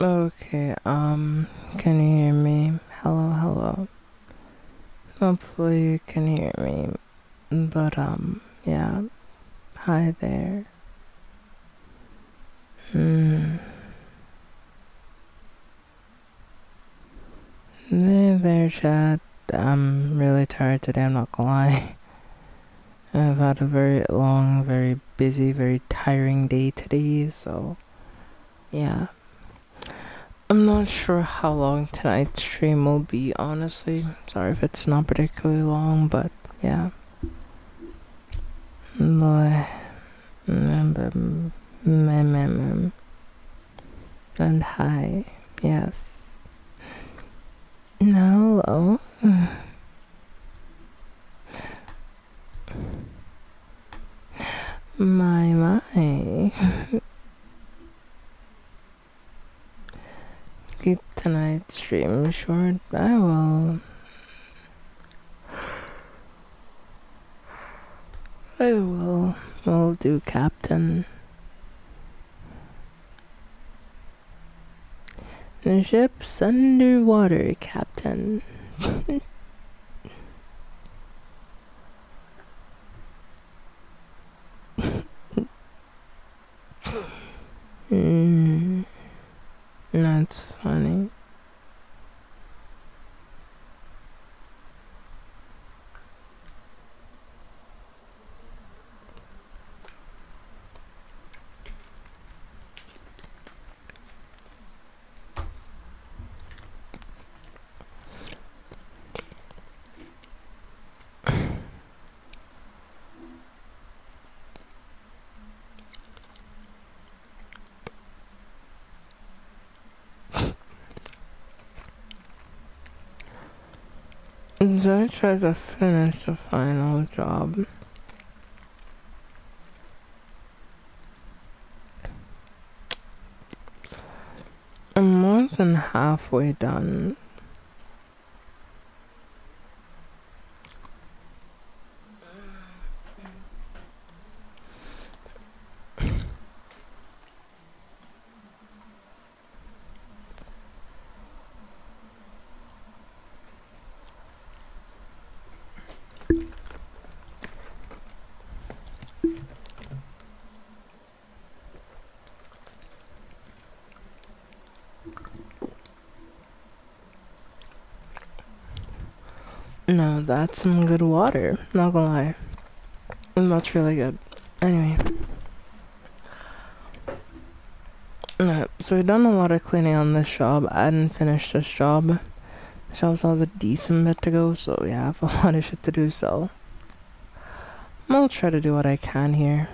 Okay, can you hear me? Hello, hello. Hopefully you can hear me. But, yeah. Hi there. Hmm. Hey there, chat. I'm really tired today, I'm not gonna lie. I've had a very long, very busy, very tiring day today, so, yeah. I'm not sure how long tonight's stream will be, honestly. Sorry if it's not particularly long, but, yeah. Boy. And hi. Yes. Hello. My. Keep tonight's stream short. I will. I will. I'll do Captain. The ship's underwater, Captain. Mm, that's funny. So I try to finish the final job. I'm more than halfway done. No, that's some good water. Not gonna lie. That's really good. Anyway. So we've done a lot of cleaning on this job. I didn't finish this job. The job still has a decent bit to go, so yeah, I have a lot of shit to do, so I'll try to do what I can here.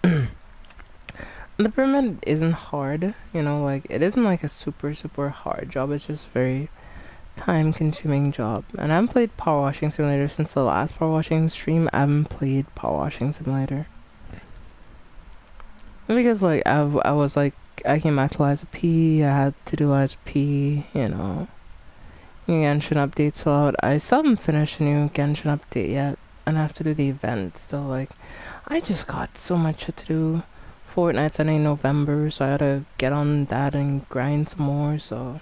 The pyramid isn't hard, you know, like, it isn't like a super, super hard job. It's just very time-consuming job. And I haven't played Power Washing Simulator since the last Power Washing stream. I haven't played Power Washing Simulator. Because, like, I was, like, I came back to Liza P, I had to do Liza P, you know. New Genshin updates out. I still haven't finished a new Genshin update yet. And I have to do the event still, like, I just got so much shit to do. Fortnite's ending in November, so I gotta get on that and grind some more, so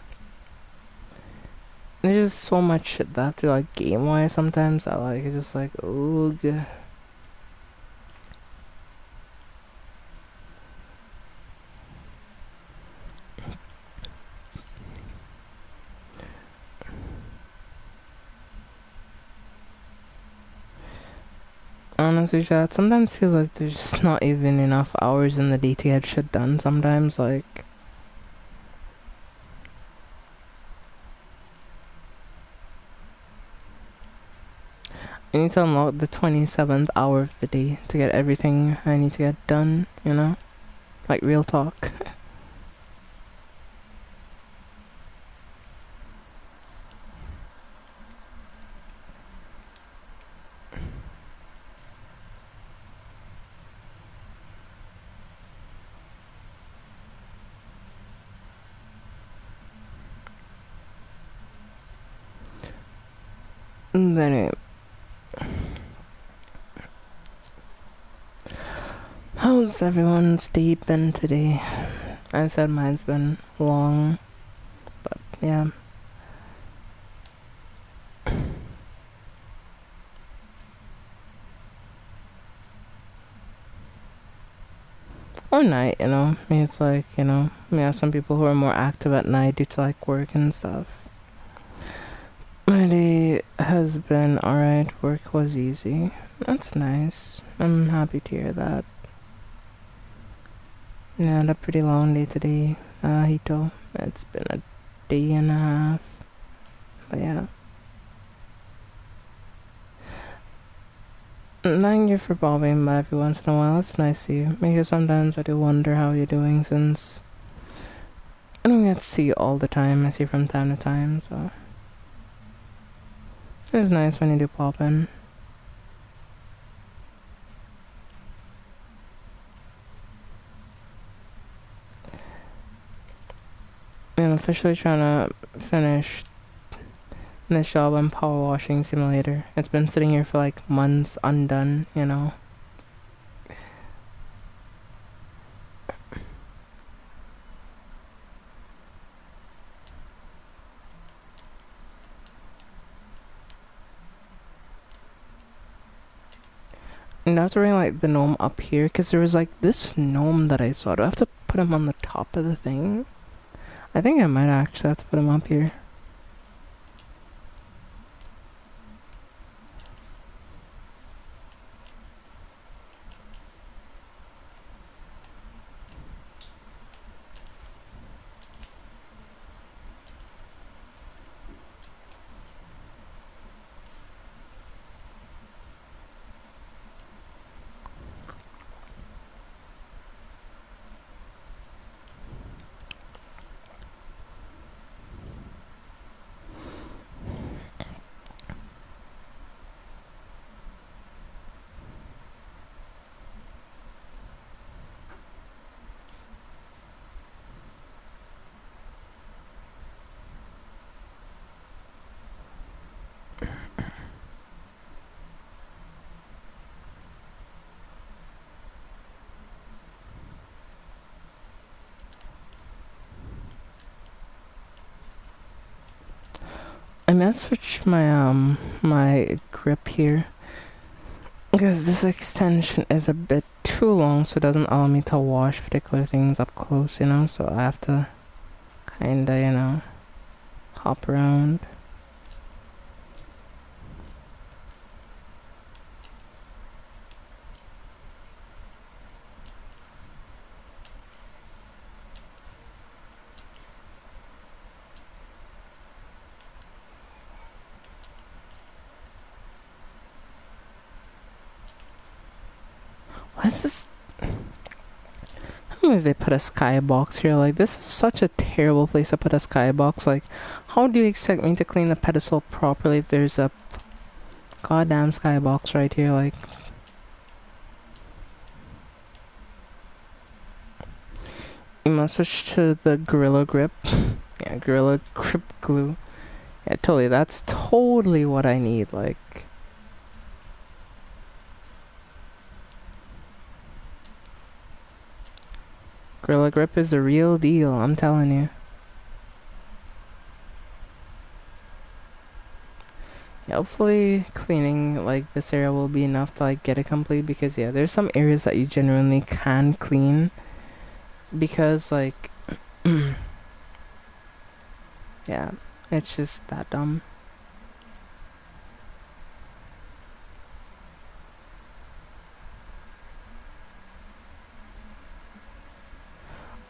there's just so much shit that I have to do, like, game-wise sometimes, that, like, it's just like, ugh. Honestly, chat, sometimes feels like there's just not even enough hours in the day to get shit done sometimes, like, I need to unlock the 27th hour of the day to get everything I need to get done, you know? Like, real talk. And then how's everyone's day been today? I said mine's been long, but yeah. Or night, you know. I mean, it's like, you know, we have some people who are more active at night due to like work and stuff. My day has been alright. Work was easy. That's nice. I'm happy to hear that. Yeah, I had a pretty long day today, Hito. It's been a day and a half. But yeah. Thank you for bobbing by every once in a while. It's nice to see you. Because sometimes I do wonder how you're doing since I don't get to see you all the time. I see you from time to time, so it was nice when you do pop in. I'm officially trying to finish this job on Power Washing Simulator. It's been sitting here for like months undone, you know. And I have to bring like the gnome up here because there was like this gnome that I saw. Do I have to put him on the top of the thing? I think I might actually have to put him up here. I might switch my grip here because this extension is a bit too long, so it doesn't allow me to wash particular things up close, you know. So I have to kinda, you know, hop around. Why is this? I don't know if they put a skybox here. Like, this is such a terrible place to put a skybox. Like, how do you expect me to clean the pedestal properly if there's a goddamn skybox right here? Like, you must switch to the Gorilla Grip. Yeah, Gorilla Grip glue. Yeah, totally. That's totally what I need. Like, Gorilla Grip is the real deal, I'm telling you. Yeah, hopefully cleaning like this area will be enough to like get it complete because yeah, there's some areas that you genuinely can clean because like yeah, it's just that dumb.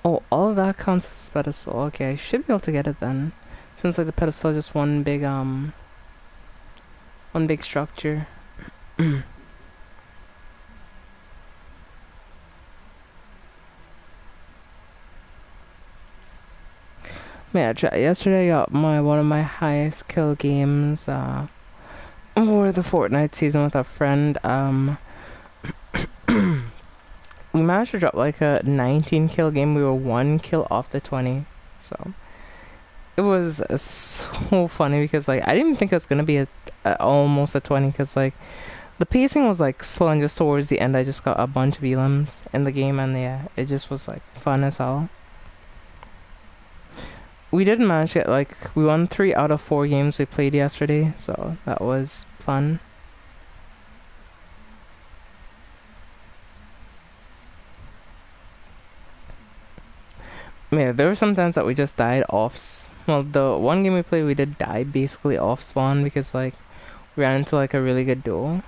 Oh, all of that counts as pedestal. Okay, I should be able to get it then. Since like the pedestal is just one big structure. Yeah, yesterday I got one of my highest kill games for the Fortnite season with a friend. We managed to drop like a 19 kill game. We were 1 kill off the 20. So it was so funny because like I didn't even think it was gonna be almost a 20 because like the pacing was like slow and just towards the end I just got a bunch of elims in the game and yeah, it just was like fun as hell. we did manage it. Like, we won 3 out of 4 games we played yesterday, so that was fun. Yeah, there were some times that we just died off. Well, the one game we played, we did die basically off spawn because like we ran into like a really good duel.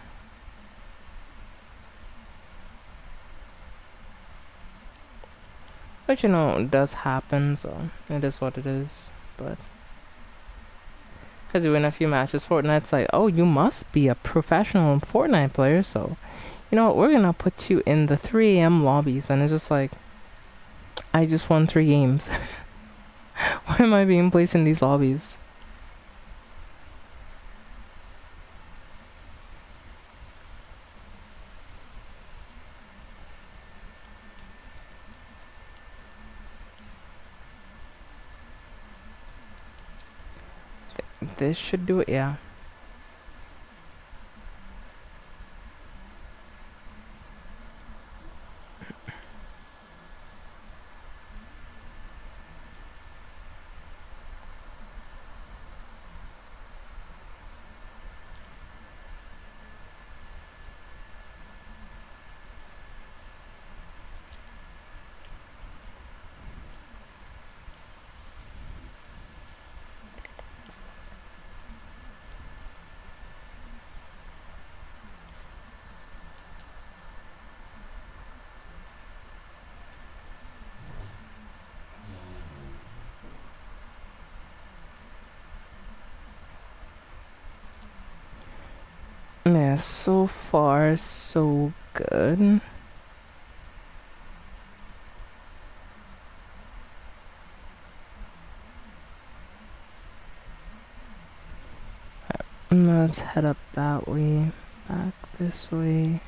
But you know, it does happen, so it is what it is. But because you win a few matches, Fortnite's like, oh, you must be a professional Fortnite player, so you know what, we're gonna put you in the 3 a.m. lobbies, and it's just like, I just won 3 games. Why am I being placed in these lobbies? This should do it, yeah. Yeah, so far so good. Let's head up that way, back this way,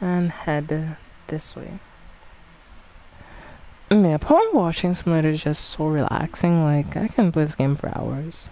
and head this way. Yeah, Power Washing Simulator is just so relaxing. Like, I can play this game for hours.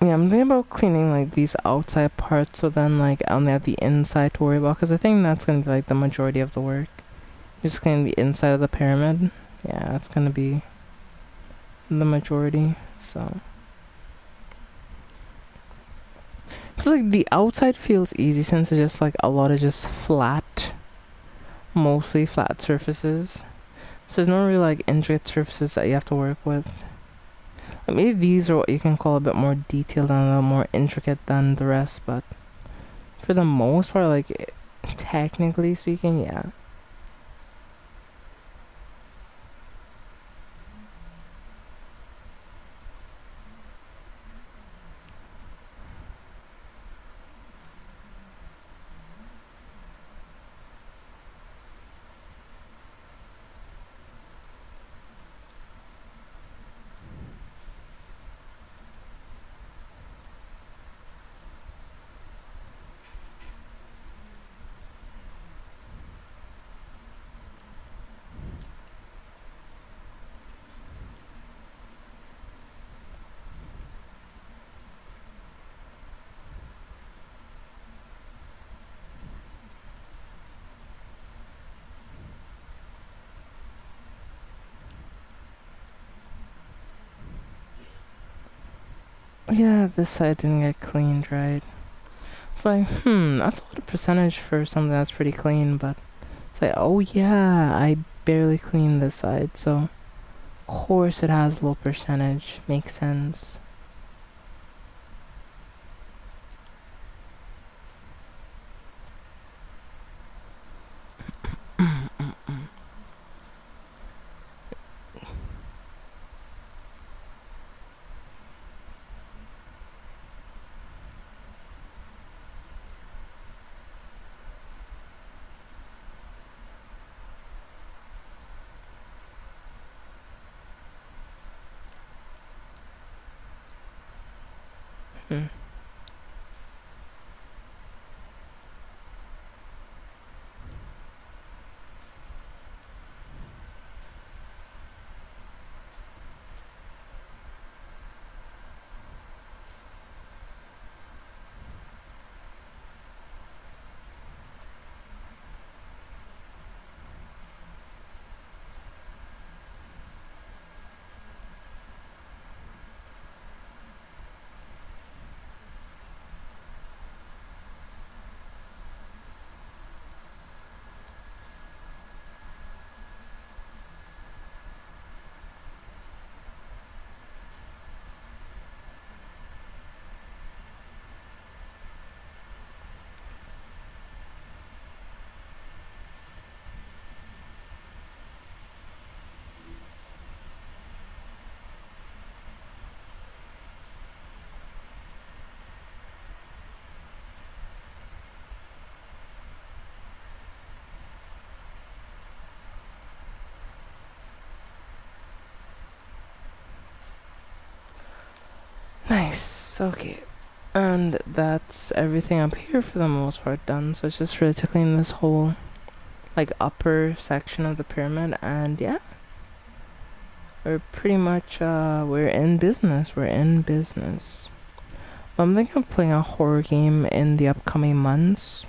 Yeah, I'm thinking about cleaning like these outside parts, so then like I only have the inside to worry about, because I think that's gonna be like the majority of the work. Just cleaning the inside of the pyramid. Yeah, that's gonna be the majority. So, cause like the outside feels easy since it's just like a lot of just flat, mostly flat surfaces. So there's no really like intricate surfaces that you have to work with. Like, maybe these are what you can call a bit more detailed and a little more intricate than the rest, but for the most part, like, technically speaking, yeah. Yeah, this side didn't get cleaned right. It's like, that's a lot of percentage for something that's pretty clean, but it's like, oh yeah, I barely cleaned this side, so of course it has low percentage. Makes sense. Nice. Okay. And that's everything up here for the most part done. So it's just really to clean this whole like upper section of the pyramid, and yeah, we're pretty much we're in business. We're in business. I'm thinking of playing a horror game in the upcoming months.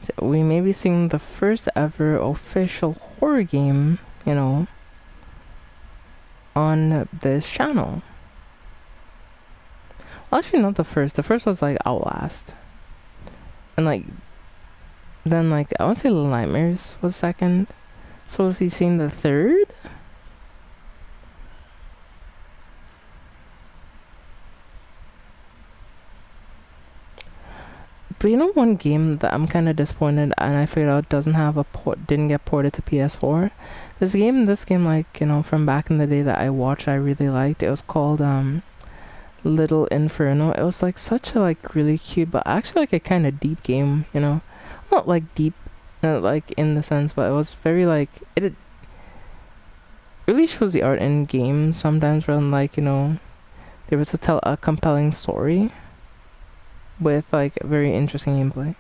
So we may be seeing the first ever official horror game, you know, on this channel. Well, actually, not the first. The first was like Outlast, and like then like I want to say Little Nightmares was second. So was he seeing the third? But you know, one game that I'm kind of disappointed, and I figured out doesn't have a port, didn't get ported to PS4. This game, like, you know, from back in the day that I watched, I really liked. It was called Little Inferno. It was like such a like really cute, but actually like a kind of deep game. You know, not like deep, like in the sense, but it was very like it really shows the art in games sometimes, rather than like, you know, they were to tell a compelling story with like very interesting gameplay.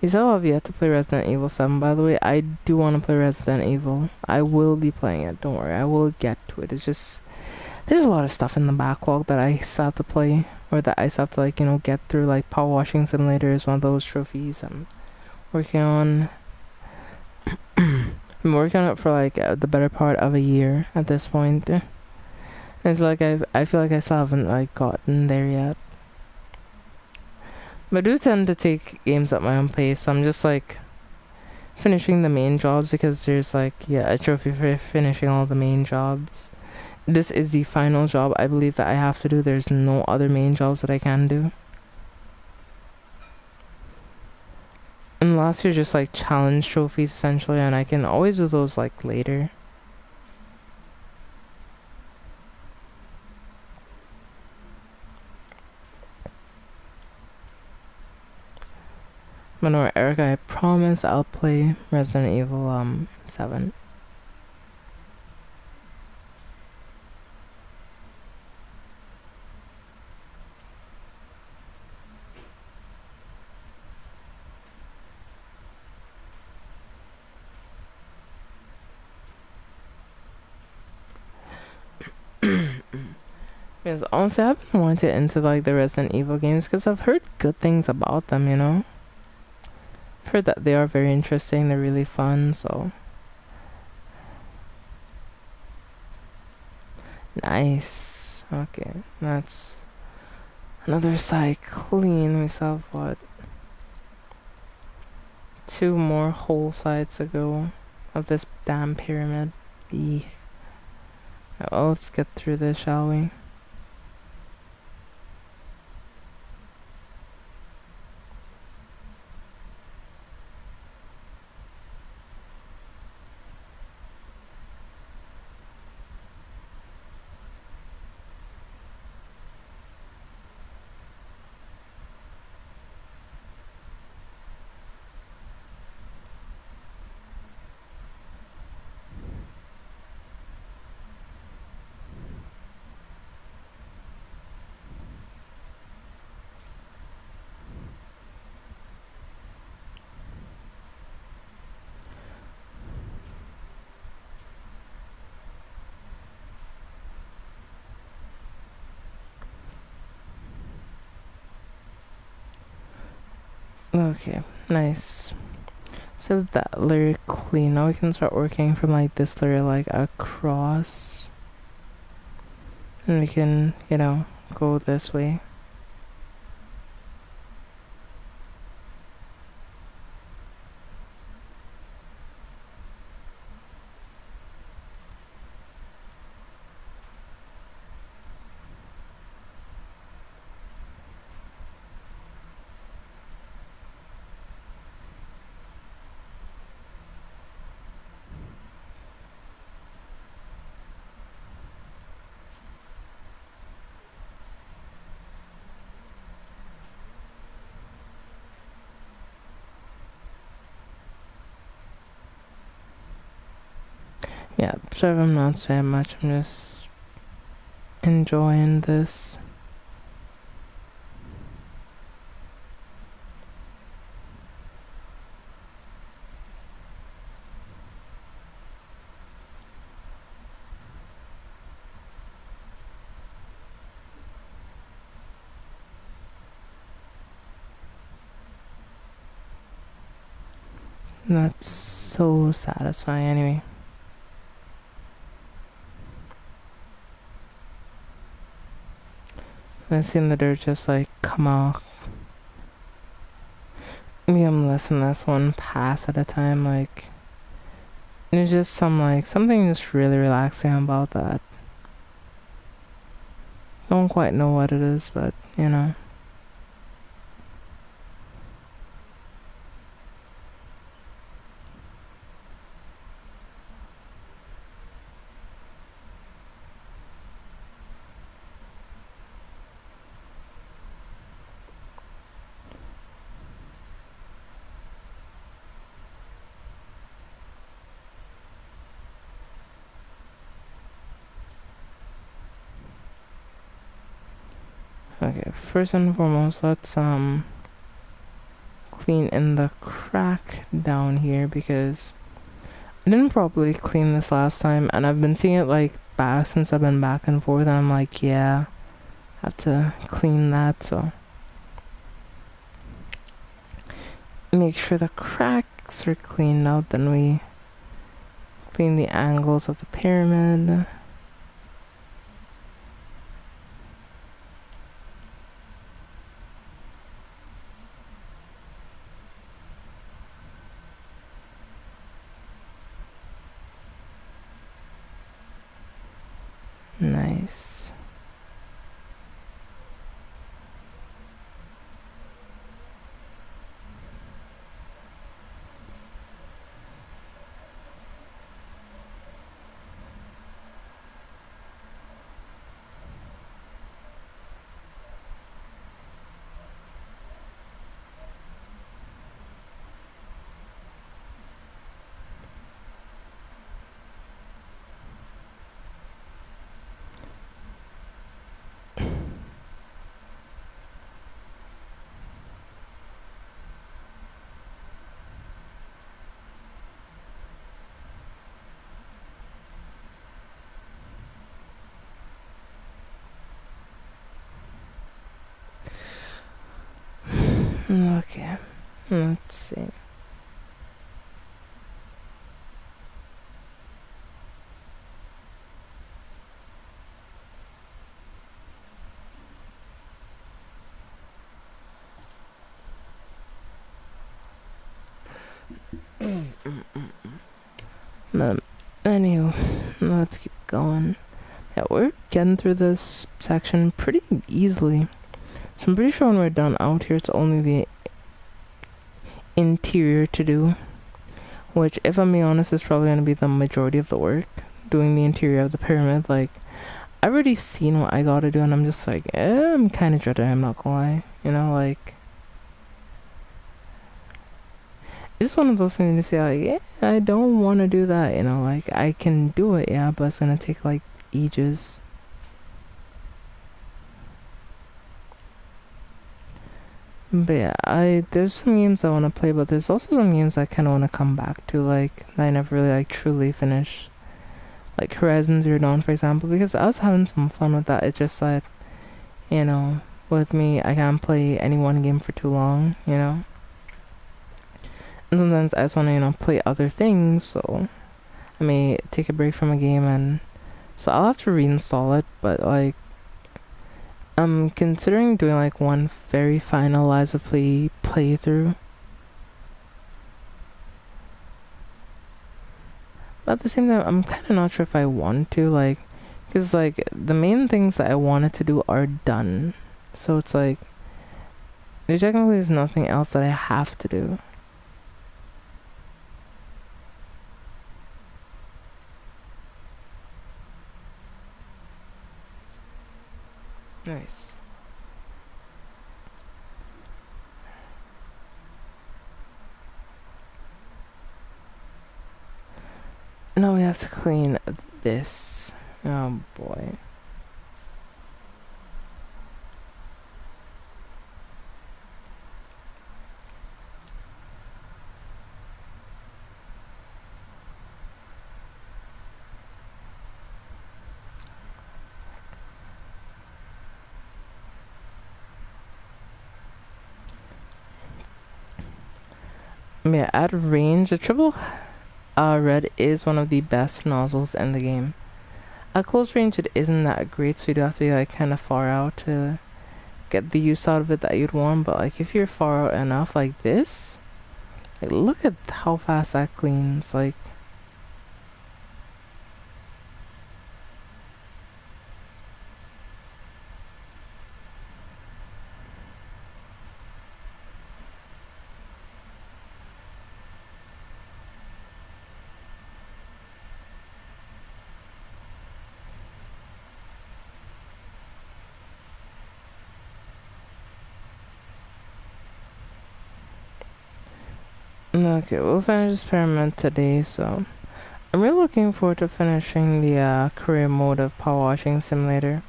You still have yet to play Resident Evil 7, by the way. I do want to play Resident Evil. I will be playing it, don't worry. I will get to it. It's just, there's a lot of stuff in the backlog that I still have to play, or that I still have to, like, you know, get through. Like Power Washing Simulator is one of those trophies I'm working on. I'm working on it for like the better part of a year at this point. It's like I feel like I still haven't like gotten there yet. But I do tend to take games at my own pace, so I'm just like finishing the main jobs, because there's like, yeah, a trophy for finishing all the main jobs. This is the final job I believe that I have to do. There's no other main jobs that I can do. And last year just like challenge trophies essentially, and I can always do those like later. But no, Erica, I promise I'll play Resident Evil 7. Because honestly, I've been wanting to into like the Resident Evil games because I've heard good things about them, you know? I've heard that they are very interesting, they're really fun, so. Nice. Okay, that's another side clean. We still have what? 2 more whole sides to go of this damn pyramid. Eek. Well, let's get through this, shall we? Okay, nice. So that layer clean. Now we can start working from like this layer like across. And we can, go this way. Yeah, sorry if I'm not saying much. I'm just enjoying this. That's so satisfying anyway. I've seen the dirt just like come off. Maybe I'm less and less one pass at a time, like there's just something just really relaxing about that. Don't quite know what it is, but Okay, first and foremost, let's clean in the crack down here because I didn't properly clean this last time, and I've been seeing it like back since I've been back and forth, and I'm like, yeah, I have to clean that. So make sure the cracks are cleaned out, then we clean the angles of the pyramid. Nice. Okay, let's see. Anywho, let's keep going. Yeah, we're getting through this section pretty easily. So I'm pretty sure when we're done out here, it's only the interior to do. Which, if I'm being honest, is probably going to be the majority of the work. Doing the interior of the pyramid. Like, I've already seen what I gotta do, and I'm just like, I'm kind of dreading, I'm not gonna lie. Like, it's one of those things to say, like, yeah, I don't want to do that, like, I can do it, yeah, but it's gonna take, like, ages. But yeah, there's some games I want to play, but there's also some games I kind of want to come back to, like, that I never really, like, truly finished. Like, Horizon Zero Dawn, for example, because I was having some fun with that. It's just that, with me, I can't play any one game for too long. And sometimes I just want to, play other things, so I may take a break from a game, and so I'll have to reinstall it, but like, I'm considering doing like one very final Liza playthrough. But at the same time, I'm kind of not sure if I want to, like, because like the main things that I wanted to do are done, so it's like there technically is nothing else that I have to do. Nice. No, we have to clean this. Oh boy. Yeah, at range, the triple red is one of the best nozzles in the game. At close range, it isn't that great, so you'd have to be like kind of far out to get the use out of it that you'd want. But like if you're far out enough, like this, like look at how fast that cleans. Like, okay, we'll finish this experiment today. So I'm really looking forward to finishing the career mode of Power Washing Simulator.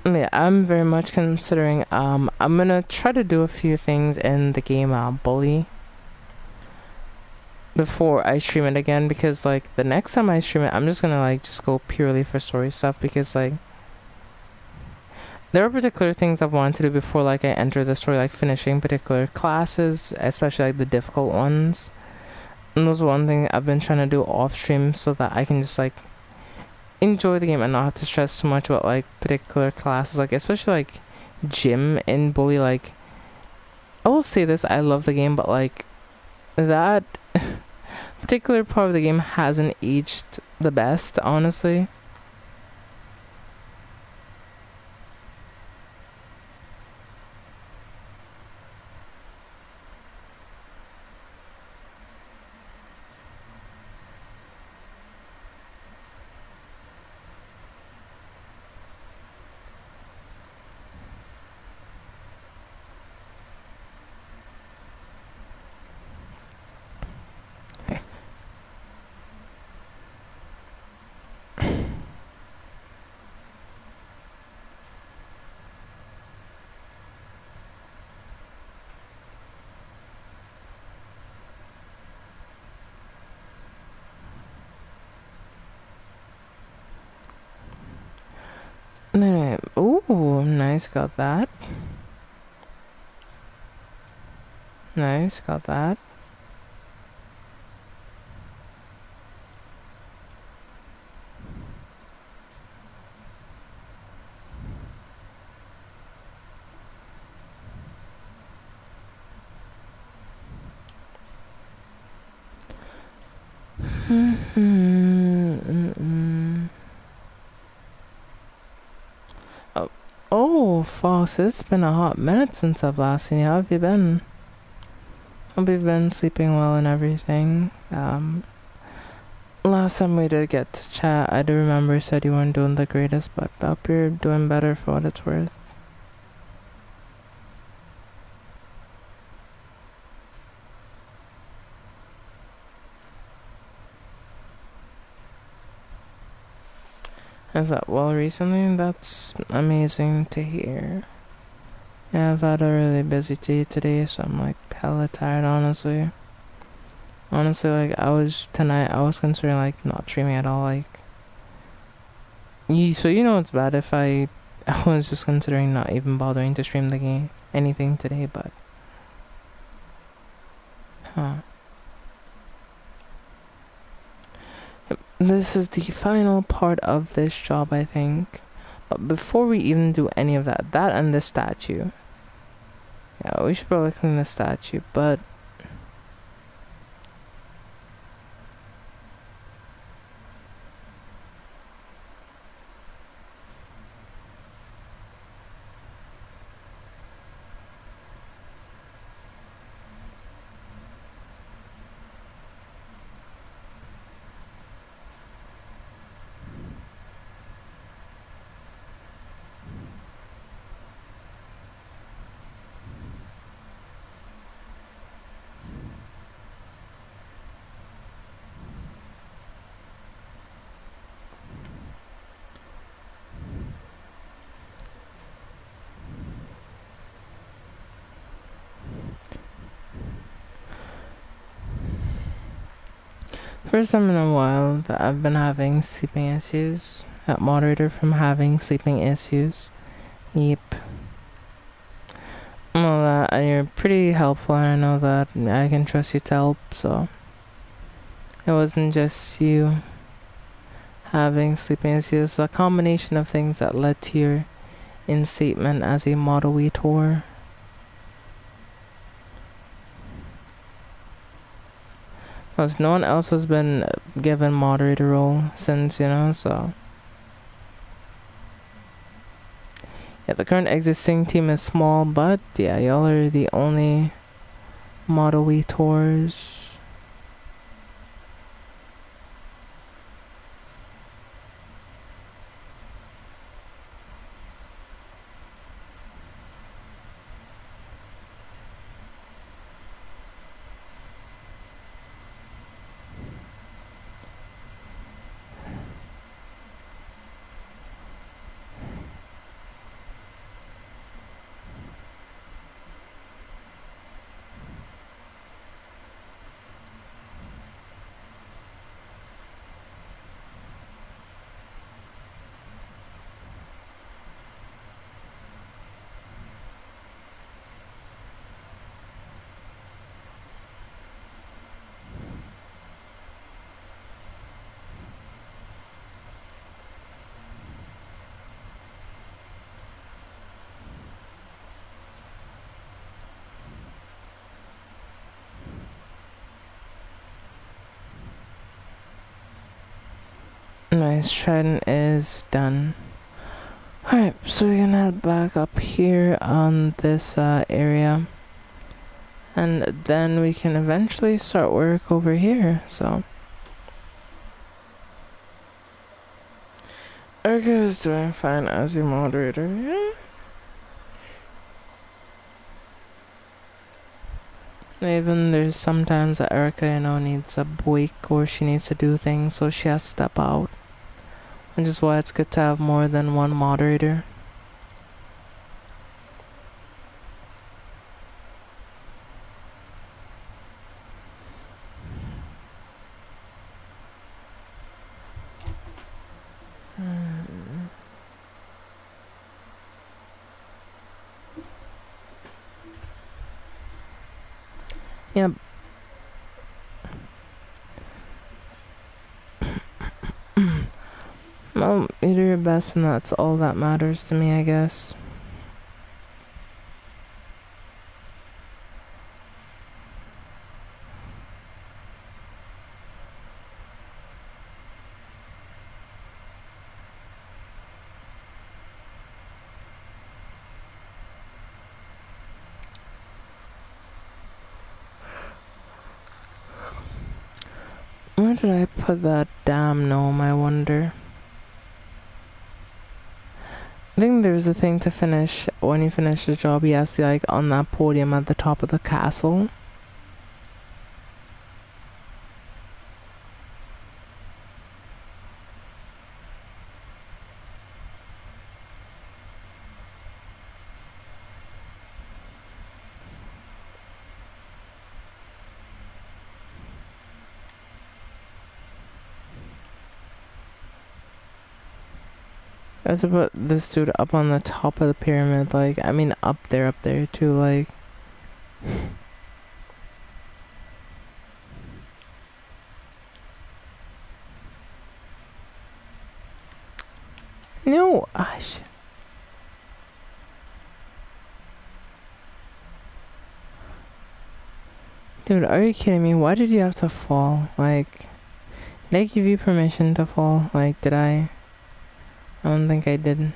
Yeah, I'm very much considering, I'm gonna try to do a few things in the game, Bully, before I stream it again, because, like, the next time I stream it, I'm just gonna, like, just go purely for story stuff, because, like, there are particular things I've wanted to do before, like, I enter the story, like, finishing particular classes, especially, like, the difficult ones, and those are one thing I've been trying to do off stream, so that I can just, like, enjoy the game and not have to stress too much about like particular classes, like especially like gym in Bully. Like, I will say this, I love the game, but like that particular part of the game hasn't aged the best, honestly. Ooh, nice, got that. Nice, got that. Oh, Fox, it's been a hot minute since I've last seen you. How have you been? Hope you've been sleeping well and everything. Last time we did get to chat, I do remember you said you weren't doing the greatest, but I hope you're doing better for what it's worth. Is that well recently? That's amazing to hear. Yeah, I've had a really busy day today, so I'm like hella tired, honestly. Honestly, like tonight I was considering like not streaming at all, like so it's bad if I I was just considering not even bothering to stream the game anything today, but this is the final part of this job, I think. But before we even do any of that and the statue. Yeah, we should probably clean the statue, but first time in a while that I've been having sleeping issues. That moderator from having sleeping issues. Yep. I know that, and you're pretty helpful, and I know that I can trust you to help, so it wasn't just you having sleeping issues. A combination of things that led to your instatement as a moderator. Because no one else has been given moderator role since, so. Yeah, the current existing team is small, but yeah, y'all are the only moderators. Nice, trident is done. Alright, so we're gonna head back up here on this area. And then we can eventually start work over here, so. Erica is doing fine as a moderator, yeah. Even there's sometimes that Erica, needs a break or she needs to do things, so she has to step out. Which is why it's good to have more than one moderator. Yep. Well, you do your best and that's all that matters to me, I guess. Where did I put that damn gnome, I wonder? I think there's a thing to finish. When you finish the job, he has to be like on that podium at the top of the castle. I was about this dude up on the top of the pyramid, like, I mean up there too, like. No, ah, shit. Dude, are you kidding me? Why did you have to fall? Like, did I give you permission to fall? Like, did I? I don't think I did.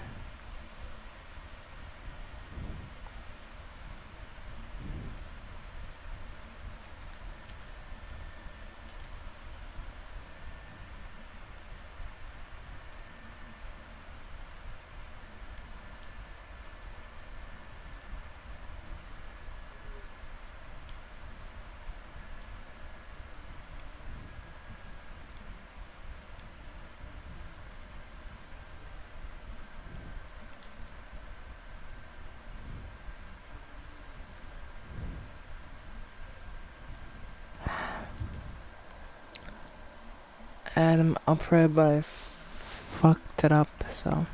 Adam upright, but I fucked it up, so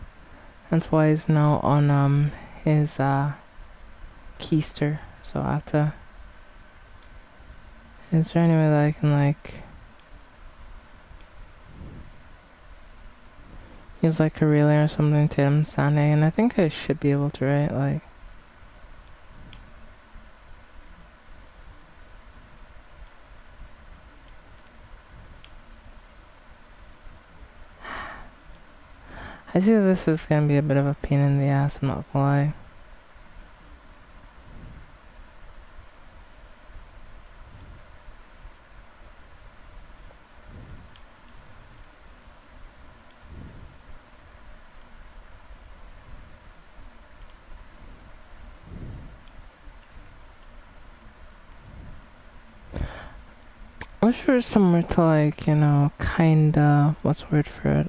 that's why he's now on his keister. So I have to. Is there any way that I can like use like a relay or something to him standing? And I think I should be able to, right? Like. I see that this is gonna be a bit of a pain in the ass, I'm not gonna lie. I wish there was somewhere to like, you know, kinda, what's the word for it?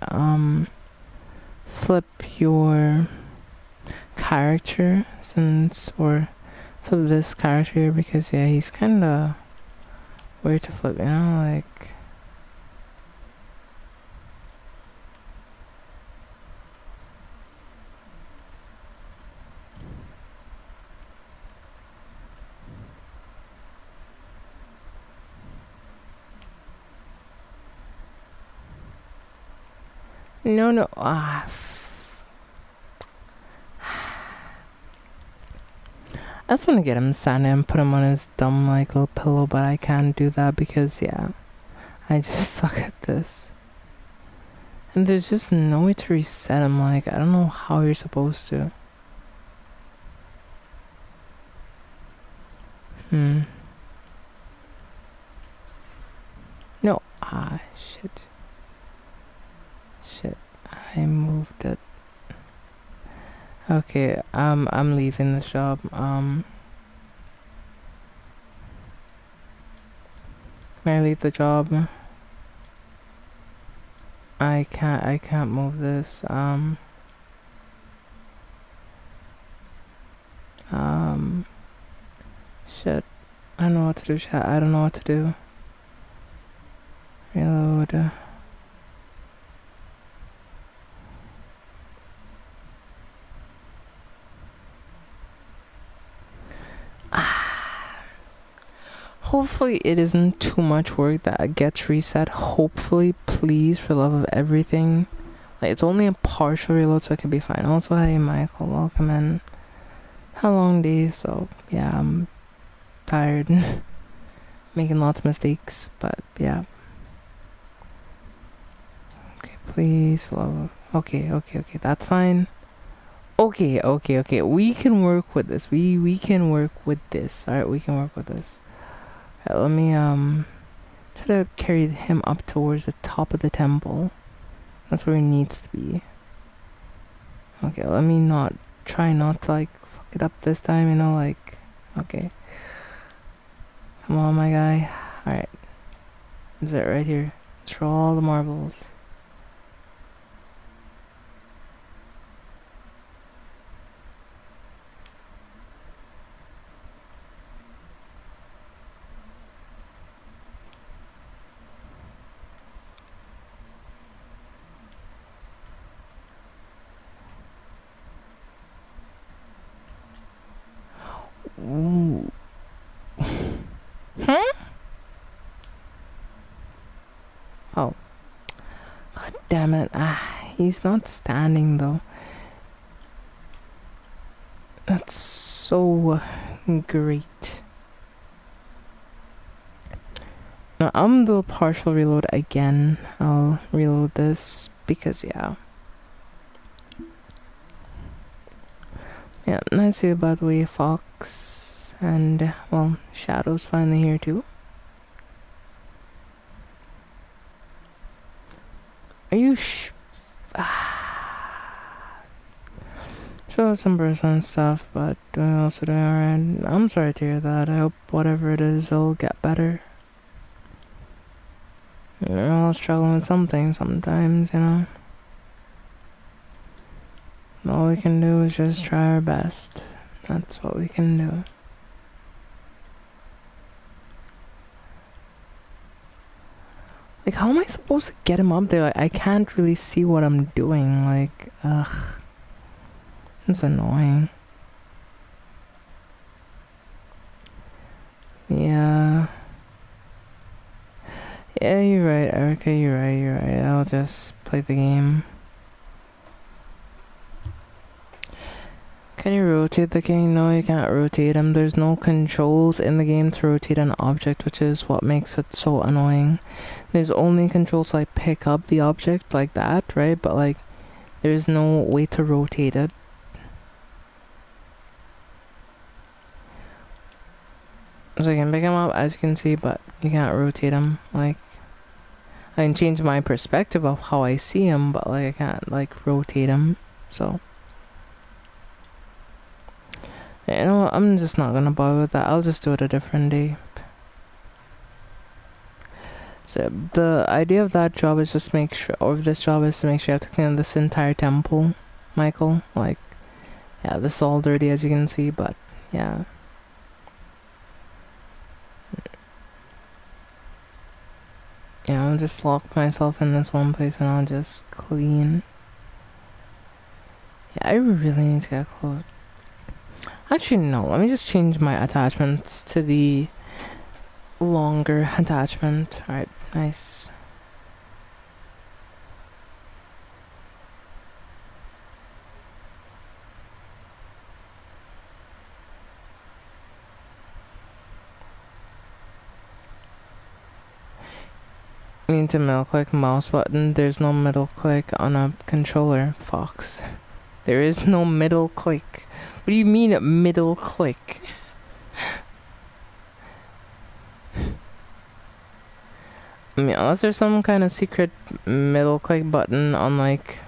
Flip your character since, or flip this character because yeah, he's kinda weird to flip, you know, like. No, I just want to get him sand and put him on his dumb like little pillow, but I can't do that because yeah, I just suck at this. And there's just no way to reset him, like, I don't know how you're supposed to. No, shit. Shit, I moved it. Okay, I'm leaving the shop, may I leave the job? I can't move this, shit. I don't know what to do, chat. I don't know what to do. Reload. Hopefully it isn't too much work that gets reset. Hopefully, please, for the love of everything. Like, it's only a partial reload, so it could be fine. Also, hey, Michael, welcome in. Had a long day, so yeah, I'm tired. Making lots of mistakes, but yeah. Okay, please, love. Okay, that's fine. Okay. We can work with this. We can work with this. Alright, we can work with this. Alright, let me try to carry him up towards the top of the temple. That's where he needs to be. Okay, let me try not to like fuck it up this time, you know, like, okay. Come on, my guy. Alright. Is it right here? Throw all the marbles. Ooh. Huh? Oh. God damn it. He's not standing though. That's so great. Now I'm gonna do a partial reload again. I'll reload this because yeah. Yeah, nice to you by the way, Fox. And well, Shadow's finally here too. Are you Show some personal stuff, but doing also doing alright. I'm sorry to hear that. I hope whatever it is, it'll get better. We're all struggling with something sometimes, you know. All we can do is just try our best. That's what we can do. Like, how am I supposed to get him up there? Like, I can't really see what I'm doing. Like, ugh. It's annoying. Yeah. Yeah, you're right, Erica, you're right. I'll just play the game. Can you rotate the king? No, you can't rotate him. There's no controls in the game to rotate an object, which is what makes it so annoying. There's only controls to like pick up the object like that, right? But like, there's no way to rotate it. So you can pick him up, as you can see, but you can't rotate him. Like, I can change my perspective of how I see him, but like, I can't like rotate him. So, you know what? I'm just not gonna bother with that. I'll just do it a different day. So the idea of that job is just make sure, or this job is to make sure you have to clean this entire temple, Michael. Like, yeah, this is all dirty as you can see, but yeah. Yeah, I'll just lock myself in this one place and I'll just clean. Yeah, I really need to get close. Actually, no, let me just change my attachments to the longer attachment. Alright, nice. You need to middle click mouse button. There's no middle click on a controller, Fox. There is no middle click. What do you mean middle click? I mean, unless there's some kind of secret middle click button on like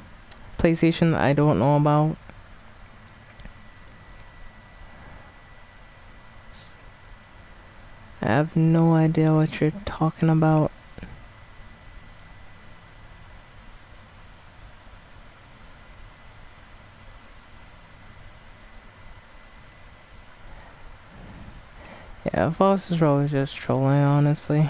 PlayStation that I don't know about. I have no idea what you're talking about. Yeah, Foss is probably just trolling, honestly.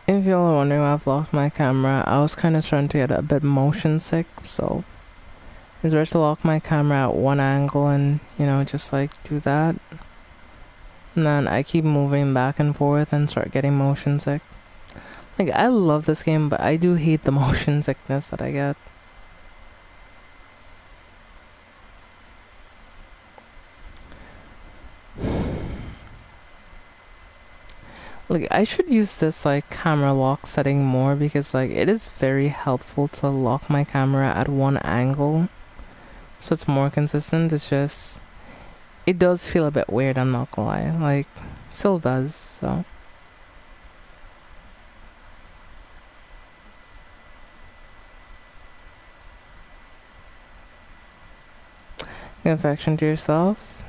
If y'all are wondering why I've locked my camera, I was kind of starting to get a bit motion sick, so it's better to lock my camera at one angle and, you know, just like do that. And then I keep moving back and forth and start getting motion sick. Like, I love this game, but I do hate the motion sickness that I get. Like, I should use this, like, camera lock setting more because, like, it is very helpful to lock my camera at one angle. So it's more consistent. It's just... It does feel a bit weird, I'm not gonna lie. Like, still does, so... Affection to yourself.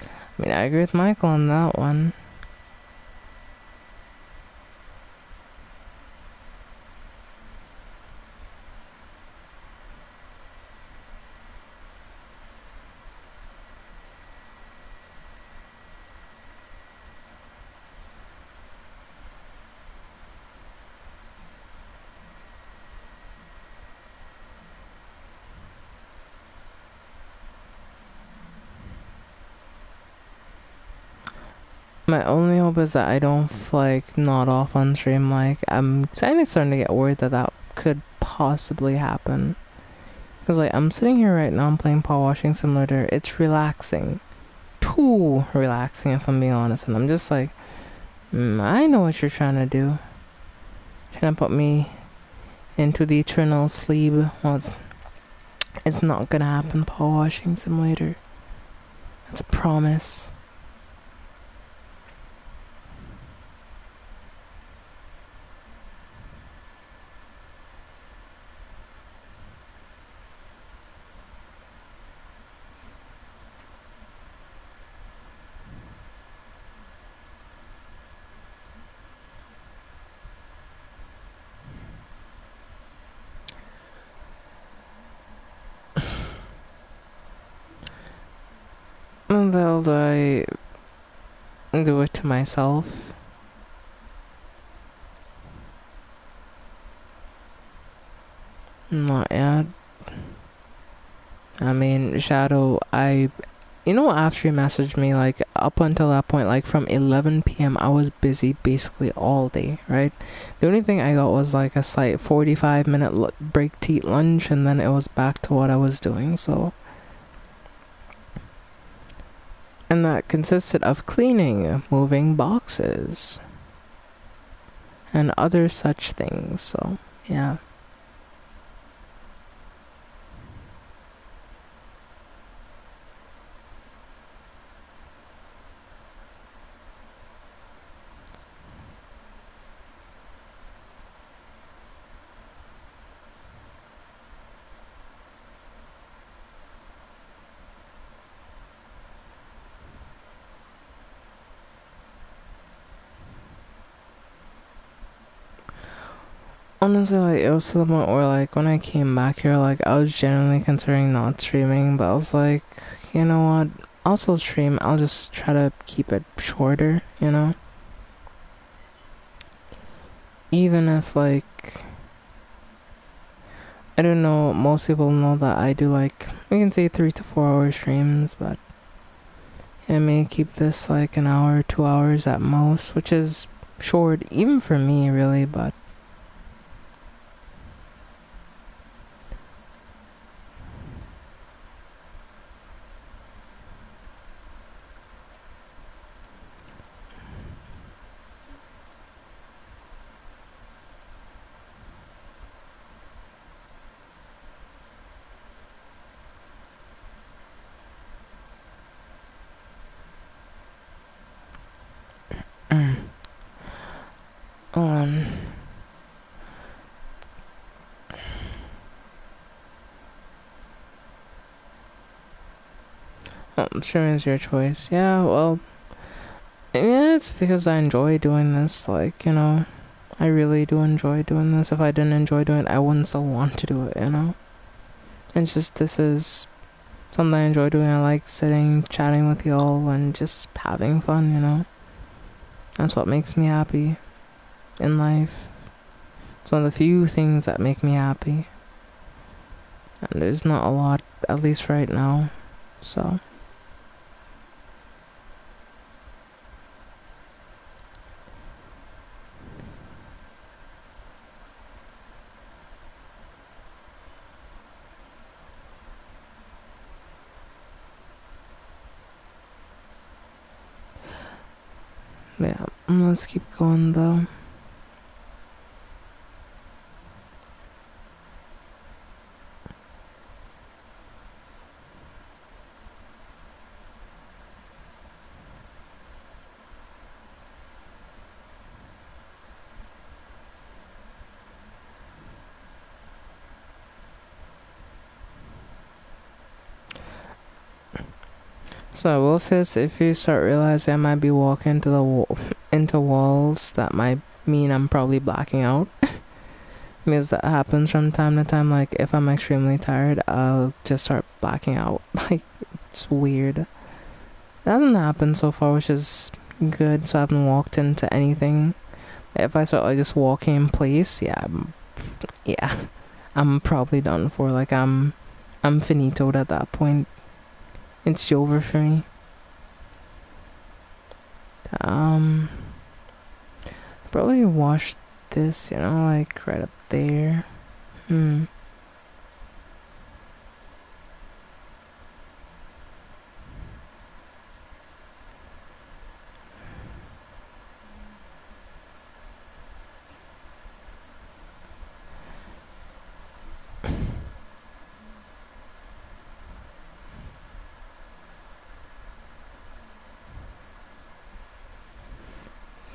I mean, I agree with Michael on that one. My only hope is that I don't like nod off on stream. Like, I'm kind of starting to get worried that that could possibly happen. Because like, I'm sitting here right now, I'm playing Paw Washing Simulator. It's relaxing, too relaxing if I'm being honest. And I'm just like, I know what you're trying to do. Trying to put me into the eternal sleep. Well, it's not gonna happen, Paw Washing Simulator. That's a promise. What the hell do I do it to myself? Not yet. I mean, Shadow, you know, after you messaged me, like, up until that point, like, from 11 p.m., I was busy basically all day, right? The only thing I got was, like, a slight 45-minute break to eat lunch, and then it was back to what I was doing, so. And that consisted of cleaning, moving boxes, and other such things, so, yeah. Honestly, like, it was to the point where, like, when I came back here, like, I was genuinely considering not streaming, but I was like, you know what, I'll still stream, I'll just try to keep it shorter, you know? Even if, like, I don't know, most people know that I do, like, we can say 3 to 4 hour streams, but I may keep this, like, an hour, 2 hours at most, which is short, even for me, really, but on. Well, streaming is your choice. Yeah, well, yeah, it's because I enjoy doing this. Like, you know, I really do enjoy doing this. If I didn't enjoy doing it, I wouldn't still want to do it, you know? It's just, this is something I enjoy doing. I like sitting, chatting with y'all, and just having fun, you know? That's what makes me happy in life. It's one of the few things that make me happy. And there's not a lot, at least right now, so. Yeah, let's keep going though. So I will say is if you start realizing I might be walking into into walls, that might mean I'm probably blacking out. Because that happens from time to time. Like if I'm extremely tired, I'll just start blacking out. Like it's weird. It hasn't happened so far, which is good. So I haven't walked into anything. If I start like just walking in place, yeah, I'm probably done for. Like I'm finitoed at that point. It's over for me. Um, probably wash this, like right up there. Hmm.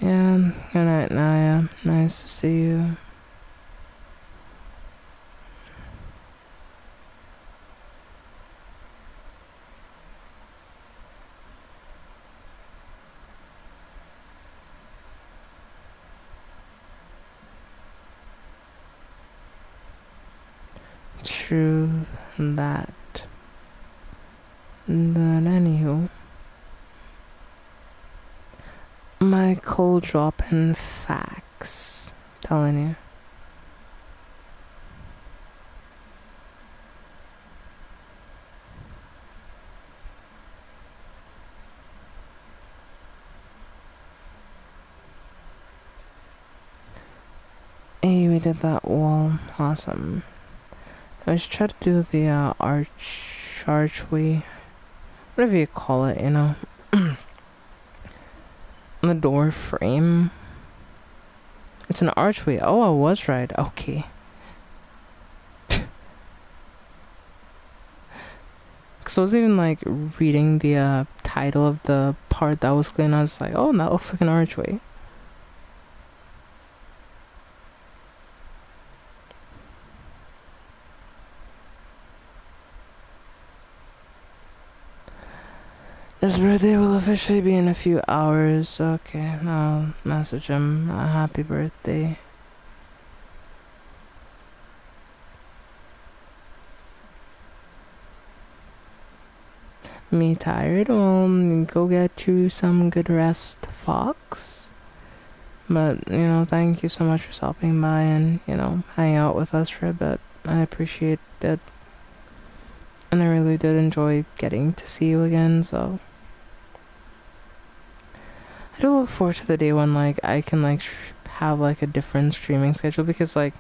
Yeah, good night, Naya. Nice to see you. True that. But anywho, my cold drop in facts. Telling you. Hey, we did that wall. Awesome. I should try to do the archway, whatever you call it, the door frame. It's an archway. Oh, I was right. Okay. Cause I was even like reading the title of the part that was clean. I was like, oh, that looks like an archway. His birthday will officially be in a few hours. Okay, I'll message him a happy birthday. Me tired? Well, go get you some good rest, Fox. But, thank you so much for stopping by and, hang out with us for a bit. I appreciate it. And I really did enjoy getting to see you again, so I do look forward to the day when like I can like have like a different streaming schedule, because like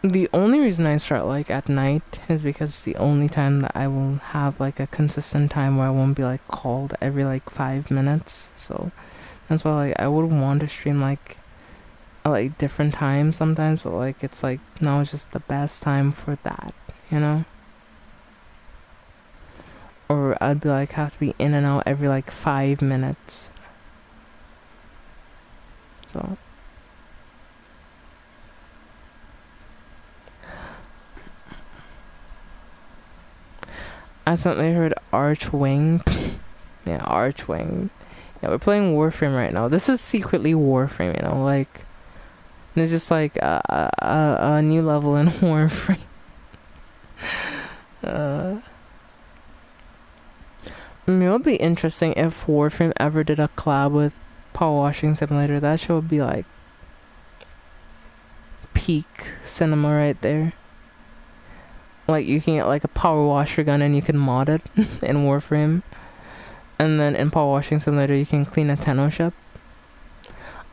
the only reason I start like at night is because it's the only time that I will have like a consistent time where I won't be like called every like 5 minutes. So that's why like I would want to stream like at like different times sometimes, but like it's like now it's just the best time for that, you know? Or I'd be like have to be in and out every like 5 minutes. So I suddenly heard Archwing. Yeah, Archwing. Yeah, we're playing Warframe right now. This is secretly Warframe, like there's just like a new level in Warframe. It would be interesting if Warframe ever did a collab with Power Washing Simulator. That show would be like peak cinema right there. Like you can get like a power washer gun and you can mod it in Warframe. And then in Power Washing Simulator you can clean a Tenno ship.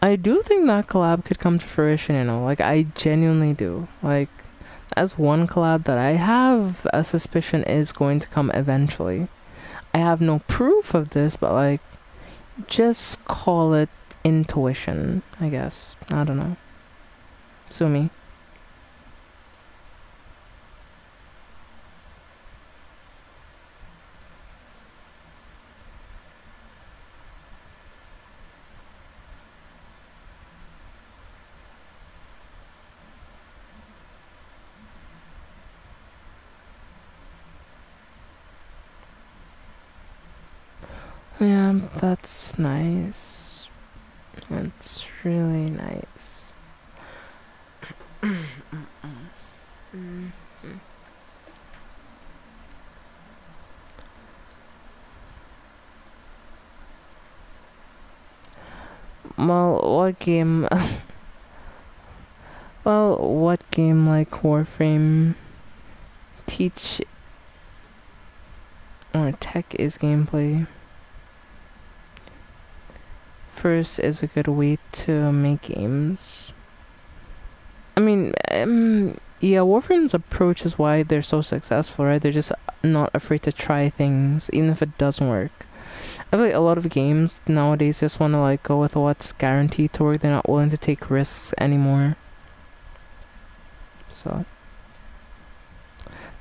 I do think that collab could come to fruition, like I genuinely do. Like as one collab that I have a suspicion is going to come eventually. I have no proof of this, but like just call it intuition, I guess. I don't know. Sue me. Yeah, that's nice. That's really nice. Well, what game? Well, what game like Warframe teach or tech is gameplay? First is a good way to make games. I mean, yeah, Warframe's approach is why they're so successful, right? They're just not afraid to try things, even if it doesn't work. I feel like a lot of games nowadays just want to like go with what's guaranteed to work. They're not willing to take risks anymore. So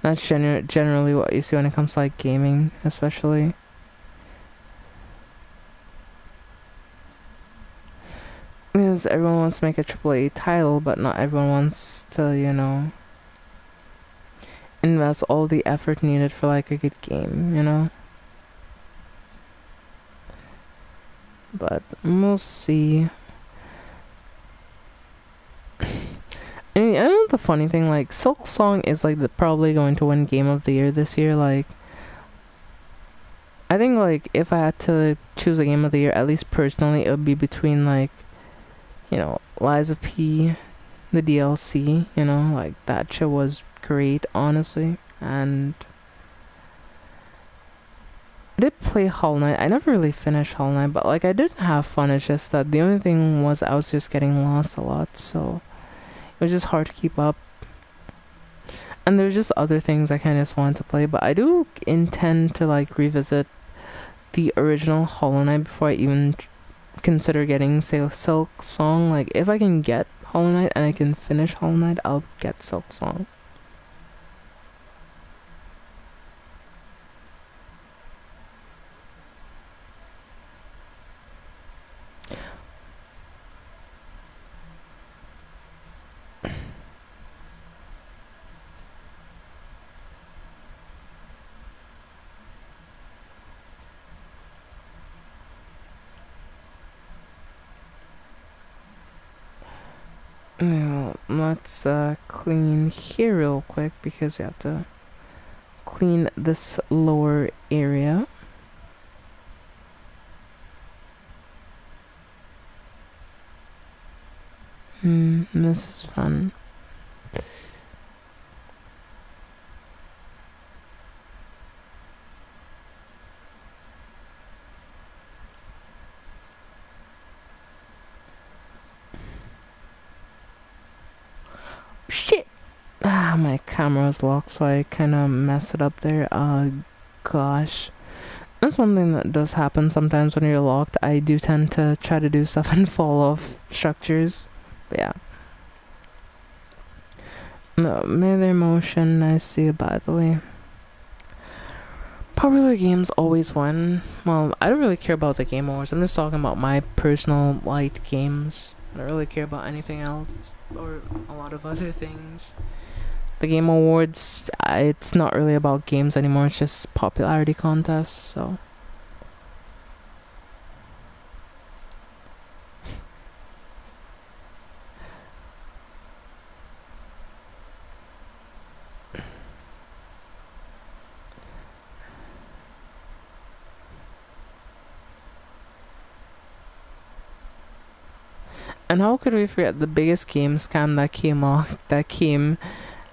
that's generally what you see when it comes to like gaming, especially. Because everyone wants to make a AAA title, but not everyone wants to, invest all the effort needed for like a good game. But we'll see. I know the funny thing, like, Silk Song is like probably going to win Game of the Year this year. Like, I think like if I had to choose a Game of the Year, at least personally, it would be between like, Lies of P, the DLC. Like that show was great, honestly, and I did play Hollow Knight. I never really finished Hollow Knight, but like I did have fun. It's just that the only thing was I was just getting lost a lot, so it was just hard to keep up. And there's just other things I kind of just wanted to play, but I do intend to like revisit the original Hollow Knight before I even consider getting, say, Silk Song. Like if I can get Hollow Knight and I can finish Hollow Knight, I'll get Silk Song. Now, let's clean here real quick because we have to clean this lower area. This is fun. Shit! My camera's locked, so I kind of messed it up there. Gosh. That's one thing that does happen sometimes when you're locked. I do tend to try to do stuff and fall off structures. But yeah. No, melee motion, I see it, by the way. Popular games always win. Well, I don't really care about the Game Awards. I'm just talking about my personal liked games. I don't really care about anything else or a lot of other things. The Game Awards, it's not really about games anymore. It's just popularity contests, so. And how could we forget the biggest game scam that came,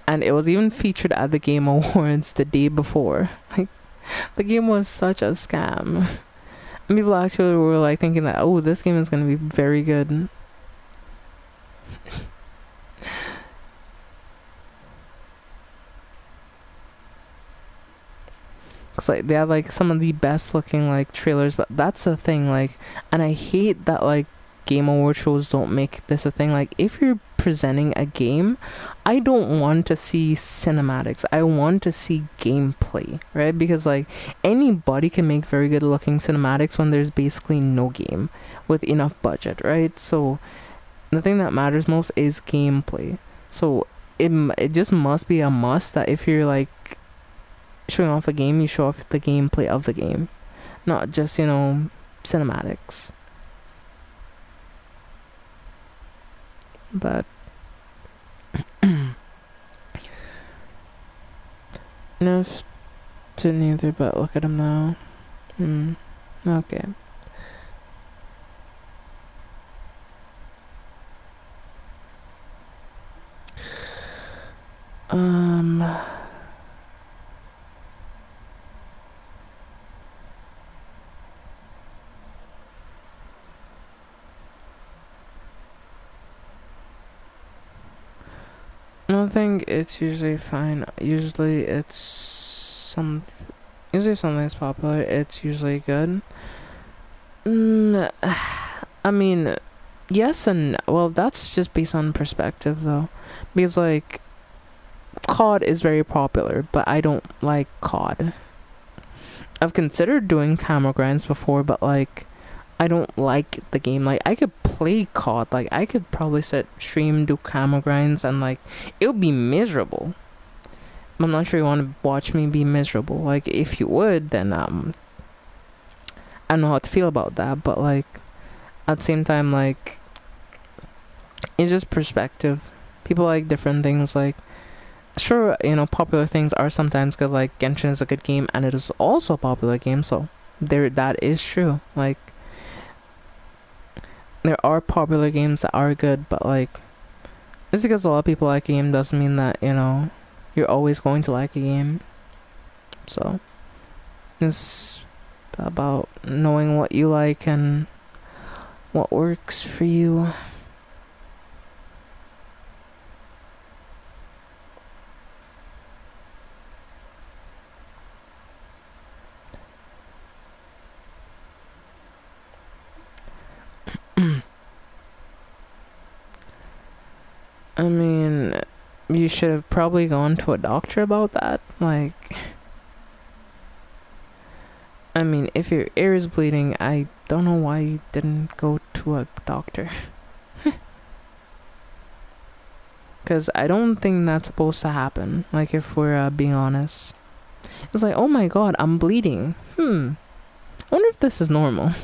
and it was even featured at the Game Awards the day before. Like, the game was such a scam. And people actually were like thinking that, oh, this game is gonna be very good. Cause like they had like some of the best looking like trailers, but that's the thing, like, and I hate that like Game Award shows don't make this a thing. Like, if you're presenting a game, I don't want to see cinematics. I want to see gameplay, right? Because like anybody can make very good looking cinematics when there's basically no game with enough budget, right? So the thing that matters most is gameplay. So it just must be a must that if you're like showing off a game, you show off the gameplay of the game. not just, cinematics. But no, to neither. But look at him now. Okay. I think it's usually fine. Usually something's popular, it's usually good. I mean, yes and well, that's just based on perspective though, because like COD is very popular, but I don't like COD. I've considered doing camera grinds before, but like I don't like the game. Like I could play COD, like I could probably stream, do camera grinds, and like it would be miserable. I'm not sure you want to watch me be miserable. Like if you would, then I don't know how to feel about that. But like at the same time, like it's just perspective. People like different things. Like sure, popular things are sometimes good. Like Genshin is a good game, and it is also a popular game. So that is true. Like there are popular games that are good, but like just because a lot of people like a game doesn't mean that you're always going to like a game. So it's about knowing what you like and what works for you. I mean, you should have probably gone to a doctor about that. Like, I mean, if your ear is bleeding, I don't know why you didn't go to a doctor. Because I don't think that's supposed to happen. Like, if we're being honest. It's like, oh my god, I'm bleeding. I wonder if this is normal.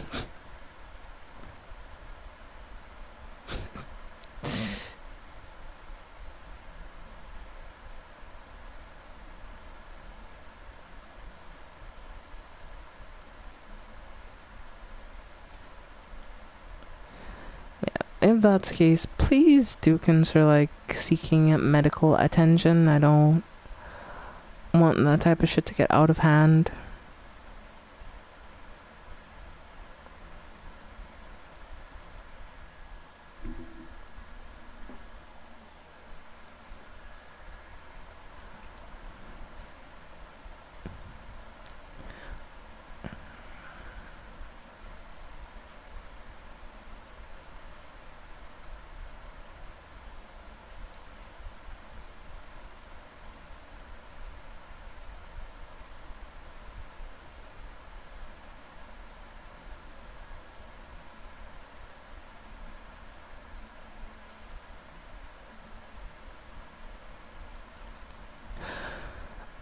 If that's the case, please do consider like seeking medical attention. I don't want that type of shit to get out of hand.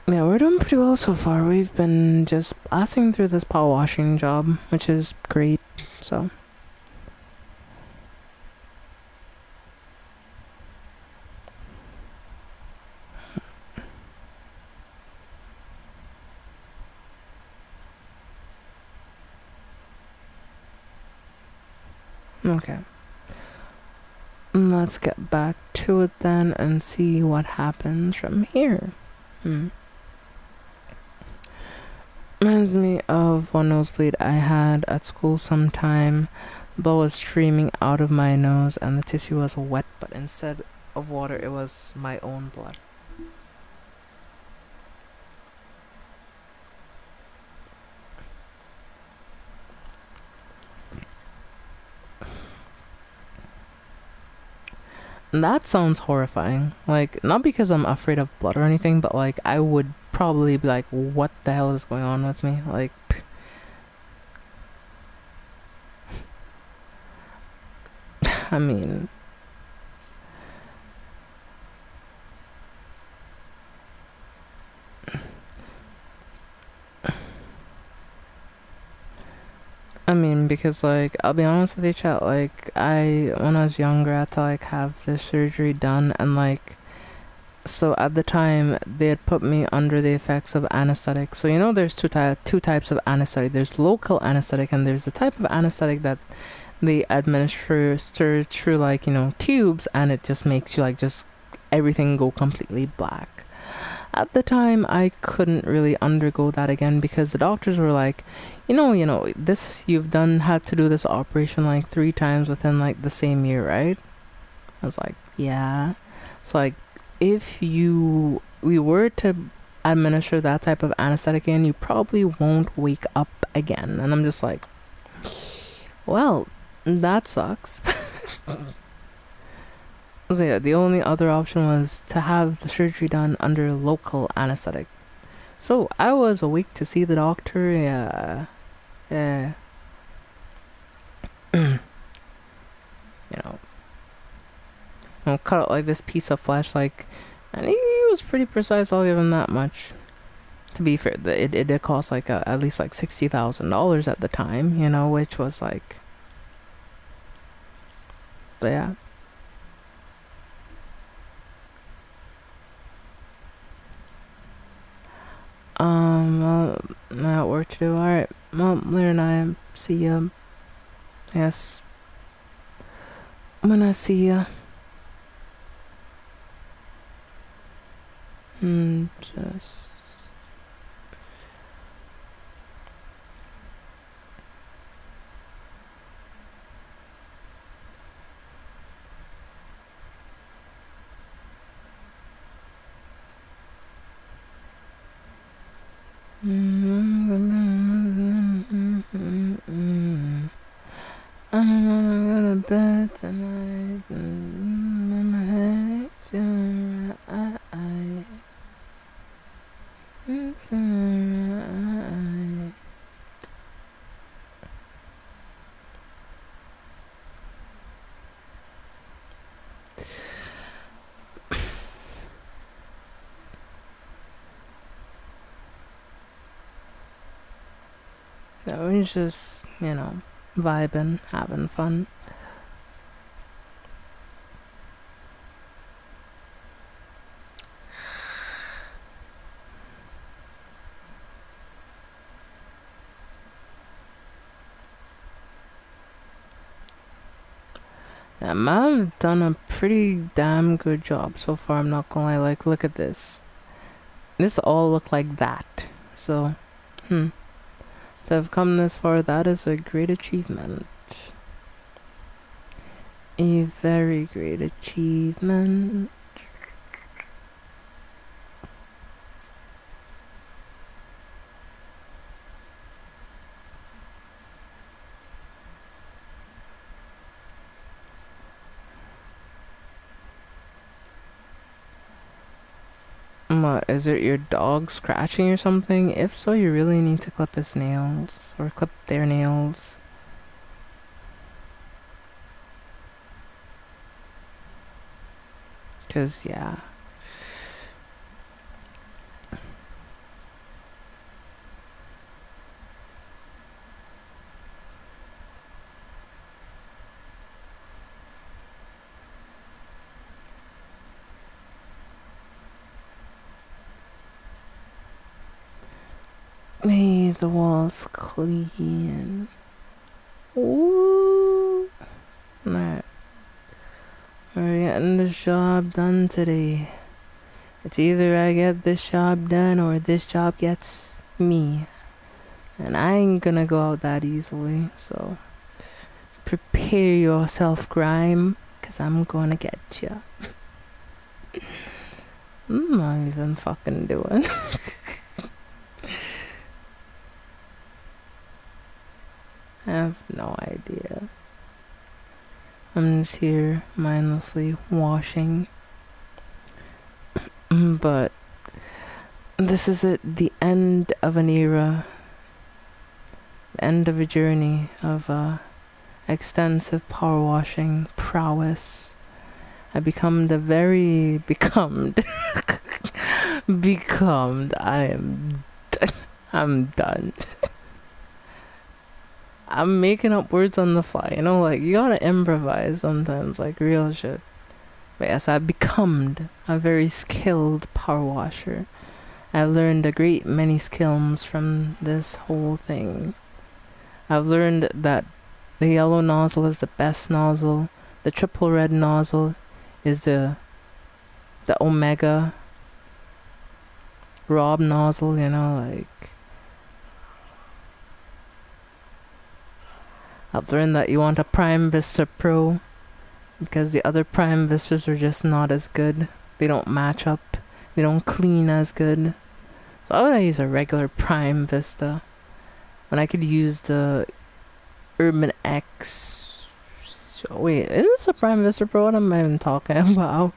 Yeah, we're doing pretty well so far. We've been just blasting through this power washing job, which is great. So. Okay. Let's get back to it then and see what happens from here. Reminds me of one nosebleed I had at school sometime. Blood was streaming out of my nose and the tissue was wet, but instead of water, it was my own blood. That sounds horrifying. Like, not because I'm afraid of blood or anything, but like, I would probably be like, what the hell is going on with me? Like, I mean, I mean, because like I'll be honest with you, chat. Like when I was younger, I had to like have the surgery done, and like so at the time they had put me under the effects of anesthetic. So you know, there's two types of anesthetic. There's local anesthetic, and there's the type of anesthetic that they administer through like tubes, and it just makes you like just everything go completely black. At the time, I couldn't really undergo that again because the doctors were like, this you've done had to do this operation like 3 times within like the same year, right? I was like, yeah. It's like if we were to administer that type of anesthetic again, you probably won't wake up again. And I'm just like, well, that sucks. So yeah, the only other option was to have the surgery done under local anesthetic. So I was awake to see the doctor. Yeah, yeah. you know, cut out like this piece of flesh, like, and he was pretty precise. I'll give him that much. To be fair, it did cost like at least like $60,000 at the time, which was like, but yeah. Well, I got work to do. Alright, well, later night. See ya. Yes. When I see ya. Just. I'm gonna bed tonight. In my head, feeling right. Yeah, we're just, vibing, having fun. Yeah, I've done a pretty damn good job so far, I'm not gonna lie. Like, look at this. This all looked like that. So, to have come this far, that is a great achievement. A very great achievement. What, is it your dog scratching or something? If so, you really need to clip his nails. Or clip their nails. Cause, yeah. May the walls clean. Ooh. Alright. We're getting this job done today. It's either I get this job done or this job gets me. And I ain't gonna go out that easily, so prepare yourself, Grime, cause I'm gonna get ya. I'm not even fucking doing. I have no idea. I'm just here mindlessly washing. But this is it, the end of an era. The end of a journey of extensive power washing prowess. I become the very become I'm done. I'm making up words on the fly, you know, like you gotta improvise sometimes, like real shit. But yes, I've become a very skilled power washer. I've learned a great many skills from this whole thing. I've learned that the yellow nozzle is the best nozzle. The triple red nozzle is the omega Rob nozzle, you know, like I've learned that you want a Prime Vista Pro because the other Prime Vistas are just not as good. They don't match up. They don't clean as good. So why would I use a regular Prime Vista when I could use the Urban X? Wait, is this a Prime Vista Pro? What am I even talking about?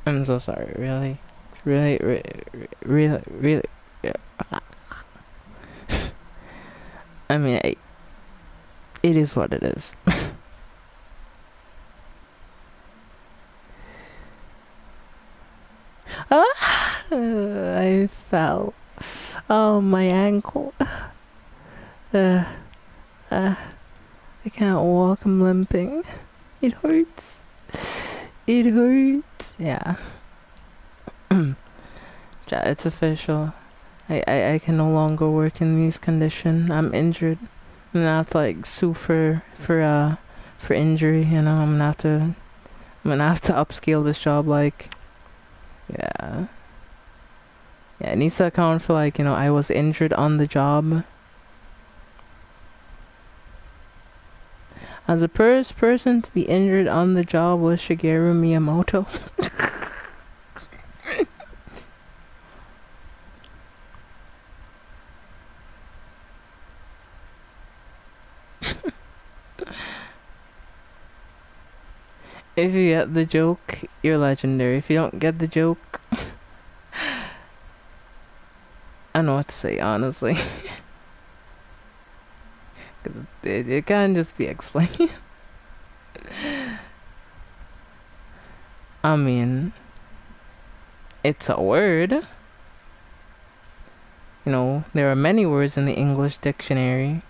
I'm so sorry, really? Really? Yeah. I mean, it is what it is. I fell. Oh, my ankle. Uh, uh, I can't walk, I'm limping. It hurts. It hurts. Yeah. It's official. I can no longer work in these conditions. I'm injured. I'm gonna have to like sue for injury, you know, I'm gonna have to upscale this job, like, yeah. Yeah, it needs to account for like, you know, I was injured on the job. As the first person to be injured on the job was Shigeru Miyamoto. If you get the joke, you're legendary. If you don't get the joke, I don't know what to say, honestly. Cause it can't just be explained. I mean, it's a word. You know, there are many words in the English dictionary.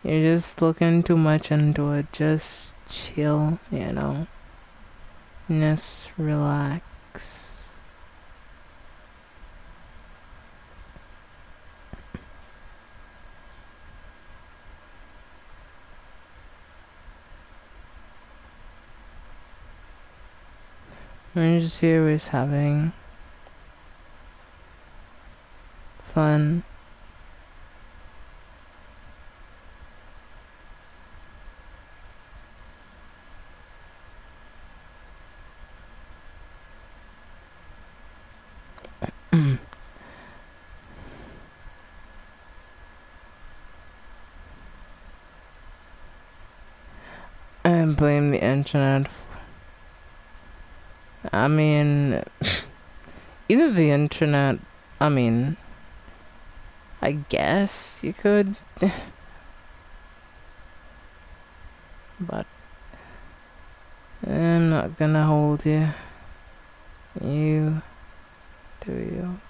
You're just looking too much into it. Just chill, you know. Just relax. We're just here, we're just having fun. And blame the internet. I mean, either the internet, I mean, I guess you could, but I'm not gonna hold you. You do you.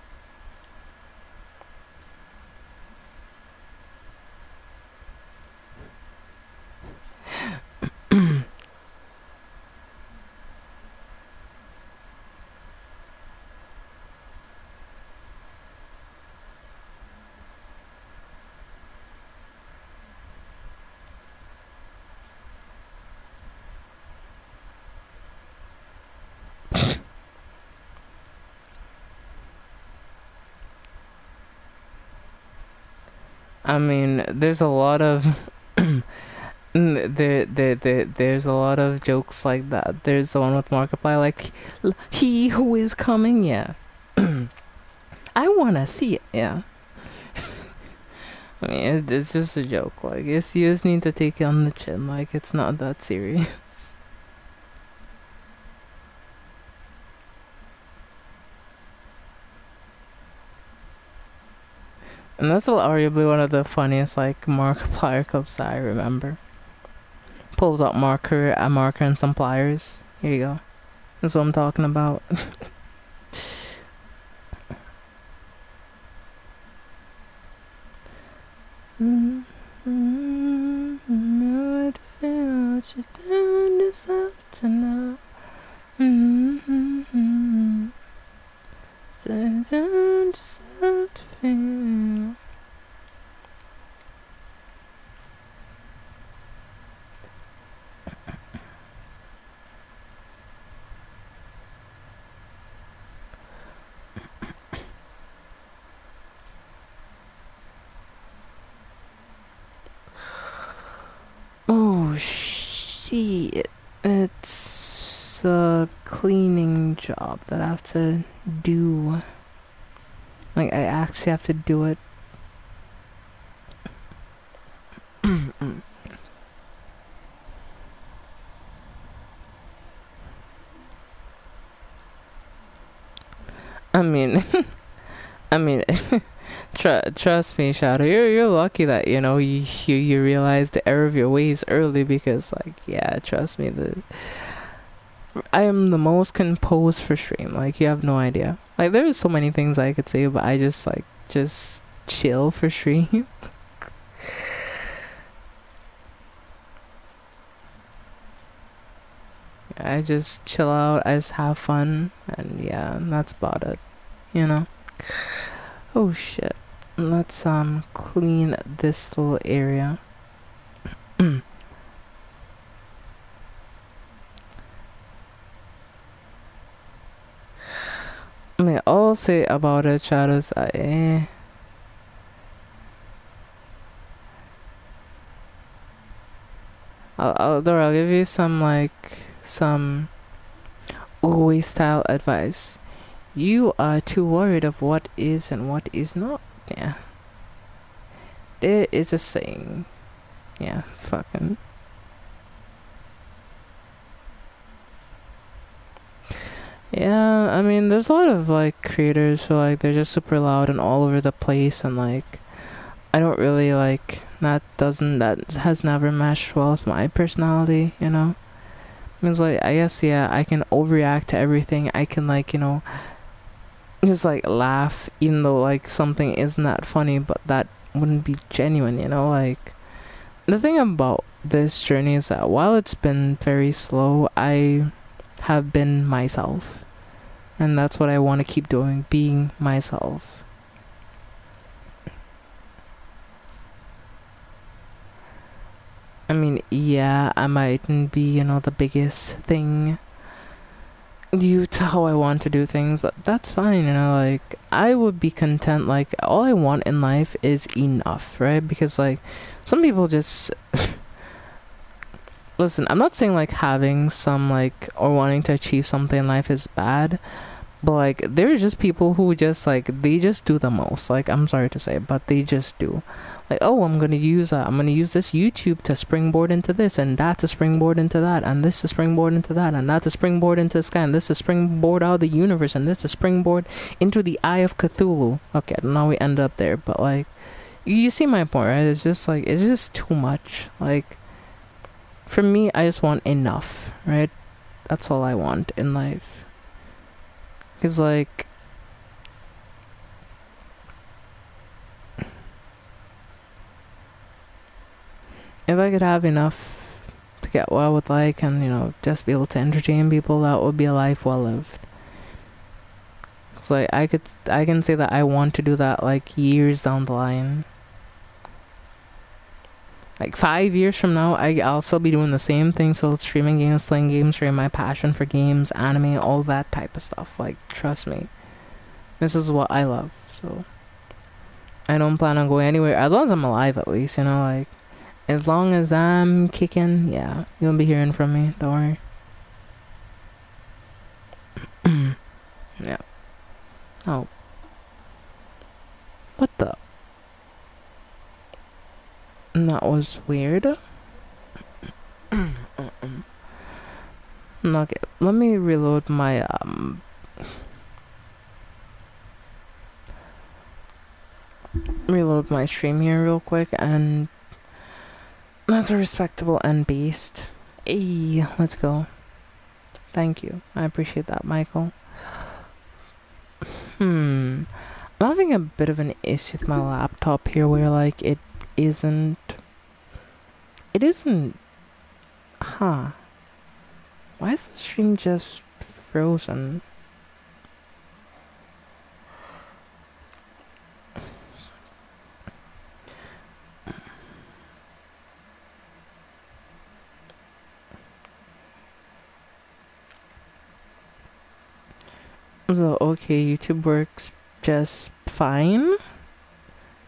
I mean, there's a lot of there's a lot of jokes like that. There's the one with Markiplier, like he who is coming, yeah. I wanna see it, yeah. I mean, it's just a joke. Like, you just need to take it on the chin. Like, it's not that serious. And that's arguably one of the funniest like Markiplier clips I remember. Pulls out a marker and some pliers. Here you go. That's what I'm talking about. What you do deserve to know. So don't deserve to feel. Oh shit. It's a cleaning job that I have to do. Like, I actually have to do it. I mean, I mean, trust me, Shadow. You're lucky that you realize the error of your ways early, because like, yeah, trust me, I am the most composed for stream. Like, you have no idea. Like, there's so many things I could say, but I just chill for stream. I just chill out. I just have fun, and yeah, that's about it. You know. Oh shit. Let's clean this little area. I mean, all I'll say about it, Shadows, I'll give you some Uwe style advice. You are too worried of what is and what is not. Yeah. There is a saying. Yeah, fucking. Yeah, I mean, there's a lot of like creators who like they're just super loud and all over the place, and like I don't really like that has never meshed well with my personality, you know? Means like, I guess, yeah, I can overreact to everything. I can like, just like laugh even though like something isn't that funny, but that wouldn't be genuine, like the thing about this journey is that while it's been very slow, I have been myself, and that's what I want to keep doing, being myself. I mean, yeah, I mightn't be, the biggest thing due to how I want to do things, but that's fine, like, I would be content, like, all I want in life is enough, right? Because, like, some people just... Listen, I'm not saying, like, having some, like, or wanting to achieve something in life is bad, but, like, there's just people who just, like, they just do the most, like, I'm sorry to say, but they just do. Like, oh, I'm gonna use this YouTube to springboard into this, and that to springboard into that, and this to springboard into that, and that to springboard into the sky, and this to springboard out of the universe, and this to springboard into the Eye of Cthulhu. Okay, now we end up there, but like, you see my point, right? It's just like, it's just too much. Like, for me, I just want enough, right? That's all I want in life. Cause like, if I could have enough to get what I would like and, just be able to entertain people, that would be a life well lived. It's like, I can say that I want to do that, like, years down the line. Like, 5 years from now, I'll still be doing the same thing, still streaming games, playing games, sharing my passion for games, anime, all that type of stuff. Like, trust me. This is what I love, so... I don't plan on going anywhere, as long as I'm alive, at least, like... As long as I'm kicking, yeah, you'll be hearing from me, don't worry. Yeah. Oh. What the? That was weird. Okay, let me reload my, reload my stream here real quick, and that's a respectable end beast. Hey, let's go. Thank you. I appreciate that, Michael. I'm having a bit of an issue with my laptop here where, like, it isn't... Huh. Why is the stream just frozen? So, okay, YouTube works just fine.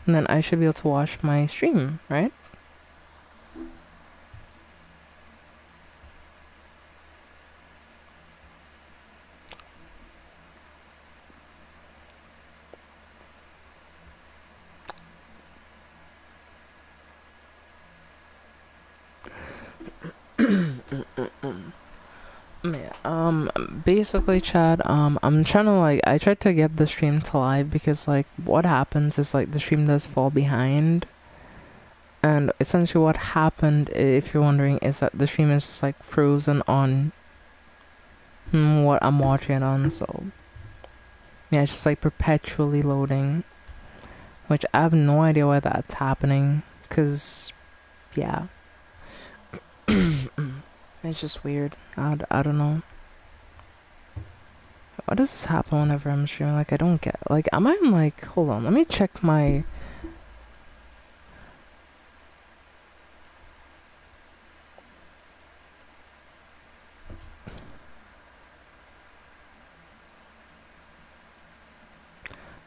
And then I should be able to watch my stream, right? Yeah, basically, Chad, I'm trying to, like, I tried to get the stream to live because, like, what happens is, like, the stream does fall behind. And essentially what happened, if you're wondering, is that the stream is just, like, frozen on what I'm watching it on, so... Yeah, it's just, like, perpetually loading. Which I have no idea why that's happening, because, yeah. It's just weird. I don't know. Why does this happen whenever I'm streaming? Like, I don't get... Like, am I in, like... Hold on, let me check my...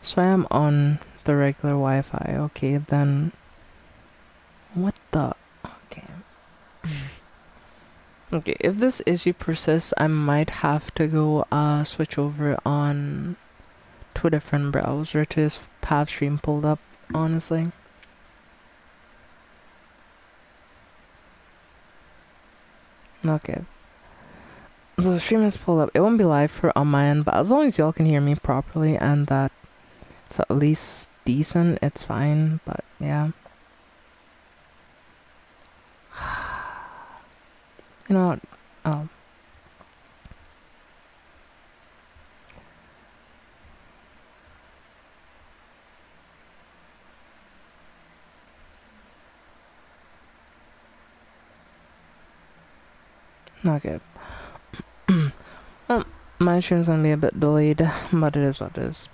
So I am on the regular Wi-Fi. Okay, then... What the... Okay. Okay, if this issue persists, I might have to go switch over on to a different browser to just have stream pulled up, honestly. Okay. So the stream is pulled up. It won't be live for on my end, but as long as y'all can hear me properly and that it's at least decent, it's fine, but yeah. You know what? Oh. Okay. Well, my stream's gonna be a bit delayed, but it is what it is.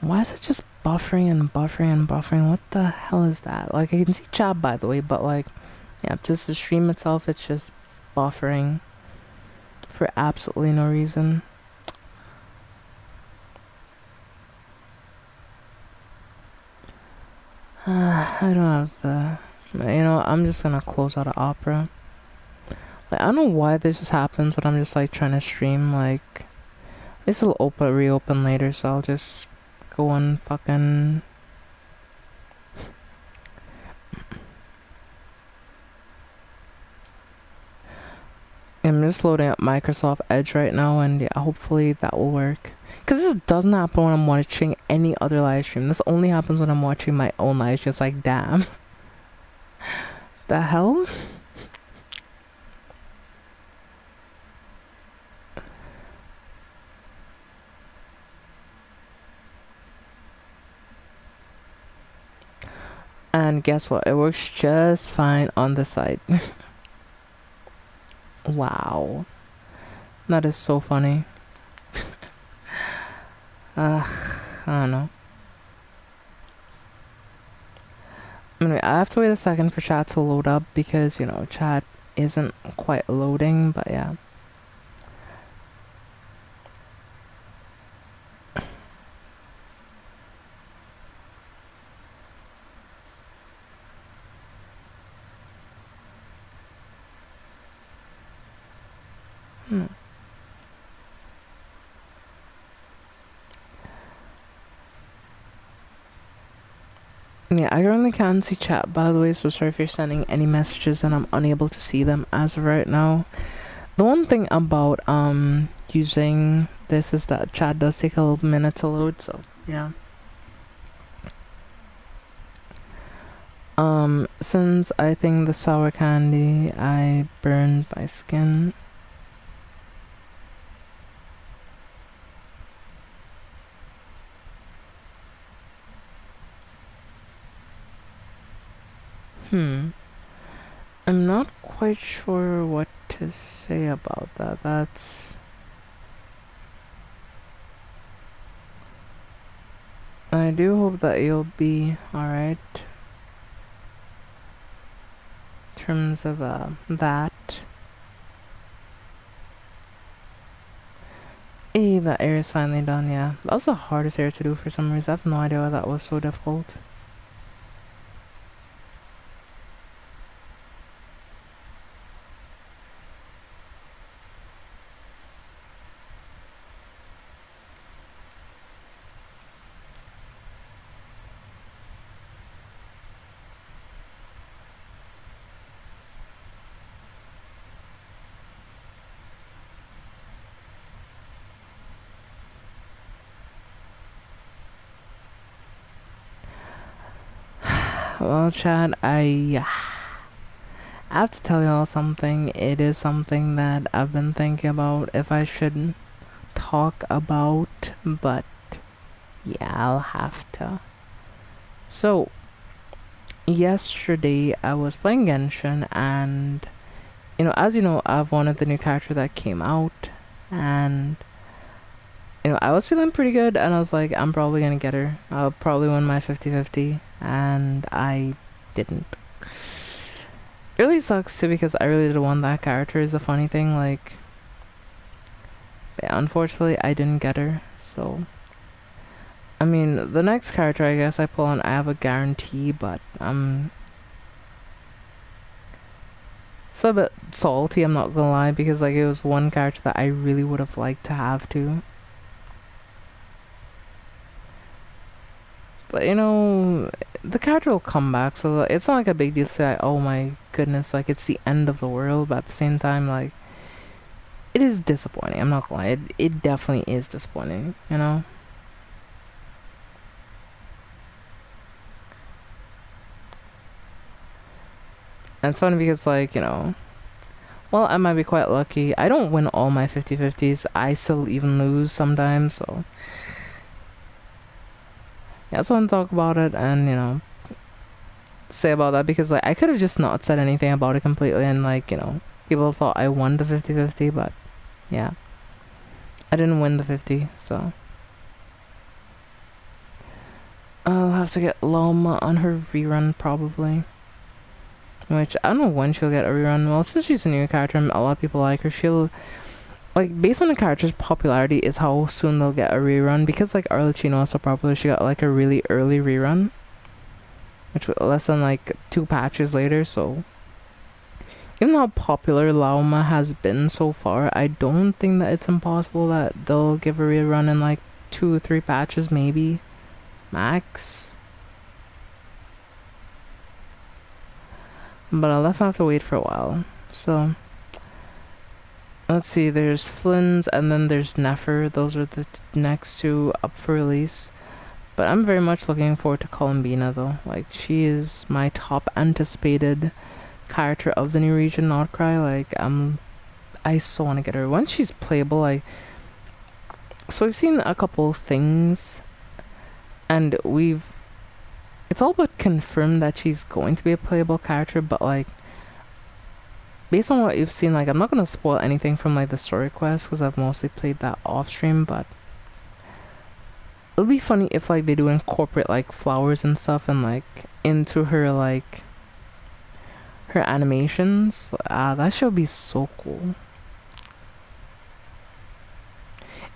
Why is it just buffering and buffering and buffering? What the hell is that? Like, I can see chat, by the way, but, like, yeah, just the stream itself, it's just buffering for absolutely no reason. I don't have the... You know, I'm just gonna close out of Opera. Like, I don't know why this just happens when I'm just, like, trying to stream, like... This will reopen later, so I'll just go and fucking... I'm just loading up Microsoft Edge right now, and yeah, hopefully that will work. Because this doesn't happen when I'm watching any other live stream. This only happens when I'm watching my own live stream. It's like, damn. The hell? And guess what? It works just fine on the side. Wow. That is so funny. I don't know. Anyway, I have to wait a second for chat to load up because, you know, chat isn't quite loading, but yeah. Yeah, I currently can't see chat, by the way, so sorry if you're sending any messages and I'm unable to see them as of right now. The one thing about using this is that chat does take a little minute to load, so yeah. Since I think the sour candy, I burned my skin. Hmm. I'm not quite sure what to say about that. That's... I do hope that you'll be alright. In terms of, that. Hey, that air is finally done, yeah. That was the hardest air to do for some reason. I have no idea why that was so difficult. Well, Chad, I have to tell y'all something. It is something that I've been thinking about if I should talk about, but yeah, I'll have to. So, yesterday I was playing Genshin, and as you know, I've wanted the new character that came out, and I was feeling pretty good, and I was like, I'm probably gonna get her. I'll probably win my 50-50, and I didn't. It really sucks too because I really did want that character. Is a funny thing, like, yeah, unfortunately, I didn't get her. So, I mean, the next character I guess I pull on, I have a guarantee, but it's a bit salty. I'm not gonna lie because like it was one character that I really would have liked to have too. But the character will come back, so it's not like a big deal to say, oh my goodness, like it's the end of the world, but at the same time, like, it is disappointing. I'm not gonna lie, it definitely is disappointing, And it's funny because, like, well, I might be quite lucky. I don't win all my 50-50s, I still even lose sometimes, so. Yeah, I just want to talk about it and, say about that because like I could have just not said anything about it completely and like people thought I won the 50-50, but yeah, I didn't win the 50, so I'll have to get Loma on her rerun probably, which I don't know when she'll get a rerun. Well, since she's a new character and a lot of people like her, she'll like based on the character's popularity is how soon they'll get a rerun because like Arlecchino was so popular she got like a really early rerun, which was less than like 2 patches later. So even though how popular Lauma has been so far, I don't think that it's impossible that they'll give a rerun in like 2 or 3 patches, maybe max. But I'll definitely have to wait for a while. So let's see. There's Flynn's and then there's Nefer. Those are the next two up for release. But I'm very much looking forward to Columbina though. Like she is my top anticipated character of the new region, Outcry. Like I so want to get her once she's playable. Like, so we've seen a couple things, and it's all but confirmed that she's going to be a playable character. But like, based on what you've seen, like I'm not gonna spoil anything from like the story quest because I've mostly played that off stream. But it'll be funny if like they do incorporate like flowers and stuff and like into her like her animations. That should be so cool.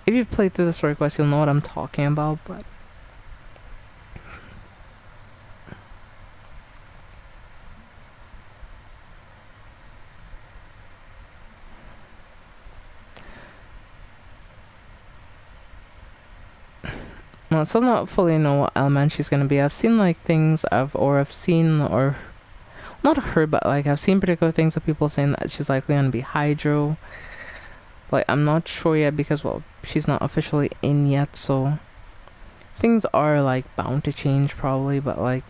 If you've played through the story quest, you'll know what I'm talking about, but well, I still not fully know what element she's gonna be. I've seen like things I've seen or not heard, but like I've seen particular things of people saying that she's likely gonna be Hydro. Like I'm not sure yet because well she's not officially in yet, so things are like bound to change probably. But like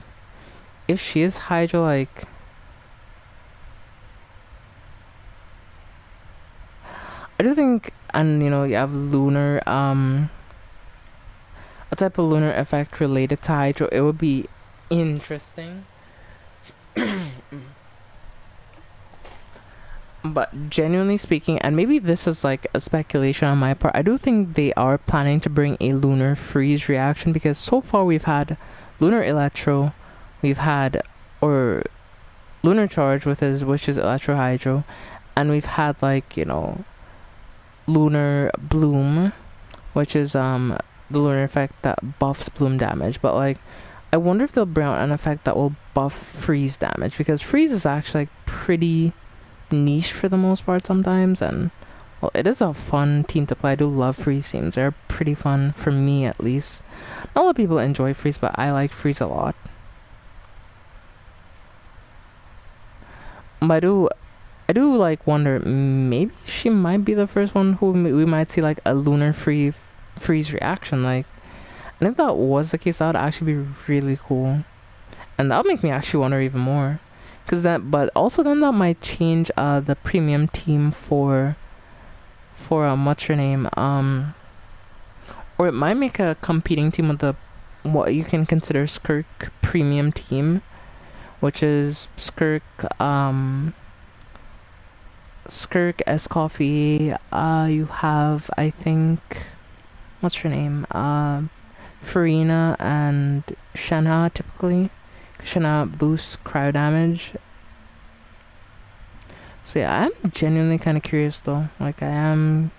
if she is hydro, like, I do think, and you know, you have lunar, a type of lunar effect related to hydro. It would be interesting. But genuinely speaking, and maybe this is like a speculation on my part, I do think they are planning to bring a lunar freeze reaction, because so far we've had lunar electro, we've had, or lunar charge with his, which is electro hydro, and we've had, like, you know, lunar bloom, which is the lunar effect that buffs bloom damage. But like, I wonder if they'll bring out an effect that will buff freeze damage, because freeze is actually like pretty niche for the most part sometimes, and well, it is a fun team to play. I do love freeze teams. They're pretty fun for me, at least. Not a lot of people enjoy freeze, but I like freeze a lot. But I do like wonder, maybe she might be the first one who we might see like a lunar freeze reaction. Like, and if that was the case, that would actually be really cool, and that would make me actually wonder even more. Cause that, but also then that might change the premium team for what's her name, or it might make a competing team with the what you can consider Skirk premium team, which is Skirk, Skirk, S Coffee. You have, I think, what's her name, Farina and Shenna typically. Shenna boosts cryo damage. So yeah, I'm genuinely kind of curious though. Like, I am.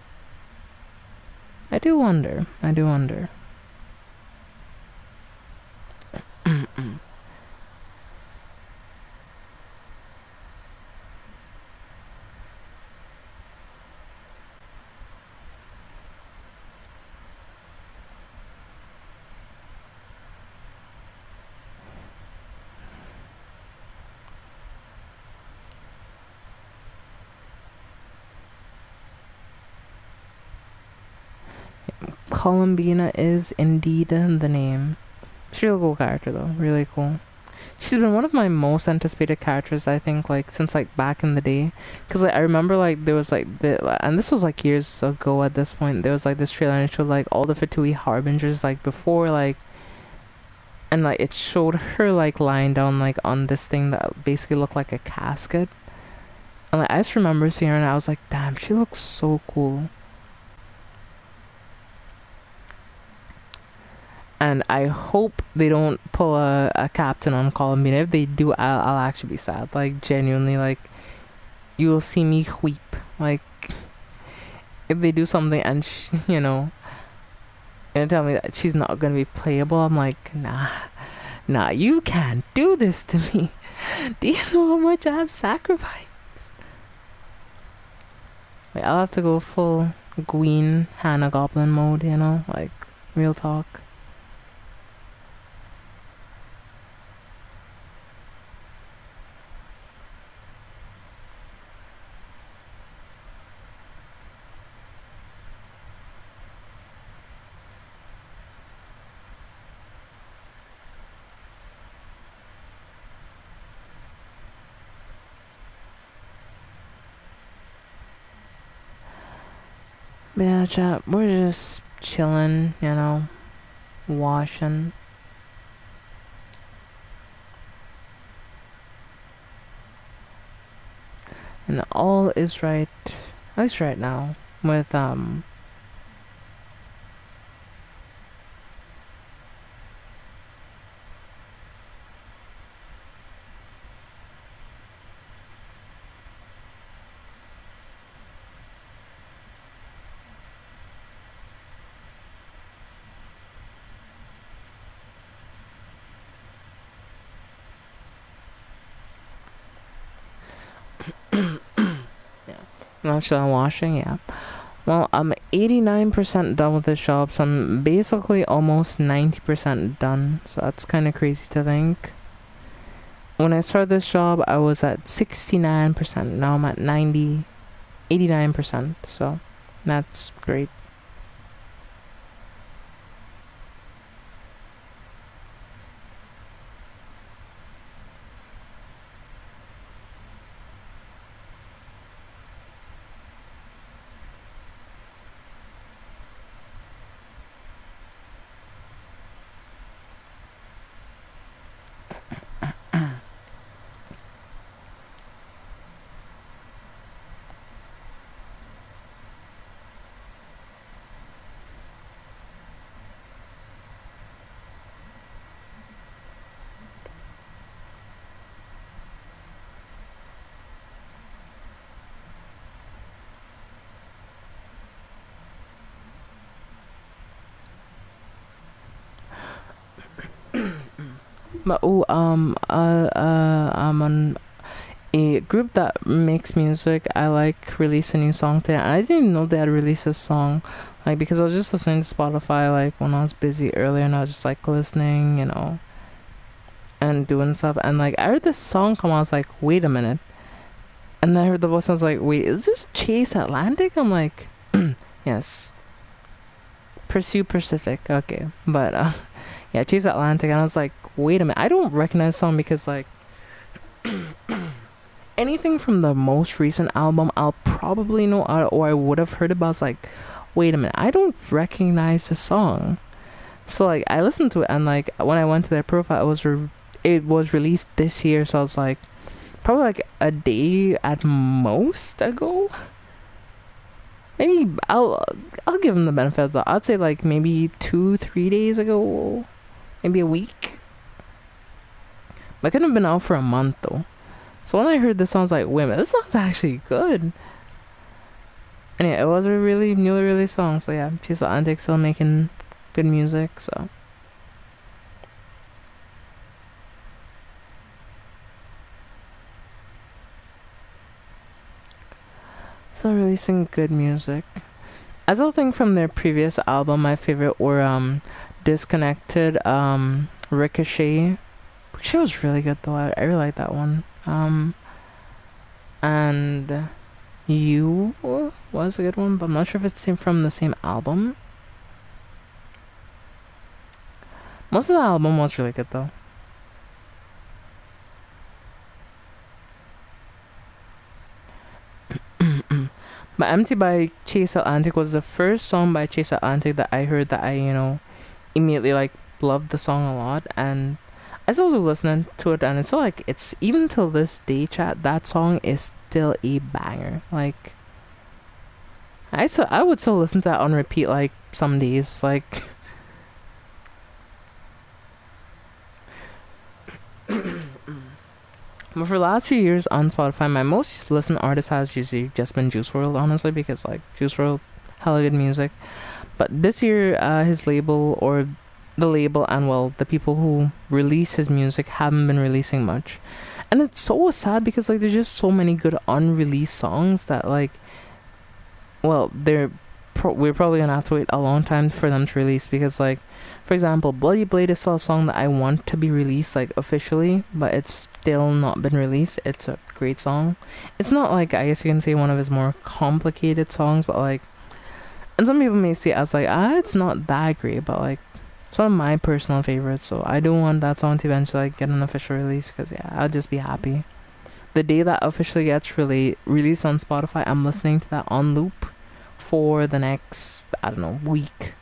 I do wonder. I do wonder. Columbina is indeed the name. She's a really cool character though. Really cool. She's been one of my most anticipated characters, I think, like since like back in the day. Cause like I remember like there was like and this was like years ago at this point. There was like this trailer and it showed like all the Fatui harbingers like before, like, and like it showed her like lying down like on this thing that basically looked like a casket. And like I just remember seeing her and I was like, damn, she looks so cool. And I hope they don't pull a captain on Columbine. If they do, I'll actually be sad. Like, genuinely, like, you will see me weep. Like, if they do something and, you know, and tell me that she's not gonna be playable, I'm like, nah, you can't do this to me. Do you know how much I have sacrificed? Like, I'll have to go full Gween Hanna Goblin mode, you know? Like, real talk. But yeah, chat, we're just chilling, you know, washing. And all is right, at least right now, with, yeah. Now still washing, yeah. Well, I'm 89% done with this job, so I'm basically almost 90% done. So that's kind of crazy to think. When I started this job, I was at 69%. Now I'm at 89%. So that's great. But I'm on a group that makes music. I like release a new song today. I didn't even know they had released a song, like because I was just listening to Spotify like when I was busy earlier, and I was just like listening, and doing stuff. And like I heard this song come on, I was like, wait a minute. And then I heard the voice. I was like, wait, is this Chase Atlantic? I'm like, yes. Pursue Pacific. Okay, but yeah, Chase Atlantic. And I was like, wait a minute. I don't recognize the song because like anything from the most recent album, I'll probably know or I would have heard about. I was like, wait a minute, I don't recognize the song. So like I listened to it, and like when I went to their profile, it was released this year. So I was like, probably like a day at most ago. Maybe I'll give them the benefit of the. I'd say like maybe 2-3 days ago, maybe a week. But it couldn't have been out for a month though. So when I heard this song, I was like, wait a minute, this song's actually good. And yeah, it was a really newly released song. So yeah, she's Atlantic still making good music. So still releasing good music. I still think from their previous album, my favorite were Disconnected, Ricochet. Ricochet was really good though. I really like that one. And You was a good one, but I'm not sure if it's from the same album. Most of the album was really good though. But Empty by Chase Atlantic was the first song by Chase Atlantic that I heard that I, immediately like loved the song a lot, and I still listening to it, and it's still like it's even till this day, chat, that song is still a banger. Like I would still listen to that on repeat like some days. Like but for the last few years on Spotify, my most listened artist has usually just been Juice WRLD, honestly, because like Juice WRLD, hella good music. But this year, his label or the label and well, the people who release his music haven't been releasing much, and it's so sad because like there's just so many good unreleased songs that like, well, we're probably gonna have to wait a long time for them to release because like, for example, Bloody Blade is still a song that I want to be released like officially, but it's still not been released. It's a great song. It's not like, I guess you can say, one of his more complicated songs, but like, and some people may see it as like, it's not that great, but like it's one of my personal favorites. So I do want that song to eventually like get an official release because yeah, I'll just be happy. The day that officially gets released on Spotify, I'm listening to that on loop for the next, I don't know, week.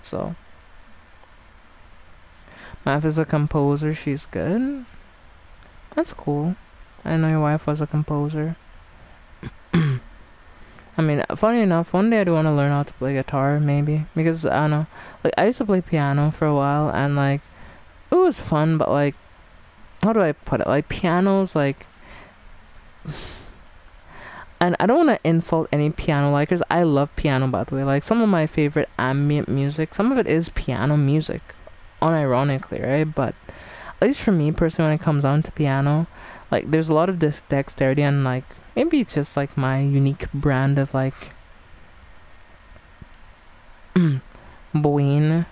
So Math is a composer, she's good. That's cool. I didn't know your wife was a composer. I mean, funny enough, one day I do want to learn how to play guitar, maybe. Because, I don't know, like, I used to play piano for a while, and, like, it was fun, but, like, how do I put it? Like, piano's, like... And I don't want to insult any piano likers. I love piano, by the way. Like, some of my favorite ambient music, some of it is piano music. Unironically, right? But at least for me personally, when it comes on to piano, like there's a lot of this dexterity, and like maybe it's just like my unique brand of like Bowen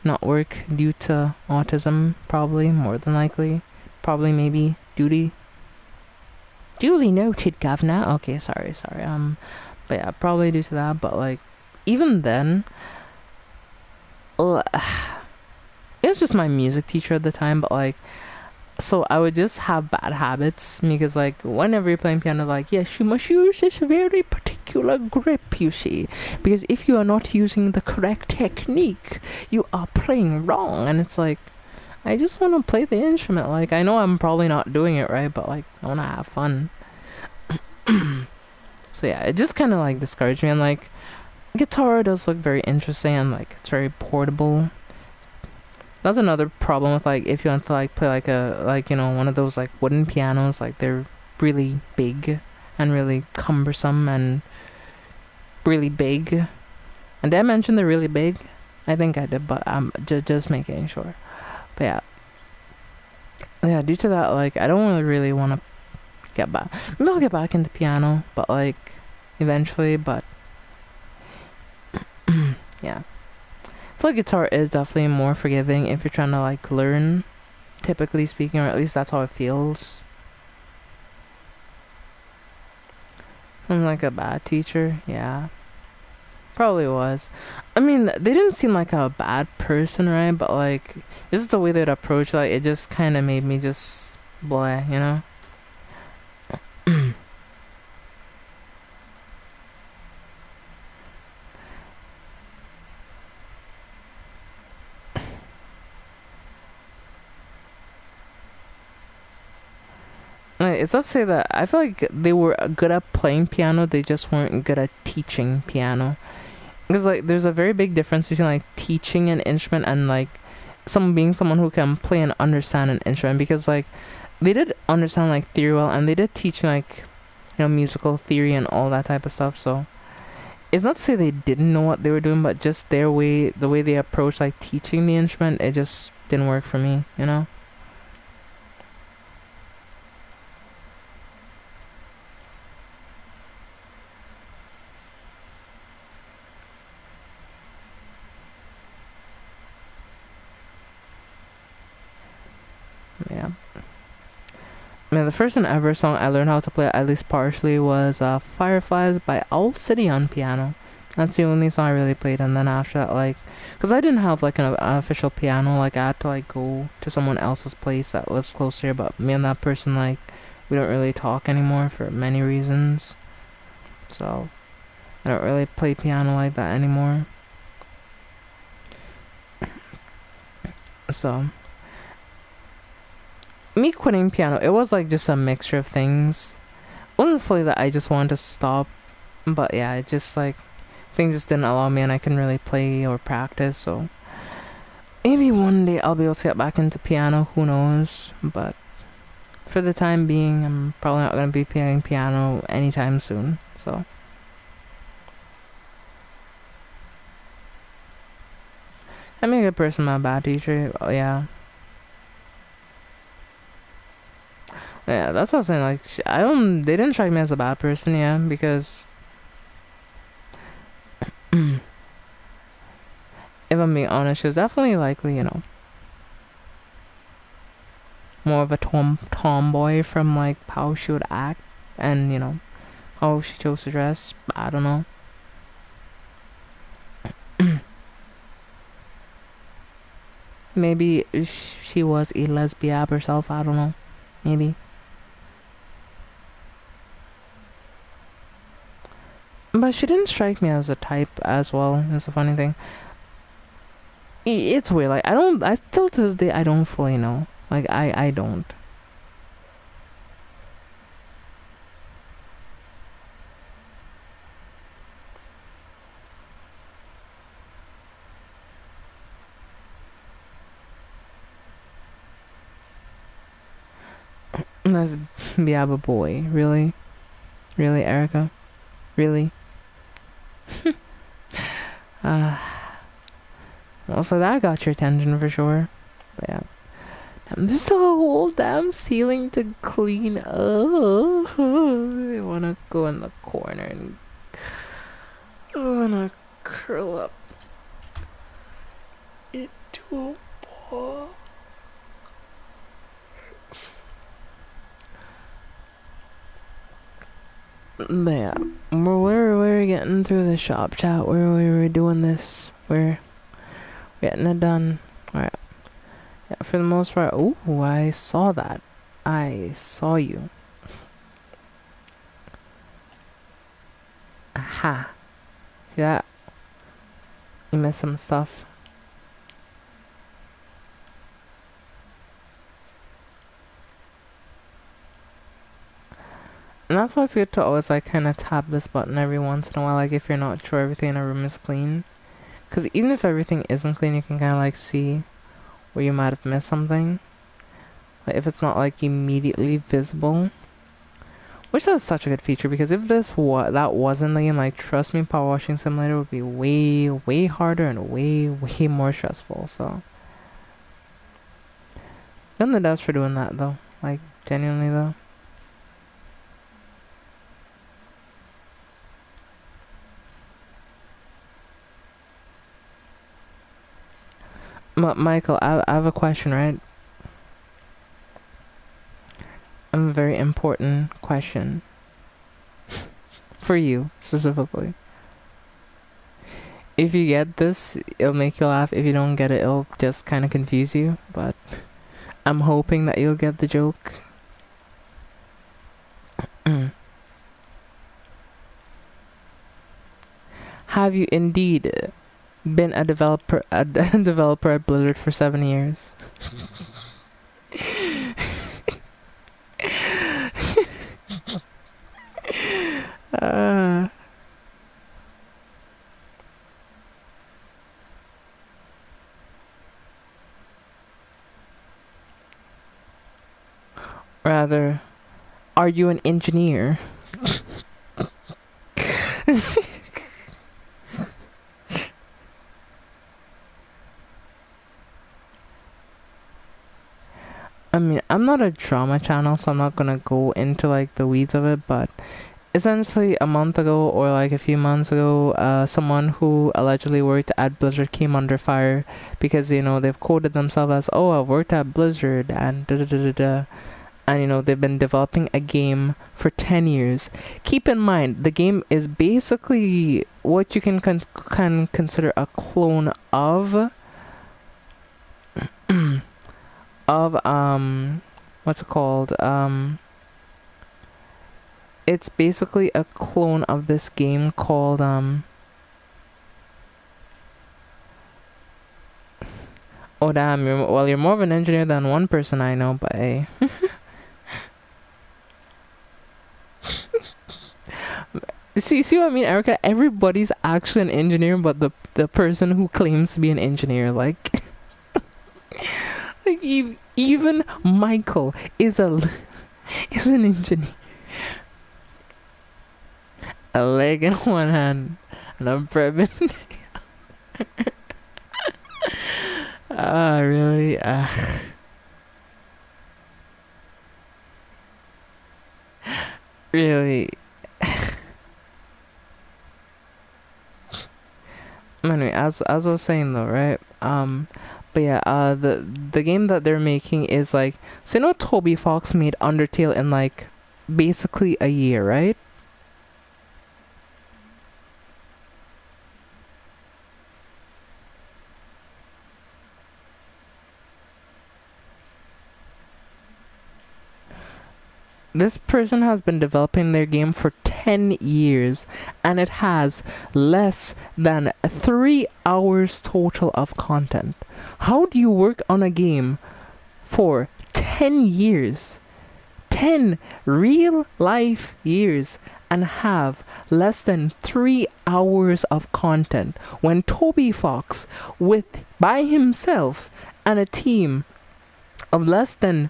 not work due to autism, probably more than likely, probably maybe duty. Duly noted, governor. Okay, sorry. But yeah, probably due to that. But like even then, it was just my music teacher at the time, but like, so I would just have bad habits because like whenever you're playing piano, like, yes, you must use this very particular grip, you see, because if you are not using the correct technique, you are playing wrong. And it's like, I just want to play the instrument. Like, I know I'm probably not doing it right, but like I want to have fun. So yeah, it just kind of like discouraged me. And like guitar does look very interesting, and like it's very portable. That's another problem with like if you want to like play like one of those like wooden pianos, like they're really big and really cumbersome and really big. And did I mention they're really big? I think I did, but I'm just making sure. But yeah, Yeah, due to that, like, I don't really want to get back. Maybe I'll get back into piano, but like, eventually, but yeah. I feel like guitar is definitely more forgiving if you're trying to like learn, typically speaking, or at least that's how it feels. I'm like a bad teacher, yeah. Probably was. I mean, they didn't seem like a bad person, right? But like, just the way they'd approach, like, it just kind of made me just blah, you know? Like, it's not to say that I feel like they were good at playing piano, they just weren't good at teaching piano. Because like, there's a very big difference between like teaching an instrument and like some being someone who can play and understand an instrument. Because like, they did understand like theory well, and they did teach me like, musical theory and all that type of stuff. So it's not to say they didn't know what they were doing, but just their way, the way they approach like teaching the instrument, it just didn't work for me, you know? Yeah. I mean, the first and ever song I learned how to play at least partially was Fireflies by Owl City on piano. That's the only song I really played, and then after that, like, because I didn't have like an official piano, like I had to like go to someone else's place that lives close here, but me and that person, like, we don't really talk anymore for many reasons. So I don't really play piano like that anymore. So me quitting piano, it was like just a mixture of things. It wasn't fully that I just wanted to stop, but yeah, it just like things just didn't allow me, and I couldn't really play or practice. So maybe one day I'll be able to get back into piano. Who knows? But for the time being, I'm probably not gonna be playing piano anytime soon. So I'm a good person, I'm a bad teacher. Oh yeah. Yeah, that's what I was saying. Like, I don't. They didn't strike me as a bad person, yeah, because if I'm being honest, she was definitely likely, more of a tomboy from like how she would act and how she chose to dress. I don't know. Maybe she was a lesbian herself. I don't know. Maybe. But she didn't strike me as a type as well. That's the funny thing. It's weird. Like, I don't. I still to this day I don't fully know. Like, I don't. Let's be a boy. Really, really, Erica. Really. uh. Well, so that got your attention for sure. But yeah. There's a whole damn ceiling to clean up. I wanna go in the corner and I wanna curl up into a ball. But yeah, we're getting through the shop chat where we were doing this. We're getting it done. Alright. Yeah, for the most part. Ooh, I saw that. I saw you. Aha. See that? You missed some stuff. And that's why it's good to always like kind of tap this button every once in a while, like if you're not sure everything in a room is clean. Because even if everything isn't clean, you can kind of like see where you might have missed something. Like if it's not like immediately visible. Which is such a good feature, because if that wasn't lame, like trust me, Power Washing Simulator would be way, way harder and way, way more stressful. So Gun the devs for doing that though. Like, genuinely though. Michael, I have a question, right? A very important question. For you, specifically. If you get this, it'll make you laugh. If you don't get it, it'll just kind of confuse you. But I'm hoping that you'll get the joke. Have you indeed been a developer developer at Blizzard for 7 years? Rather, are you an engineer? I mean, I'm not a drama channel, so I'm not gonna go into like the weeds of it, but essentially a month ago or like a few months ago, someone who allegedly worked at Blizzard came under fire because, you know, they've quoted themselves as, oh, I've worked at Blizzard and da da da da da. And, you know, they've been developing a game for 10 years. Keep in mind, the game is basically what you can consider a clone of what's it called? It's basically a clone of this game called oh damn, you're more of an engineer than one person I know, but hey. See what I mean, Erica? Everybody's actually an engineer, but the person who claims to be an engineer, like like even Michael is an engineer. A leg in one hand and a bourbon. Really? Really? Anyway, as I was saying though, right? But yeah, the game that they're making is like, so you know Toby Fox made Undertale in like basically a year, right? This person has been developing their game for 10 years and it has less than 3 hours total of content. How do you work on a game for 10 years? 10 real life years and have less than 3 hours of content when Toby Fox, by himself and a team of less than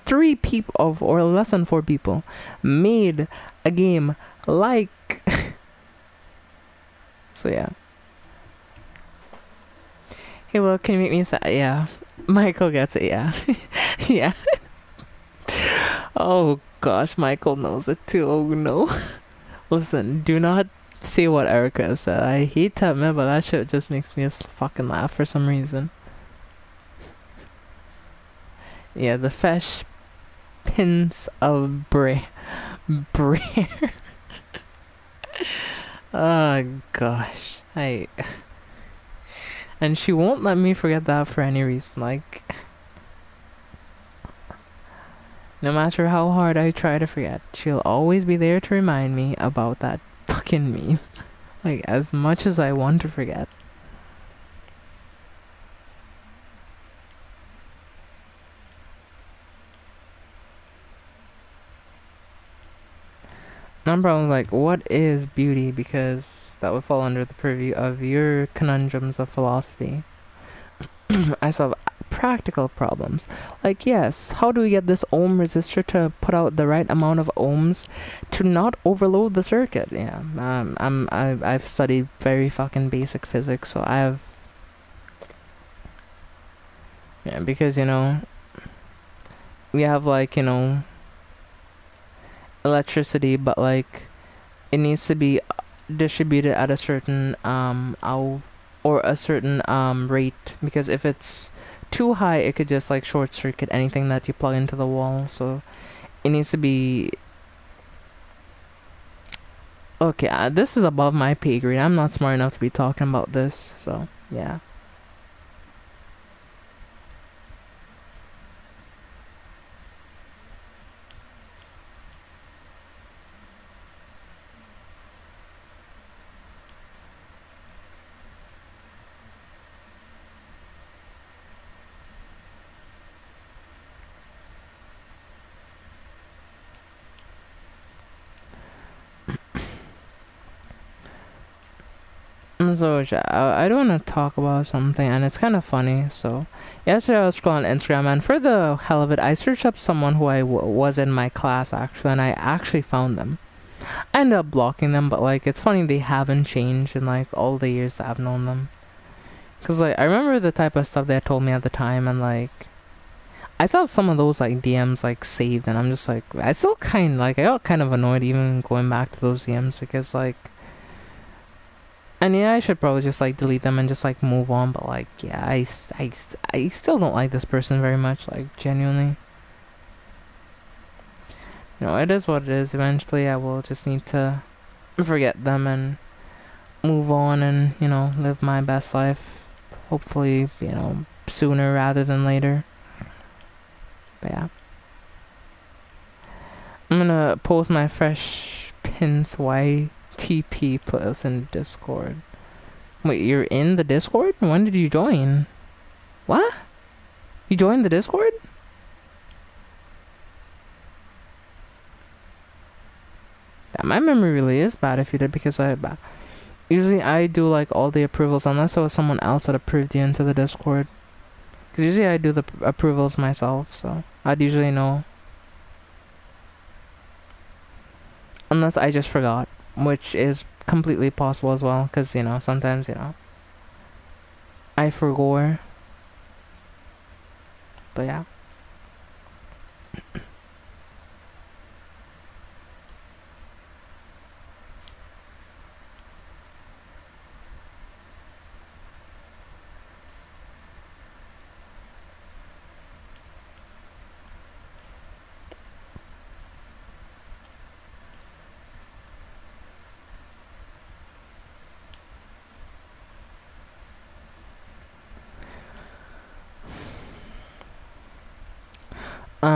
3 people or less than 4 people made a game like so yeah. Hey, well, can you make me say yeah? Michael gets it, yeah. Yeah. Oh gosh, Michael knows it too. Oh no. Listen, do not say what Erica said. I hate to admit, but that shit just makes me just fucking laugh for some reason. Yeah, the fesh pins of Brer. Oh gosh, and she won't let me forget that for any reason. Like, no matter how hard I try to forget, she'll always be there to remind me about that fucking meme. Like, as much as I want to forget. Number one, like, what is beauty? Because that would fall under the purview of your conundrums of philosophy. I solve practical problems. Like, yes, how do we get this ohm resistor to put out the right amount of ohms to not overload the circuit? Yeah, I've studied very fucking basic physics, so I have. Yeah, because you know, we have like, you know, electricity, but like it needs to be distributed at a certain or a certain rate, because if it's too high it could just like short circuit anything that you plug into the wall. So it needs to be okay. This is above my pay grade. I'm not smart enough to be talking about this, so yeah. So I do want to talk about something, and it's kind of funny. So yesterday I was scrolling Instagram, and for the hell of it, I searched up someone who was in my class actually, and I actually found them. I ended up blocking them, but like it's funny they haven't changed in like all the years that I've known them. Cause like I remember the type of stuff they had told me at the time, and like I still have some of those like DMs like saved, and I'm just like I still kind like I got kind of annoyed even going back to those DMs, because like. And yeah, I should probably just like delete them and just like move on. But like, yeah, I still don't like this person very much. Like, genuinely. You know, it is what it is. Eventually, I will just need to forget them and move on and, you know, live my best life. Hopefully, you know, sooner rather than later. But yeah. I'm gonna post my fresh pins YTP plus in Discord. Wait, you're in the Discord? When did you join? What? You joined the Discord? Yeah, my memory really is bad if you did, because usually I do like all the approvals unless it was someone else that approved you into the Discord. Because usually I do the approvals myself, so I'd usually know. Unless I just forgot, which is completely possible as well, because, you know, sometimes, you know, I forgot. But yeah.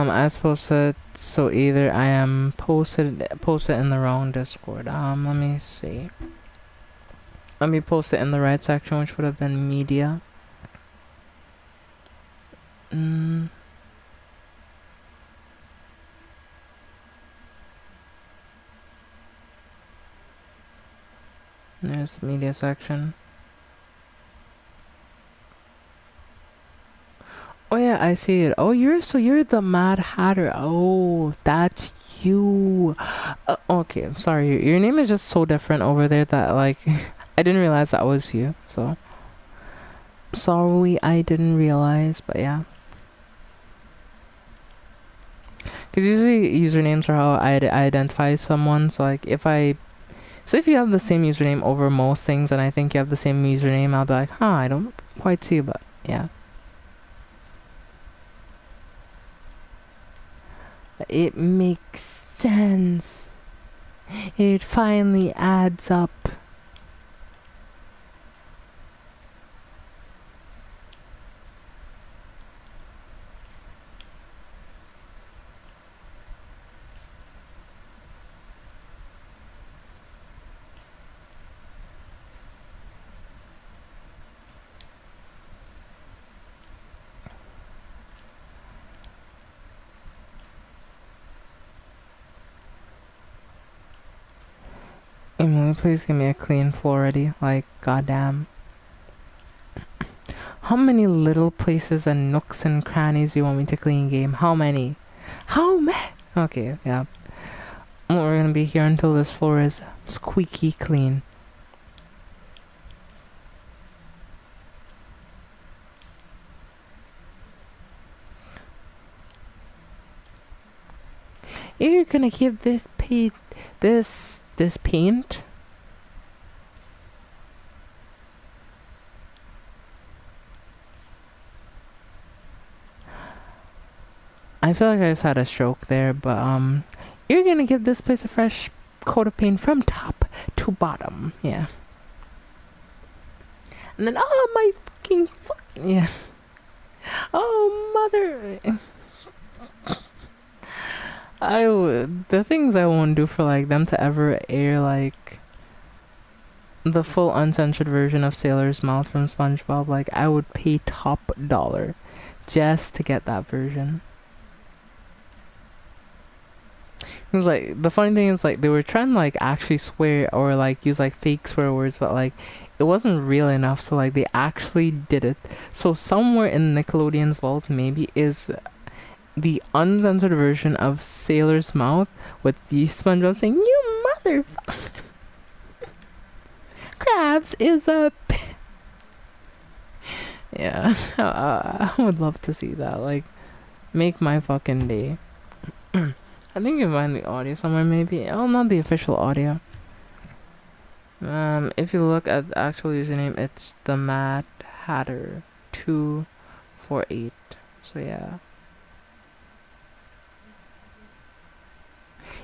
I suppose that, so either I am posted in the wrong Discord. Let me see. Let me post it in the right section, which would have been media. There's the media section. Oh yeah, I see it. Oh, you're the Mad Hatter. Oh, that's you. Okay, I'm sorry. Your name is just so different over there that like I didn't realize that was you. So sorry, I didn't realize. But yeah, because usually usernames are how I identify someone. So like if you have the same username over most things, and I think you have the same username, I'll be like, huh, I don't quite see, but yeah. It makes sense. It finally adds up. Emily, please give me a clean floor already. Like, goddamn. How many little places and nooks and crannies do you want me to clean, game? How many? How many? Okay, yeah. Well, we're gonna be here until this floor is squeaky clean. gonna keep this paint? I feel like I just had a stroke there, but you're gonna give this place a fresh coat of paint from top to bottom. Yeah. And then, oh my fucking yeah. Oh mother. The things I won't do for like them to ever air like the full uncensored version of Sailor's Mouth from SpongeBob, like I would pay top dollar just to get that version. Cause like the funny thing is like they were trying to like actually swear or like use like fake swear words, but like it wasn't real enough, so like they actually did it. So somewhere in Nickelodeon's vault maybe is the uncensored version of Sailor's Mouth with the SpongeBob saying, "You motherfucker, Krabs is a." Yeah, I would love to see that. Like, make my fucking day. I think you can find the audio somewhere, maybe. Oh, not the official audio. If you look at the actual username, it's the Mad Hatter 248. So yeah.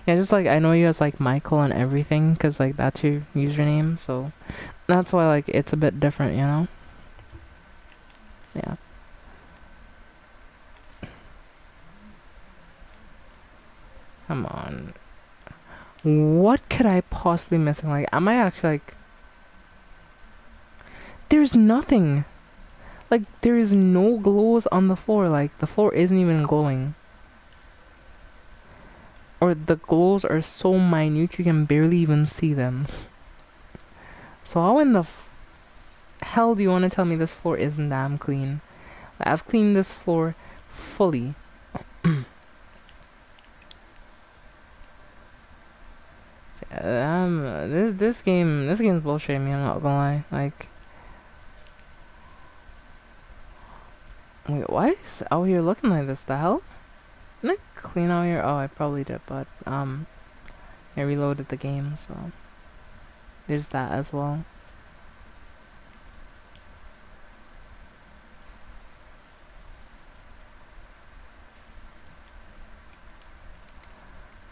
Yeah, just like I know you as like Michael and everything, cause like that's your username. So that's why like it's a bit different, you know. Yeah. Come on. What could I possibly missing? Like, am I actually like... There's nothing. Like, there is no glows on the floor. Like, the floor isn't even glowing. Or the glows are so minute you can barely even see them. So how in the hell do you want to tell me this floor isn't damn clean? Like, I've cleaned this floor fully. This game's bullshit me, I'm not gonna lie. Like, wait, why is out here looking like this? The hell? Didn't I clean out here? Oh, I probably did, but I reloaded the game, so there's that as well.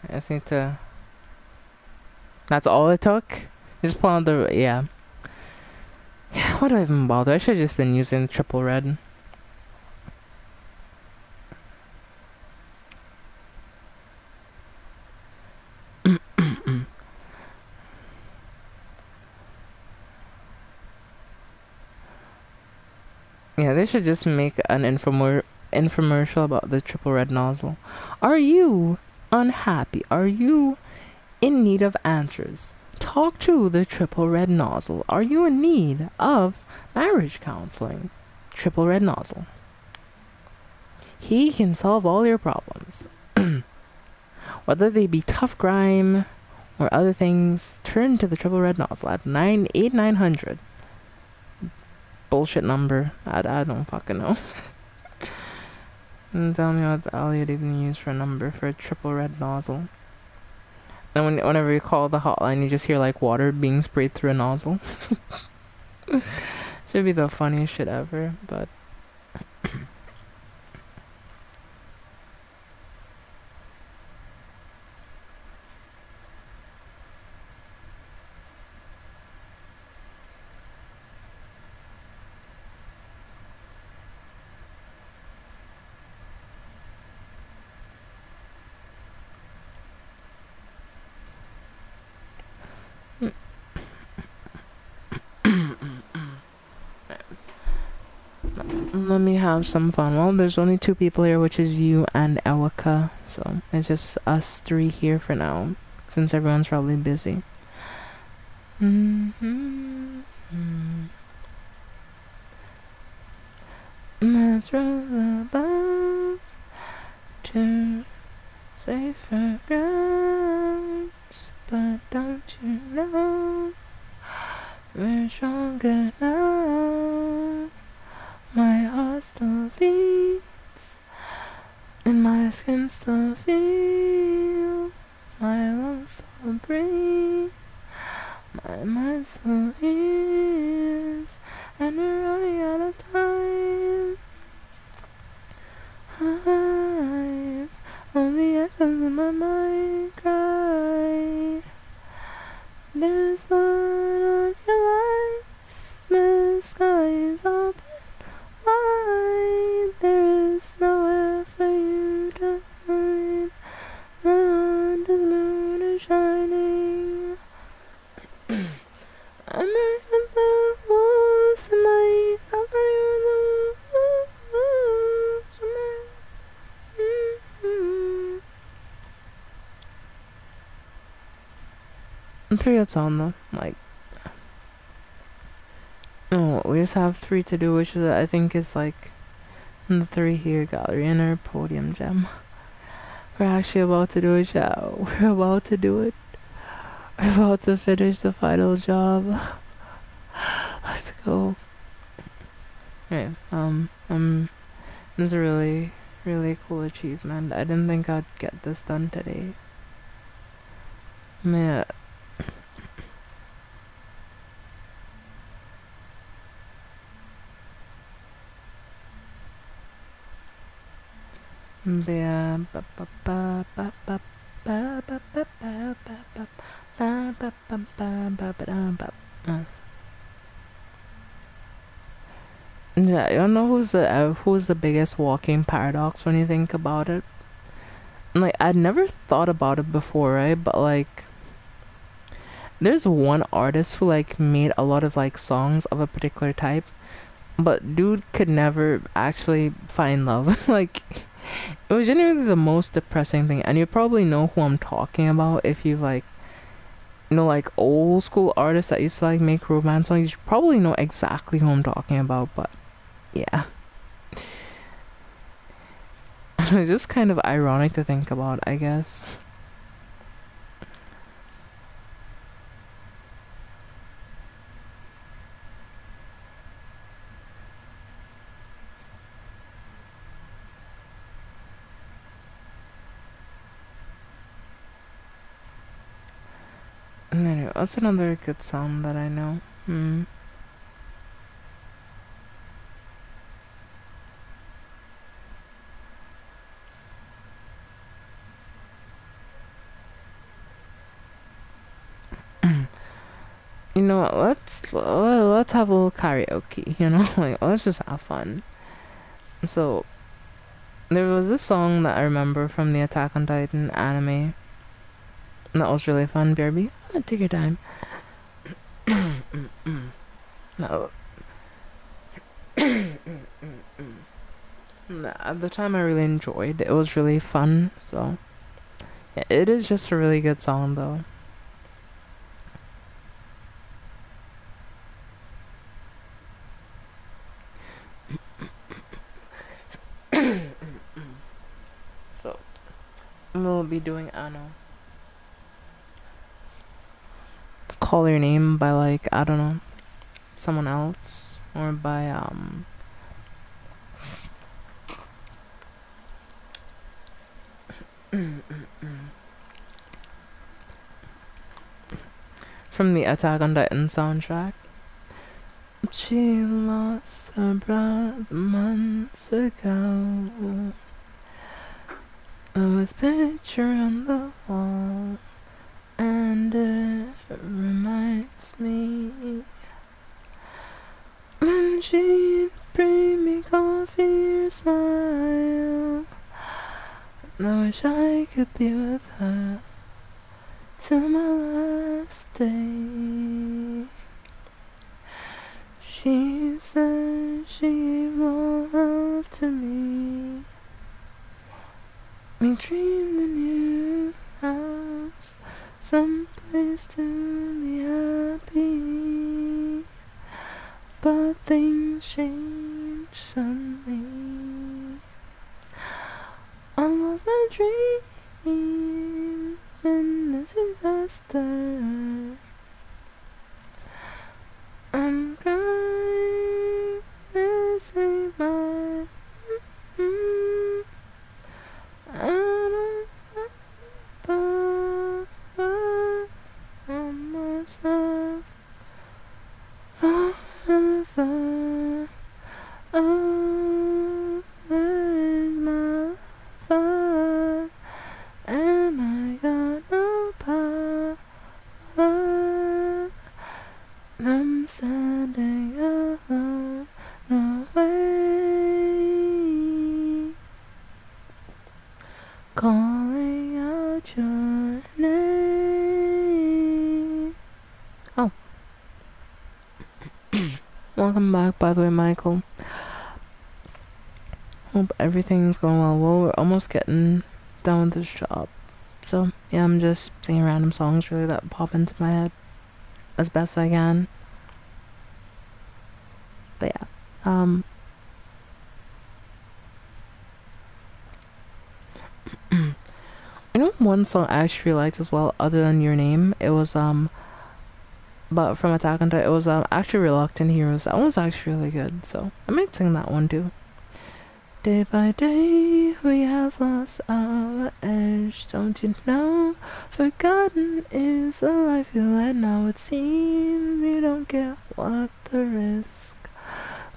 I just need to... That's all it took? Just pull out the... Yeah. Why do I even bother? I should've just been using triple red. Yeah, they should just make an infomercial about the triple red nozzle. Are you unhappy? Are you in need of answers? Talk to the triple red nozzle. Are you in need of marriage counseling? Triple red nozzle. He can solve all your problems. Whether they be tough grime or other things, turn to the triple red nozzle at 98900. Bullshit number. I don't fucking know. And tell me what Elliot even used for a number for a triple red nozzle. And whenever you call the hotline, you just hear like water being sprayed through a nozzle. Should be the funniest shit ever, but... Let me have some fun. Well, there's only 2 people here, which is you and Ewika. So, it's just us 3 here for now. Since everyone's probably busy. Let's roll about to safer grounds. But don't you know we're stronger now? My heart still beats, and my skin still feels my lungs still breathe, my mind still hears, and we're running out of time. I'm only echoes in my mind cry. There's blood on your lights, the sky is open wide. There is nowhere for you to hide. The moon is shining. I'm right on the walls tonight. I'm right on the walls tonight. Pretty good song though. Like, oh, we just have 3 to do, which is, I think is like the 3 here: gallery inner, podium gem. We're actually about to do it, yeah. We're about to do it. We're about to finish the final job. Let's go. Okay, this is a really, really cool achievement. I didn't think I'd get this done today. Man. Yeah. Yeah, you don't know who's the biggest walking paradox when you think about it. Like, I'd never thought about it before, right? But like, there's one artist who like made a lot of like songs of a particular type, but dude could never actually find love. Like, it was genuinely the most depressing thing, and you probably know who I'm talking about if you like, you know, like old school artists that used to like make romance songs. You probably know exactly who I'm talking about, but yeah. It's just kind of ironic to think about, I guess. Anyway, what's another good song that I know? You know what, let's have a little karaoke, you know? Like, let's just have fun. So, there was this song that I remember from the Attack on Titan anime. That was really fun, BRB. Take your time. No. At the time I really enjoyed. It was really fun, so... Yeah, it is just a really good song, though. So, we'll be doing Ano. Call Your Name by, like, I don't know, someone else. Or by, from the Attack on Titan soundtrack. She lost her brother months ago. There was a picture on the wall, and it reminds me when she'd bring me coffee or smile. I wish I could be with her till my last day. She said she loved to me. We dreamed a new house, someplace to be happy. But things changed suddenly. I lost my dreams in this disaster. I'm crying, missing my I don't know. far, far, oh, where's my far, and I got no power, I'm standing alone, no way, calling out your name. Oh. Welcome back, by the way, Michael. Hope everything's going well. Well, we're almost getting done with this job. So, yeah, I'm just singing random songs really that pop into my head as best I can. But yeah, I know one song I actually liked as well, other than Your Name. It was, but from Attack on Titan, it was, actually Reluctant Heroes. That one was actually really good, so I might sing that one too. Day by day, we have lost our edge, don't you know? Forgotten is the life you led, now it seems you don't get what the risk.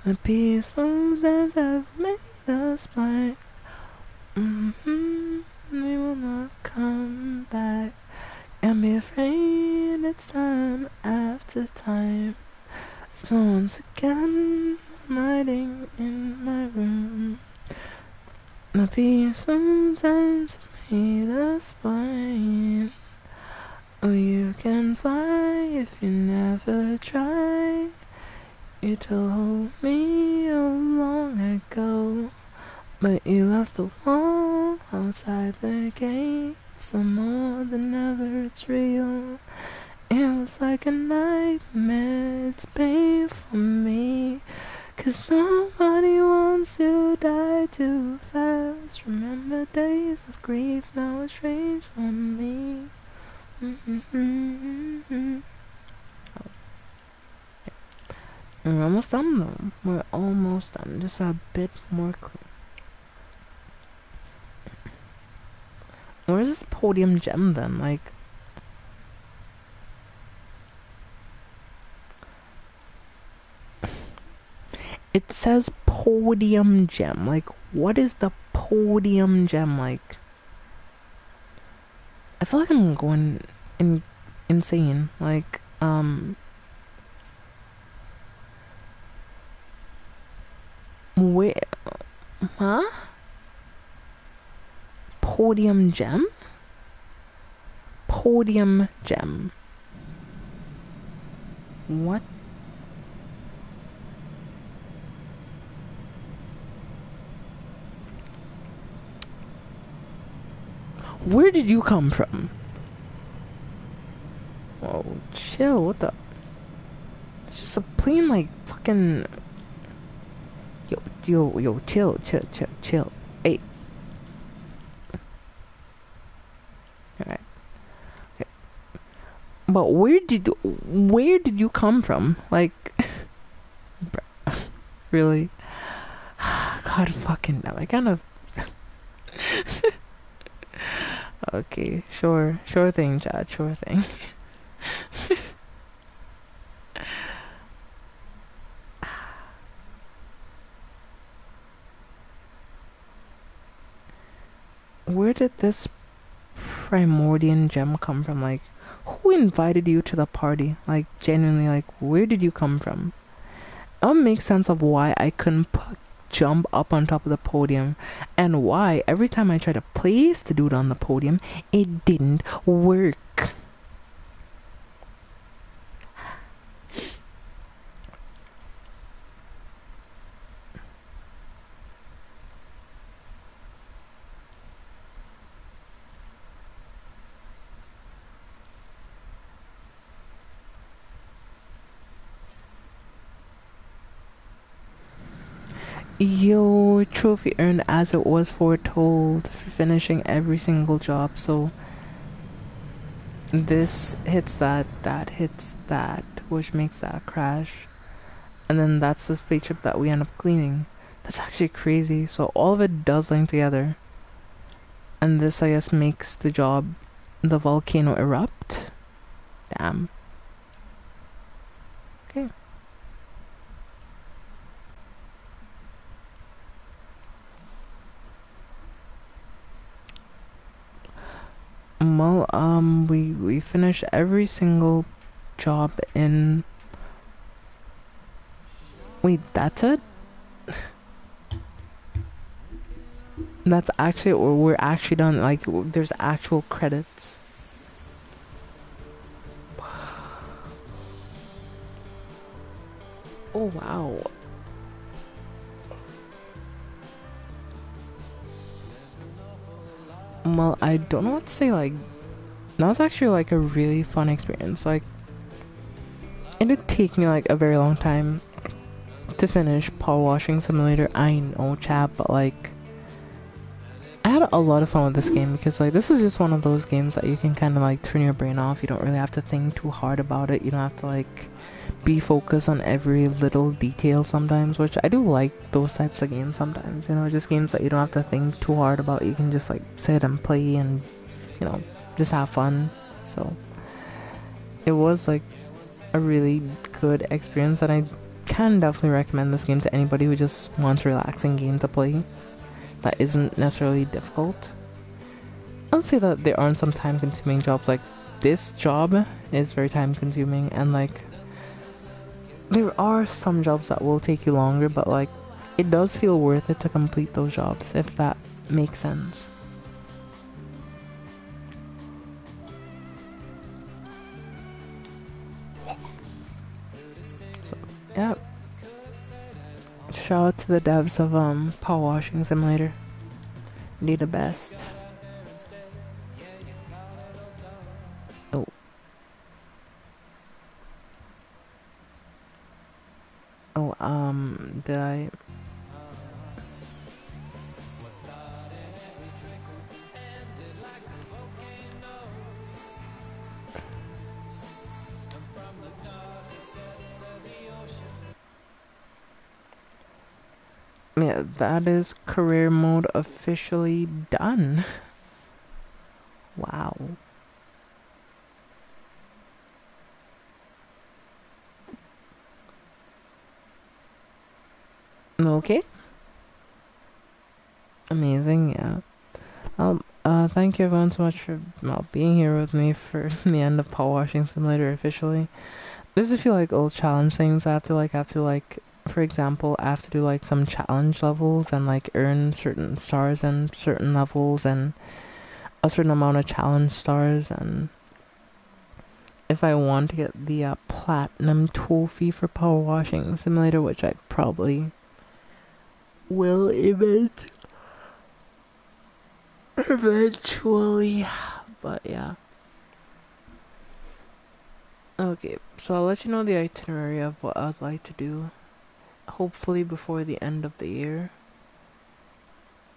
The peaceful lands have made us blind. We will not come back and be afraid it's time after time. So once again, I'm hiding in my room. The peaceful times made us blind. Oh, you can fly if you never try. You told me long ago, but you left the wall outside the gate. So more than ever it's real. It was like a nightmare, it's pain for me. 'Cause nobody wants to die too fast. Remember days of grief, now it's strange for me. We're almost done though. We're almost done. Just a bit more clean. Where's this podium gem then? Like, it says podium gem. Like, what is the podium gem like? I feel like I'm going insane. Like, where? Huh? Podium gem? Podium gem. What? Where did you come from? Whoa, chill, what the? It's just a plain, like, fucking... Yo, chill. Hey. Alright. Okay. But where did you come from? Like... really? God fucking damn, I kind of... Okay, sure thing, Chad, sure thing. Where did this primordial gem come from? Like, who invited you to the party? Like, genuinely, like, where did you come from? It would make sense of why I couldn't jump up on top of the podium, and why every time I tried to place the dude on the podium, it didn't work. Yo, trophy earned as it was foretold for finishing every single job. So this hits that hits that, which makes that crash, and then that's the spaceship that we end up cleaning. That's actually crazy. So all of it does link together, and this, I guess, makes the volcano erupt. Damn. Okay. Well, we finish every single job in. Wait, that's it? That's actually, or we're actually done. Like, there's actual credits. Oh wow. Well, I don't know what to say. Like, that was actually like a really fun experience. Like, it did take me like a very long time to finish Power Washing Simulator. I know, chat, but like, I had a lot of fun with this game because like this is just one of those games that you can kind of like turn your brain off. You don't really have to think too hard about it. You don't have to like be focused on every little detail sometimes, which I do like those types of games sometimes. You know, just games that you don't have to think too hard about. You can just like sit and play and, you know, just have fun. So it was like a really good experience, and I can definitely recommend this game to anybody who just wants a relaxing game to play that isn't necessarily difficult. I'll say that there aren't some time consuming jobs. Like, this job is very time consuming, and like there are some jobs that will take you longer, but like it does feel worth it to complete those jobs, if that makes sense. So yeah, shout out to the devs of Power Washing Simulator. Need the best. Oh. Oh, did I? Yeah, that is career mode officially done. Wow. Okay. Amazing, yeah. Thank you everyone so much for being here with me for the end of Power Washing Simulator officially. There's a few like old challenge things I have to like, for example, I have to do like some challenge levels and like earn certain stars and certain levels and a certain amount of challenge stars, and if I want to get the platinum trophy for Power Washing Simulator, which I probably will eventually, but yeah. Okay, so I'll let you know the itinerary of what I'd like to do, hopefully before the end of the year.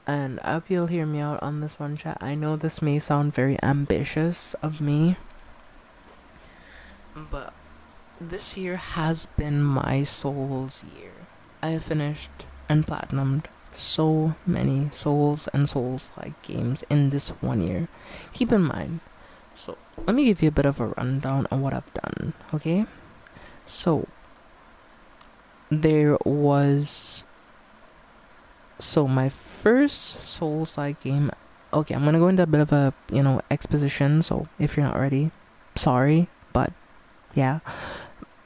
And I hope you'll hear me out on this one, chat. I know this may sound very ambitious of me, but this year has been my soul's year. I have finished and platinumed so many Souls and Souls-like games in this 1 year. Keep in mind, so let me give you a bit of a rundown on what I've done, okay? So, there was... So my first Souls-like game... Okay, I'm gonna go into a bit of a, exposition, so if you're not ready, sorry, but yeah.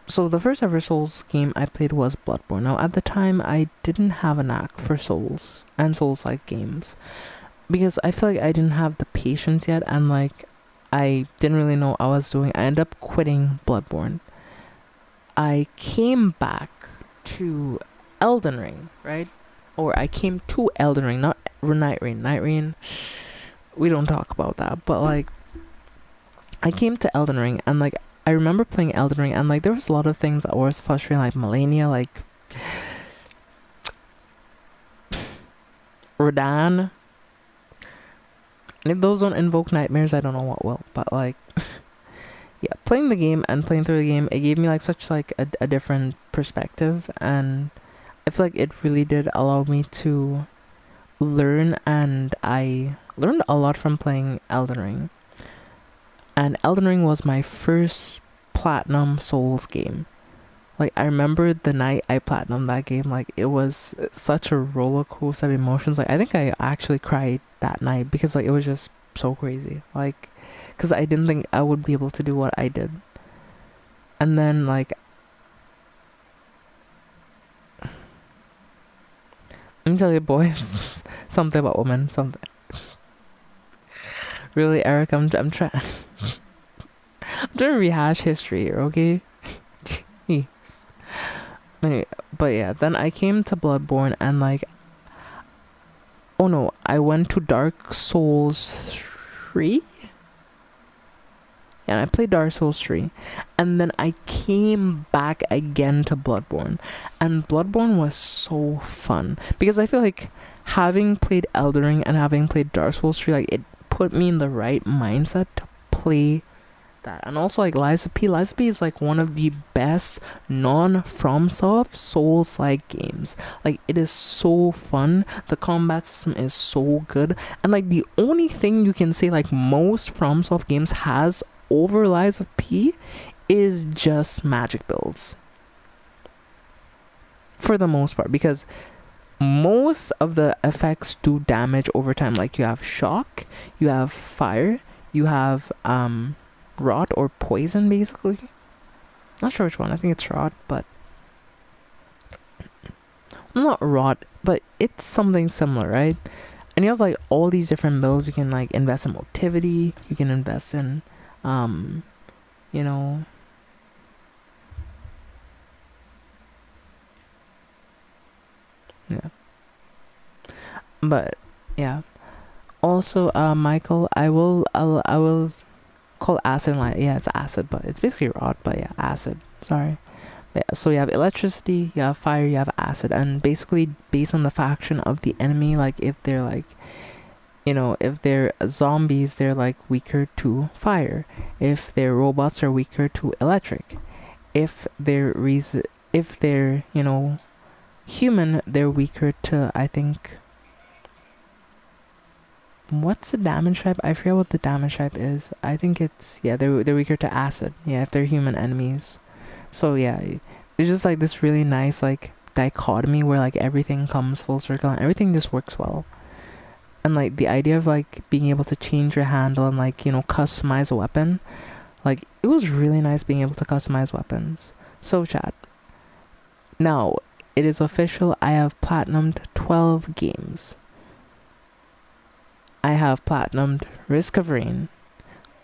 So the first ever Souls game I played was Bloodborne. Now at the time I didn't have a knack for Souls and Souls-like games, because I feel like I didn't have the patience yet, and like I didn't really know what I was doing. I ended up quitting Bloodborne. I came back to Elden Ring, right? Or I came to Elden Ring, not Night Rain. Night Rain, we don't talk about that, but like I came to Elden Ring, and like I remember playing Elden Ring, and like there was a lot of things that was frustrating, like Melania, like Rodan. And if those don't invoke nightmares, I don't know what will. But like, yeah, playing the game and playing through the game, it gave me like such like a different perspective, and I feel like it really did allow me to learn, and I learned a lot from playing Elden Ring. And Elden Ring was my first Platinum Souls game. Like I remember the night I platinumed that game, like it was such a roller coaster of emotions. Like I think I actually cried that night because like it was just so crazy. Like because I didn't think I would be able to do what I did. And then like let me tell you boys something about women, something. Really, Eric, I'm trying I'm trying to rehash history here, okay? Jeez. Anyway, but yeah, then I came to Bloodborne and like oh no, I went to Dark Souls 3? And I played Dark Souls 3. And then I came back again to Bloodborne. And Bloodborne was so fun. Because I feel like having played Elden Ring and having played Dark Souls 3, like it put me in the right mindset to play that. And also like Lies of P. Lies of P is like one of the best non-FromSoft Souls-like games. Like it is so fun. The combat system is so good. And like the only thing you can say like most FromSoft games has over Lies of P is just magic builds. For the most part. Because most of the effects do damage over time. Like you have shock, you have fire, you have rot or poison basically. Not sure which one. I think it's rot, but not rot, but it's something similar, right? And you have like all these different builds. You can like invest in motivity, you can invest in you know, yeah. But yeah. Also, Michael, I will call acid like yeah, it's acid, but it's basically rot, but yeah, acid. Sorry. Yeah, so you have electricity, you have fire, you have acid, and basically based on the faction of the enemy, like if they're like, you know, if they're zombies, they're like weaker to fire. If they're robots, are weaker to electric. If they're you know human, they're weaker to I think. What's the damage type? I forget what the damage type is. I think it's yeah, they're weaker to acid. Yeah, if they're human enemies. So yeah, it's just like this really nice like dichotomy where like everything comes full circle and everything just works well. And like the idea of like being able to change your handle and like, you know, customize a weapon, like it was really nice being able to customize weapons. So chat. Now, it is official, I have platinumed 12 games. I have platinumed Risk of Rain,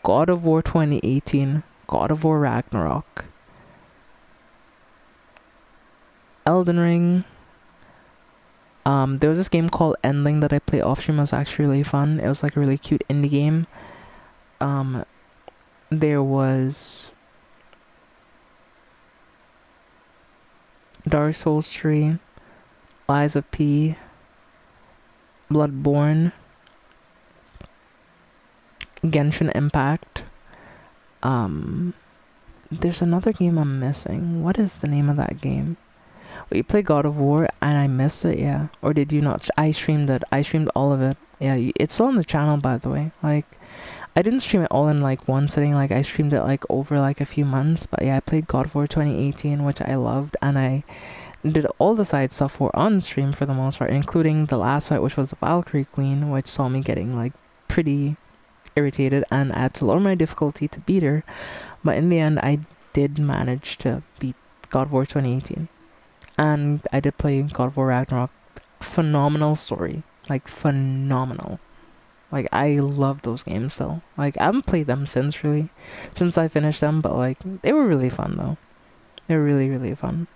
God of War 2018, God of War Ragnarok, Elden Ring. There was this game called Endling that I played off stream. It was actually really fun. It was like a really cute indie game. There was Dark Souls 3, Lies of P, Bloodborne, Genshin Impact. There's another game I'm missing. What is the name of that game? Wait, you played God of War and I missed it, yeah? Or did you not? I streamed it. I streamed all of it. Yeah, it's still on the channel, by the way. Like, I didn't stream it all in, like, one sitting. Like, I streamed it, like, over, like, a few months. But, yeah, I played God of War 2018, which I loved. And I did all the side stuff for on stream for the most part, including the last fight, which was the Valkyrie Queen, which saw me getting, like, pretty irritated. And I had to lower my difficulty to beat her. But in the end, I did manage to beat God of War 2018. And I did play God of War Ragnarok. Phenomenal story. Like, phenomenal. Like, I love those games still. Like, I haven't played them since, really. Since I finished them, but, like, they were really fun, though. They were really, really fun.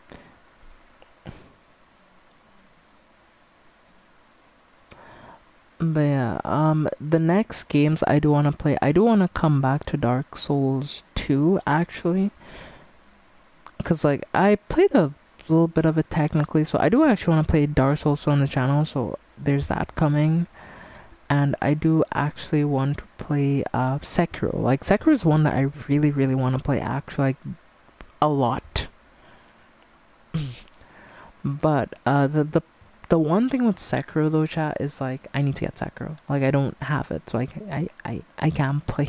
But, yeah, the next games I do want to play... I do want to come back to Dark Souls 2, actually. Because, like, I played a little bit of it technically, so I do actually want to play Dark Souls on the channel, so there's that coming. And I do actually want to play Sekiro. Like, Sekiro is one that I really, really want to play, actually, like, a lot. But the one thing with Sekiro though, chat, is like I need to get Sekiro. Like, I don't have it, so I can't play.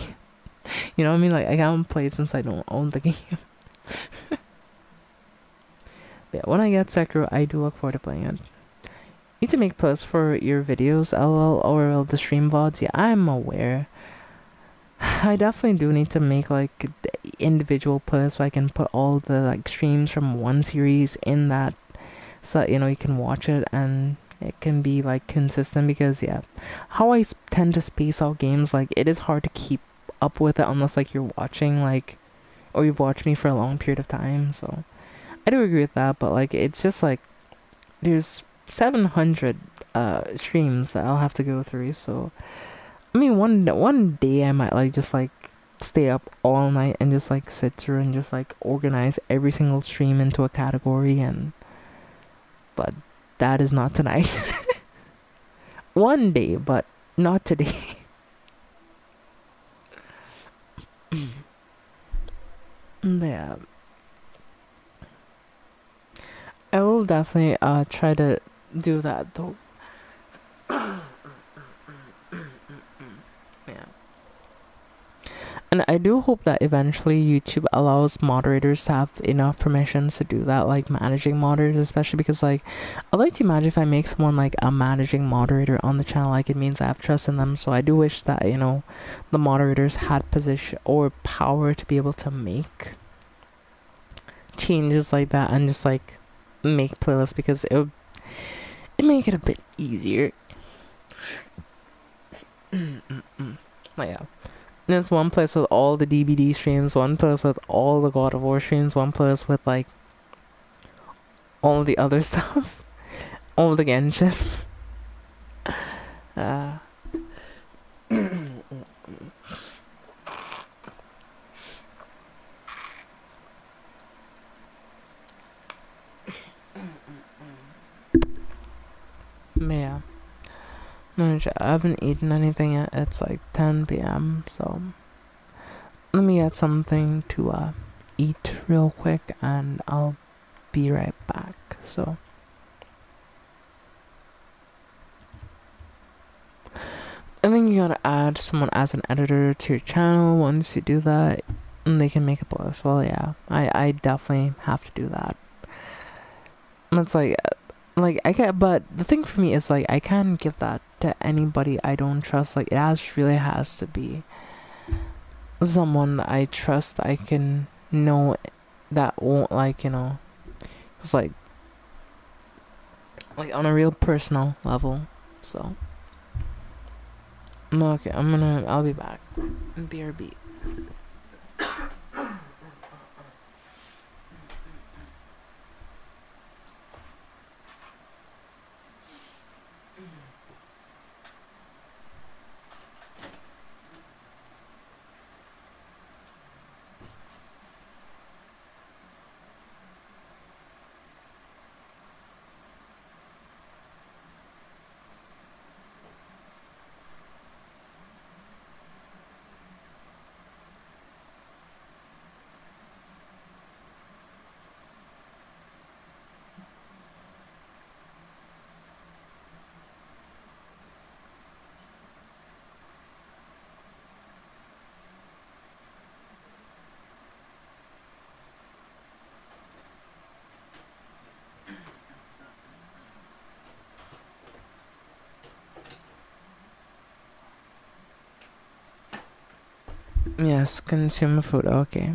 You know what I mean? Like, I can't play it since I don't own the game. Yeah, when I get Sekiro, I do look forward to playing it. Need to make posts for your videos, LOL, or the stream VODs. Yeah, I'm aware. I definitely do need to make like individual posts so I can put all the like streams from one series in that, so that, you know, you can watch it and it can be like consistent, because yeah, how I tend to space out games, like it is hard to keep up with it unless like you're watching like, or you've watched me for a long period of time. So I do agree with that, but like it's just like there's 700 streams that I'll have to go through. So I mean, one day I might like just like stay up all night and just like sit through and just like organize every single stream into a category, and but that is not tonight. One day, but not today. Yeah, I will definitely try to do that though. Yeah. And I do hope that eventually YouTube allows moderators to have enough permissions to do that, like managing moderators, especially because, like, I'd like to imagine if I make someone like a managing moderator on the channel, like, it means I have trust in them. So I do wish that, you know, the moderators had position or power to be able to make changes like that and just, like, make playlists, because it make it a bit easier. Like, yeah. There's one place with all the DBD streams, one place with all the God of War streams, one place with like all the other stuff, all the Genshin. uh, yeah. No, I haven't eaten anything yet. It's like 10 p.m. So let me get something to eat real quick, and I'll be right back. So. I think you gotta add someone as an editor to your channel. Once you do that, and they can make a post. Well, yeah, I definitely have to do that. It's like I can't. But the thing for me is like I can't give that to anybody I don't trust. Like really has to be someone that I trust, that I can know, that won't like, you know, it's like on a real personal level. So. Okay, I'll be back. BRB. Yes, consumer food. Okay.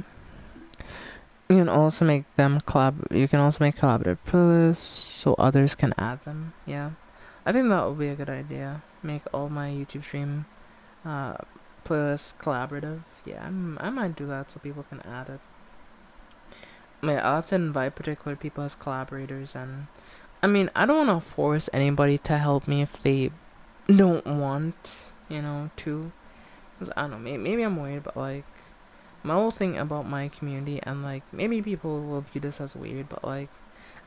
You can also make them You can also make collaborative playlists so others can add them. Yeah, I think that would be a good idea. Make all my YouTube stream uh, playlists collaborative. Yeah, I might do that so people can add it. I'll have to invite particular people as collaborators, and I mean, I don't want to force anybody to help me if they don't want, you know, to. Cause I don't know, maybe I'm worried, but like, my whole thing about my community, and like, maybe people will view this as weird, but like,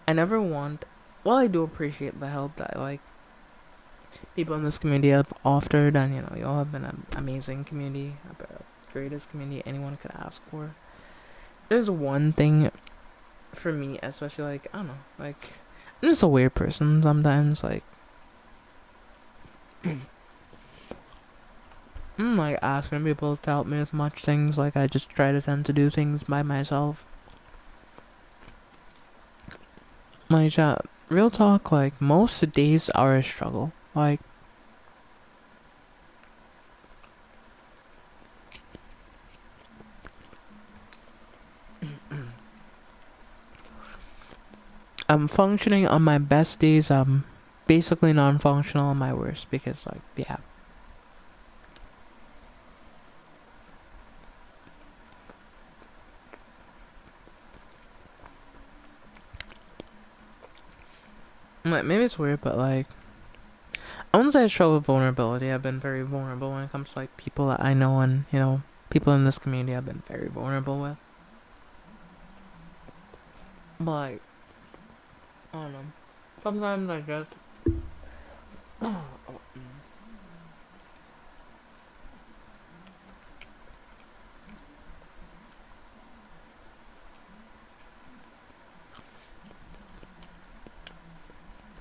I never want, well, I do appreciate the help that like people in this community have offered, and you know, you all have been an amazing community, the greatest community anyone could ask for. There's one thing for me, especially like, I don't know, like, I'm just a weird person sometimes, like, I'm like asking people to help me with much things, like I just try to tend to do things by myself. Like, real talk, like, most days are a struggle. Like, I'm functioning on my best days. I'm basically non-functional on my worst because, like, yeah. Like, maybe it's weird, but like, I wouldn't say I struggle with vulnerability. I've been very vulnerable when it comes to like people that I know and people in this community. I've been very vulnerable with. But like, I don't know. Sometimes I just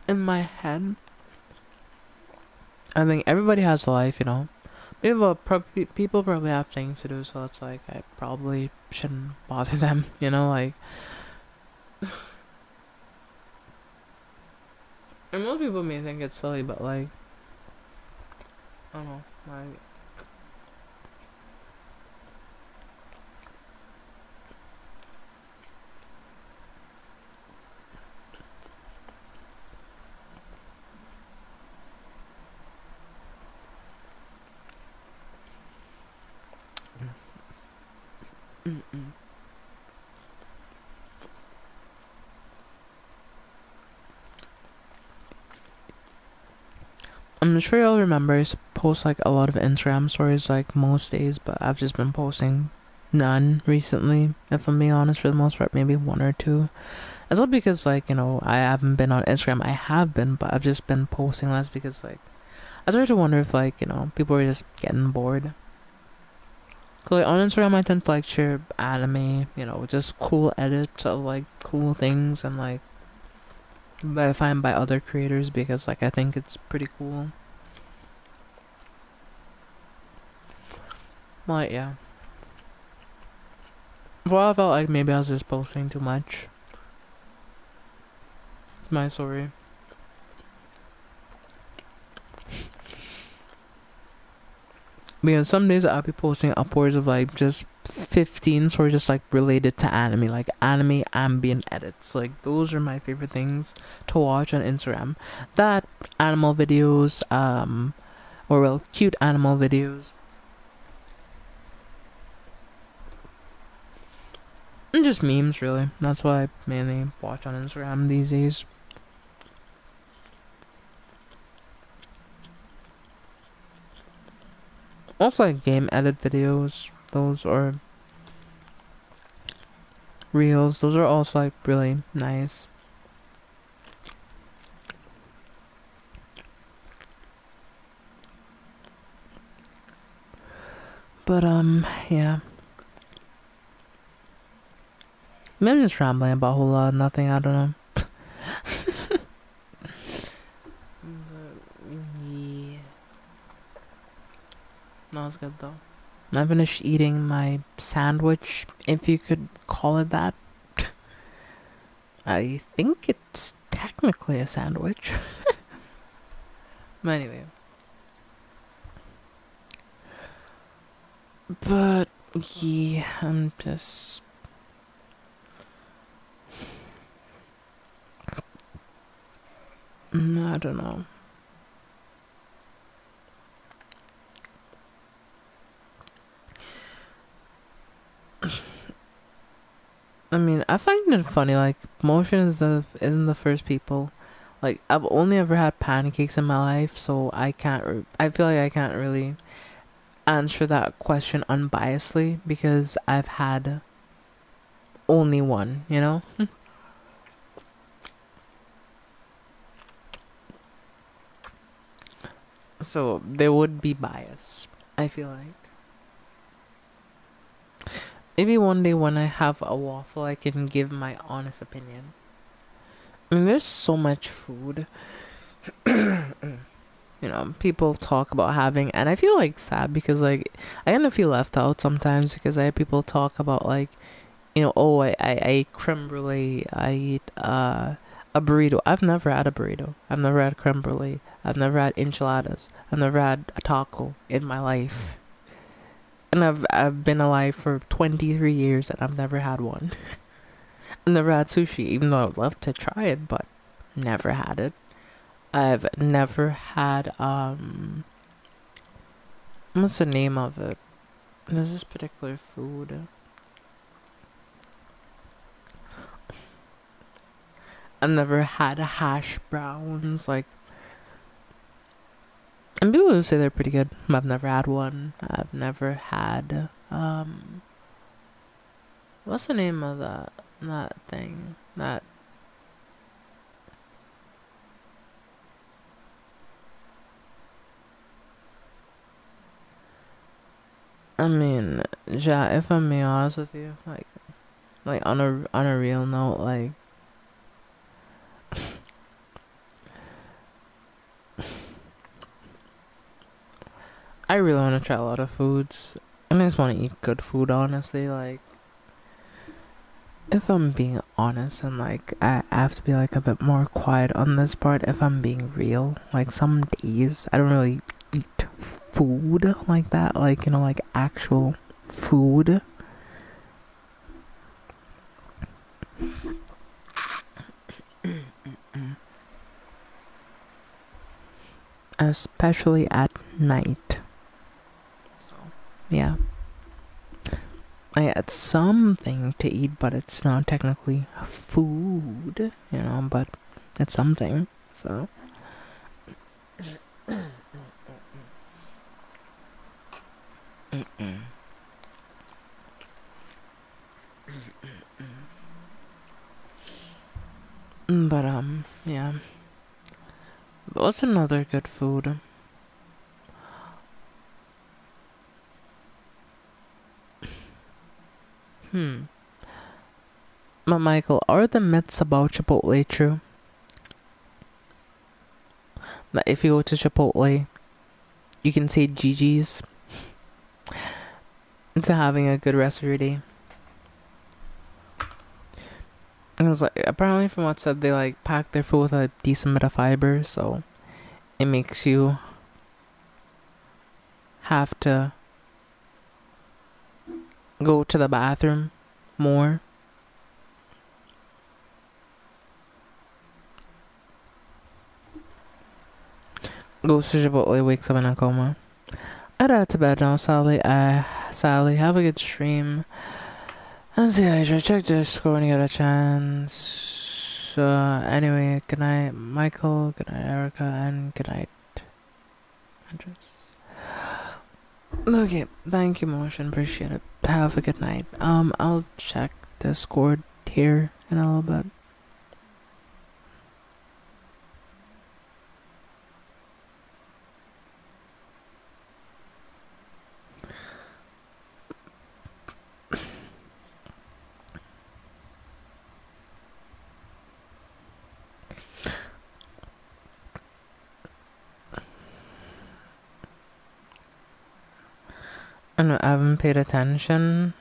in my head, I think everybody has a life. People probably have things to do, so it's like I probably shouldn't bother them. Like, and most people may think it's silly, but like, I don't know, like. Mm-mm. I'm sure you'll remember I post like a lot of Instagram stories like most days, but I've just been posting none recently. If I'm being honest, for the most part, maybe one or two. It's not because like I haven't been on Instagram. I have been, but I've just been posting less because like I started to wonder if like people are just getting bored. Cause like on Instagram, I tend to like share anime, just cool edits of like cool things and like that I find by other creators because like I think it's pretty cool. Like yeah. Well, I felt like maybe I was just posting too much. My sorry. Because some days I'll be posting upwards of like just 15 stories just like related to anime, like anime ambient edits. Like those are my favorite things to watch on Instagram. That animal videos, or well, cute animal videos. And just memes really. That's what I mainly watch on Instagram these days. Also like game edit videos, those or reels, those are also like really nice. But yeah. Maybe I'm just rambling about a whole lot of nothing, I don't know. Yeah. No, it's good though. I finished eating my sandwich, if you could call it that. I think it's technically a sandwich. But anyway. But yeah, I'm just I don't know. I mean, I find it funny. Like, motion isn't the first people. Like, I've only ever had pancakes in my life, so I feel like I can't really answer that question unbiasedly because I've had only one. So there would be bias. I feel like maybe one day when I have a waffle, I can give my honest opinion. I mean, there's so much food people talk about having, and I feel like sad because like I kind of feel left out sometimes because I have people talk about like oh I ate creme brulee, I eat A burrito. I've never had a burrito. I've never had creme brulee. I've never had enchiladas. I've never had a taco in my life. And I've been alive for 23 years and I've never had one. I've never had sushi, even though I'd love to try it, but never had it. I've never had what's the name of it? There's this particular food. I've never had hash browns. Like, and people who say they're pretty good. I've never had one. I've never had what's the name of that thing? That I mean, yeah, if I'm being honest with you, like on a real note, like I really want to try a lot of foods. And I just want to eat good food, honestly. Like, if I'm being honest, and like, I have to be like a bit more quiet on this part, if I'm being real, like, some days I don't really eat food like that, like, you know, like actual food. Especially at night. So, yeah. I had something to eat, but it's not technically food, you know, but it's something, so. But, yeah. What's another good food? Hmm. But Michael, are the myths about Chipotle true? That if you go to Chipotle, you can say GG's into having a good rest of your day. And it was like, apparently from what said, they like pack their food with a decent bit of fiber, so it makes you have to go to the bathroom more. Goes to Chipotle, wakes up in a coma. I'd head to bed now, Sally. Sally, have a good stream. And see I should check the score when you get a chance. Anyway, good night, Michael. Good night, Erica, and good night, Andres. Okay, thank you, Motion. Appreciate it. Have a good night. I'll check the score here in a little bit. I haven't paid attention.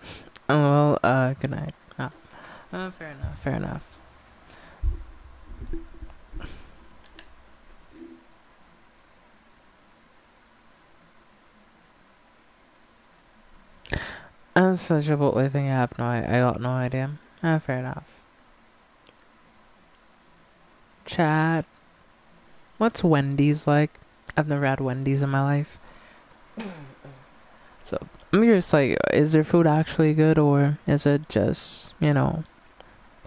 Oh, well, good night. Fair enough, fair enough. That's such a Chipotle thing. I got no idea. Fair enough. Chat. What's Wendy's like? I've never had Wendy's in my life. So, I'm curious, like, is their food actually good or is it just, you know,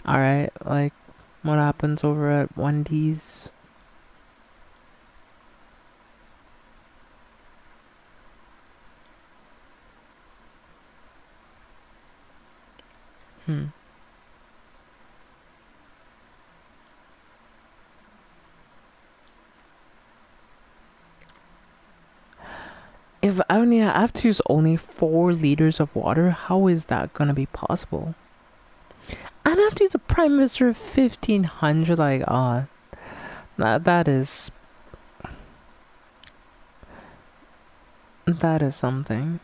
alright? Like, what happens over at Wendy's? Hmm. If I only have to use only 4 liters of water, how is that gonna be possible? I'd have to use a prime minister of 1500, like, that is something.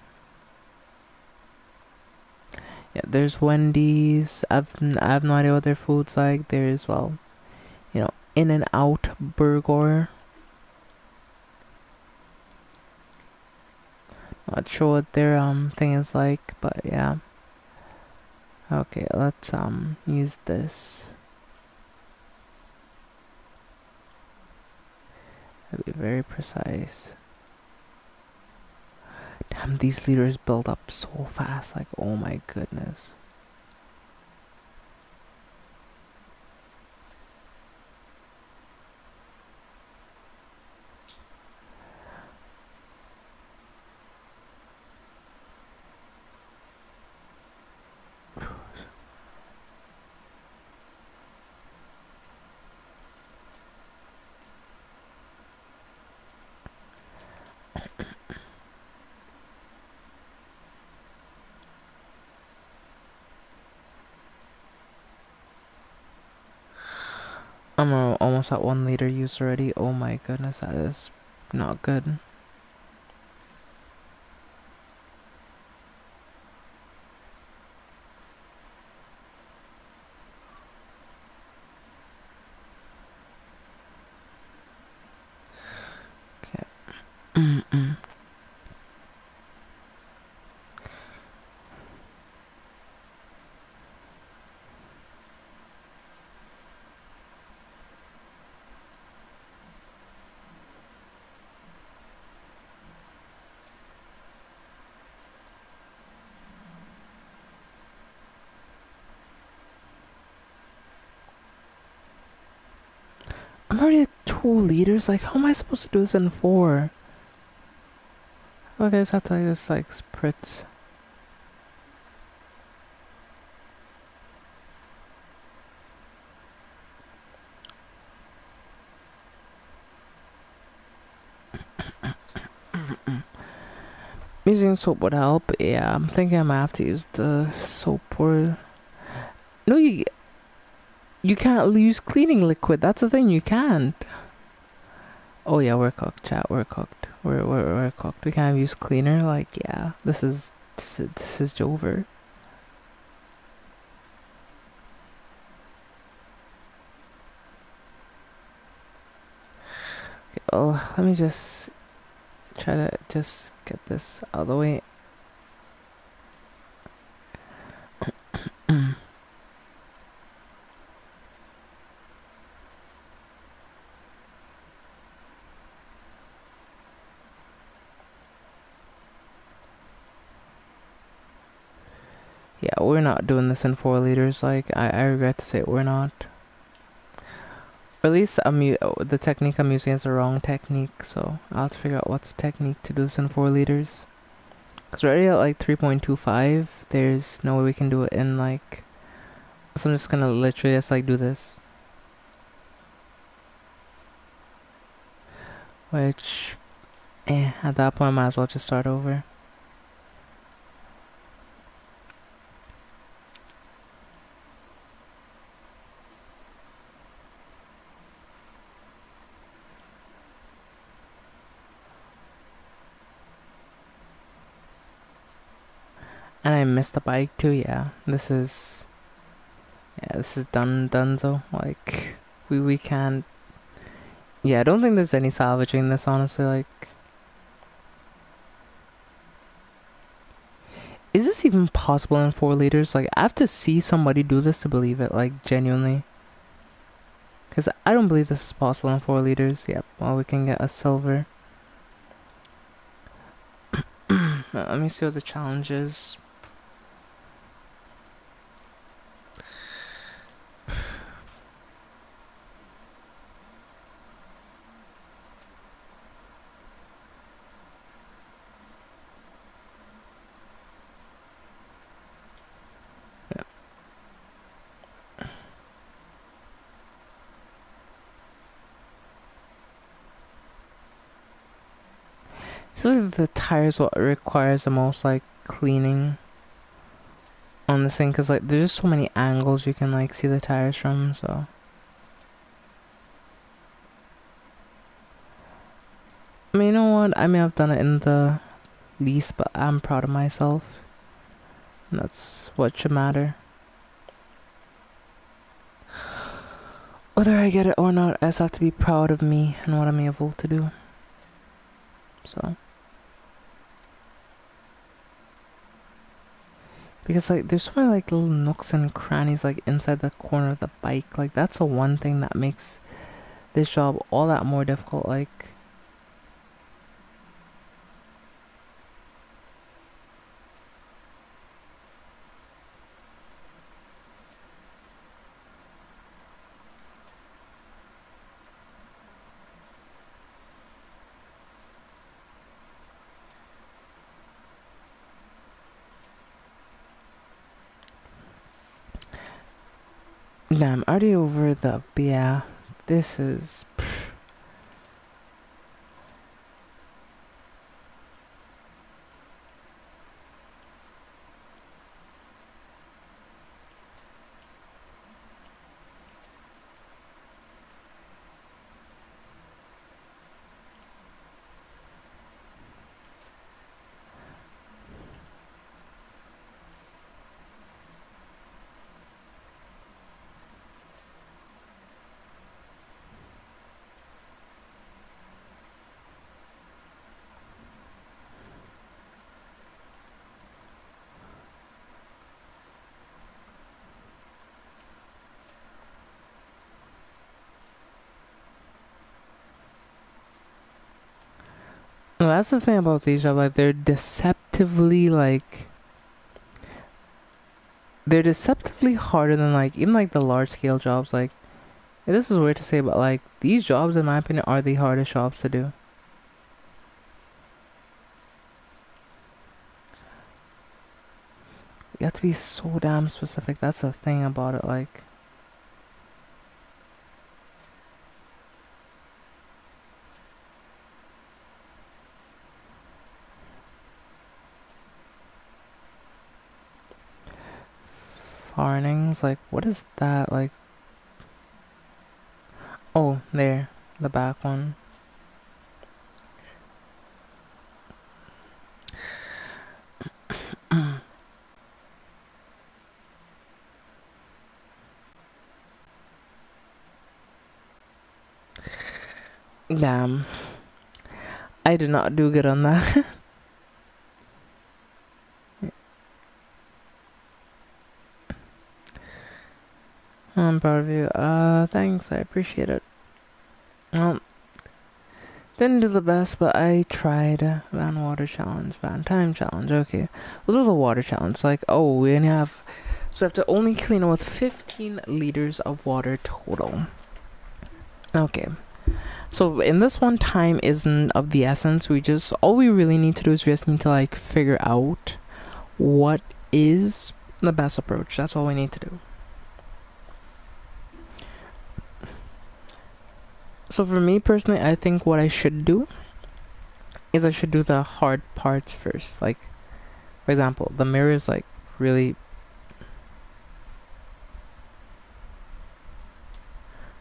Yeah, there's Wendy's. I have no idea what their food's like. There's, well, you know, in and out burger. Not sure what their thing is like, but yeah. Okay, let's use this. I'll be very precise. Damn, these leaders build up so fast, like, oh my goodness. I'm almost at 1 liter use already. Oh my goodness, that is not good. Okay. I'm already at 2 liters. Like, how am I supposed to do this in 4? Okay, I just have to like, just like spritz. Using soap would help. Yeah, I'm thinking I might have to use the soap or... No, you can't use cleaning liquid. That's the thing, you can't. Oh yeah, we're cooked, chat. We're cooked. We're cooked. We can't use cleaner. Like, yeah, this is over. Okay, well, let me just try to just get this out of the way. Yeah, we're not doing this in 4 liters. Like, I regret to say we're not. Or at least the technique I'm using is the wrong technique, so I'll have to figure out what's the technique to do this in 4 liters. Because we're already at like 3.25. There's no way we can do it in like... So I'm just gonna literally just like do this. Which... at that point I might as well just start over. And I missed the bike too, yeah. This is... Yeah, this is donezo. Like, we can't... Yeah, I don't think there's any salvaging this, honestly, like... Is this even possible in 4 liters? Like, I have to see somebody do this to believe it, like, genuinely. Because I don't believe this is possible in 4 liters. Yep, well, we can get a silver. Let me see what the challenge is. I feel like the tires what requires the most like cleaning on this thing, because like there's just so many angles you can like see the tires from, so I mean, you know what, I may have done it in the least, but I'm proud of myself, and that's what should matter. Whether I get it or not, I just have to be proud of me and what I'm able to do. So. Because, like, there's so many, like, little nooks and crannies, like, inside the corner of the bike. Like, that's the one thing that makes this job all that more difficult. Like, nah, I'm already over the, yeah, this is, pff. Well, that's the thing about these jobs, like, they're deceptively harder than, like, even, like, the large scale jobs. Like, this is weird to say, but, like, these jobs, in my opinion, are the hardest jobs to do. You have to be so damn specific. That's the thing about it, like. Farnings, like, what is that, like? Oh, there, the back one. Damn, I did not do good on that. I'm proud of you. Thanks, I appreciate it. Well, didn't do the best, but I tried. Van water challenge, van time challenge. Okay, we'll do the water challenge. Like, oh, we only have, so we have to only clean with 15 liters of water total. Okay. So in this one, time isn't of the essence. All we really need to do is we just need to, like, figure out what is the best approach. That's all we need to do. So for me personally, I think what I should do is I should do the hard parts first. Like, for example, the mirror is, like, really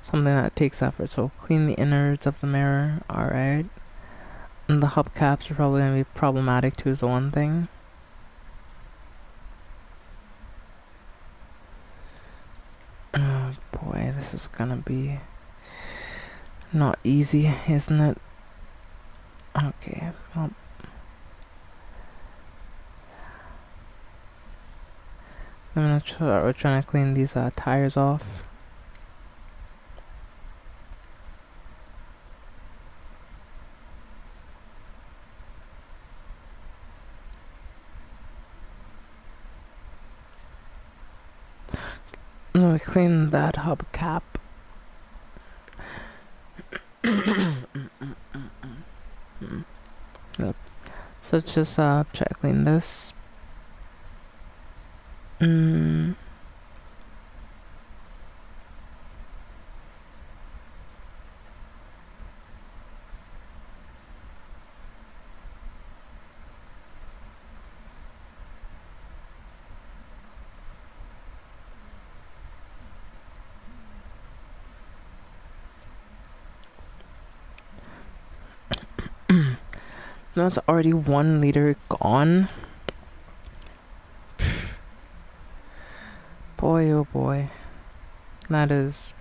something that takes effort. So clean the innards of the mirror. Alright. And the hubcaps are probably going to be problematic too, is the one thing. Oh boy, this is gonna be not easy, isn't it? Okay, well, we're trying to clean these tires off. So we clean that hubcap. Yep. So let's just try to clean this. No, it's already 1 liter gone. Boy, oh boy. That is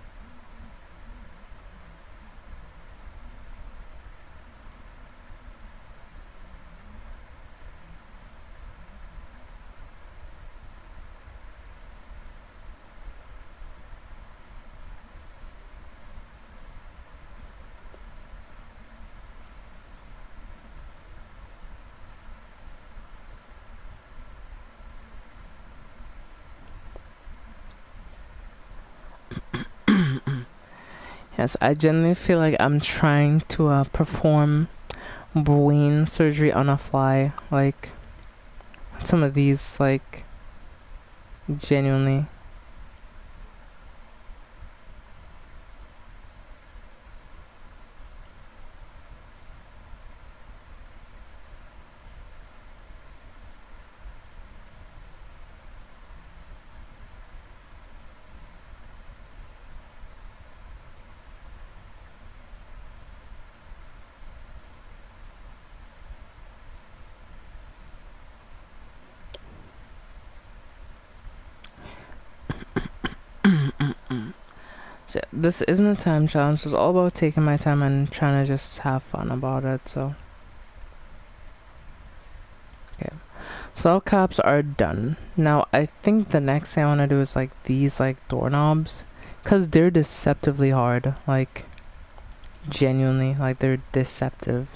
Yes, I genuinely feel like I'm trying to perform brain surgery on a fly. Like, some of these, like, genuinely. So this isn't a time challenge. It's all about taking my time and trying to just have fun about it. So, okay. So all caps are done. Now I think the next thing I want to do is like these like doorknobs, cause they're deceptively hard. Like, genuinely, like they're deceptive.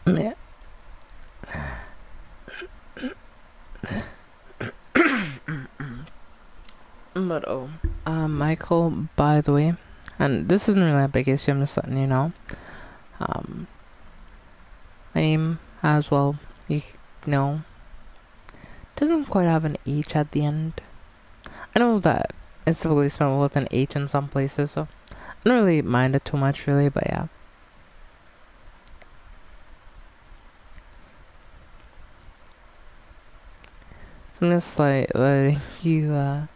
Yeah. But oh, Michael, by the way, and this isn't really a big issue. I'm just letting you know. Um, my name as well. You know, doesn't quite have an H at the end. I know that it's typically spelled with an H in some places, so I don't really mind it too much, really. But yeah. So I'm just like letting you, know.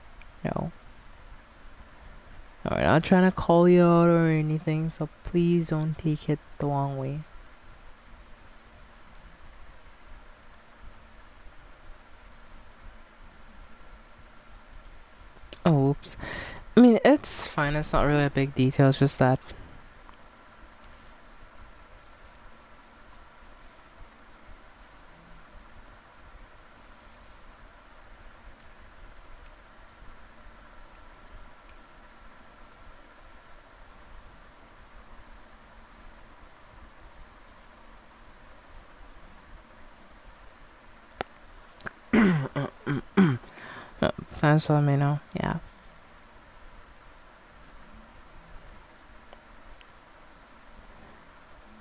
We're not trying to call you out or anything, so please don't take it the wrong way. Oh, oops. I mean, it's fine. It's not really a big detail. It's just that. No, thanks for letting me know. Yeah.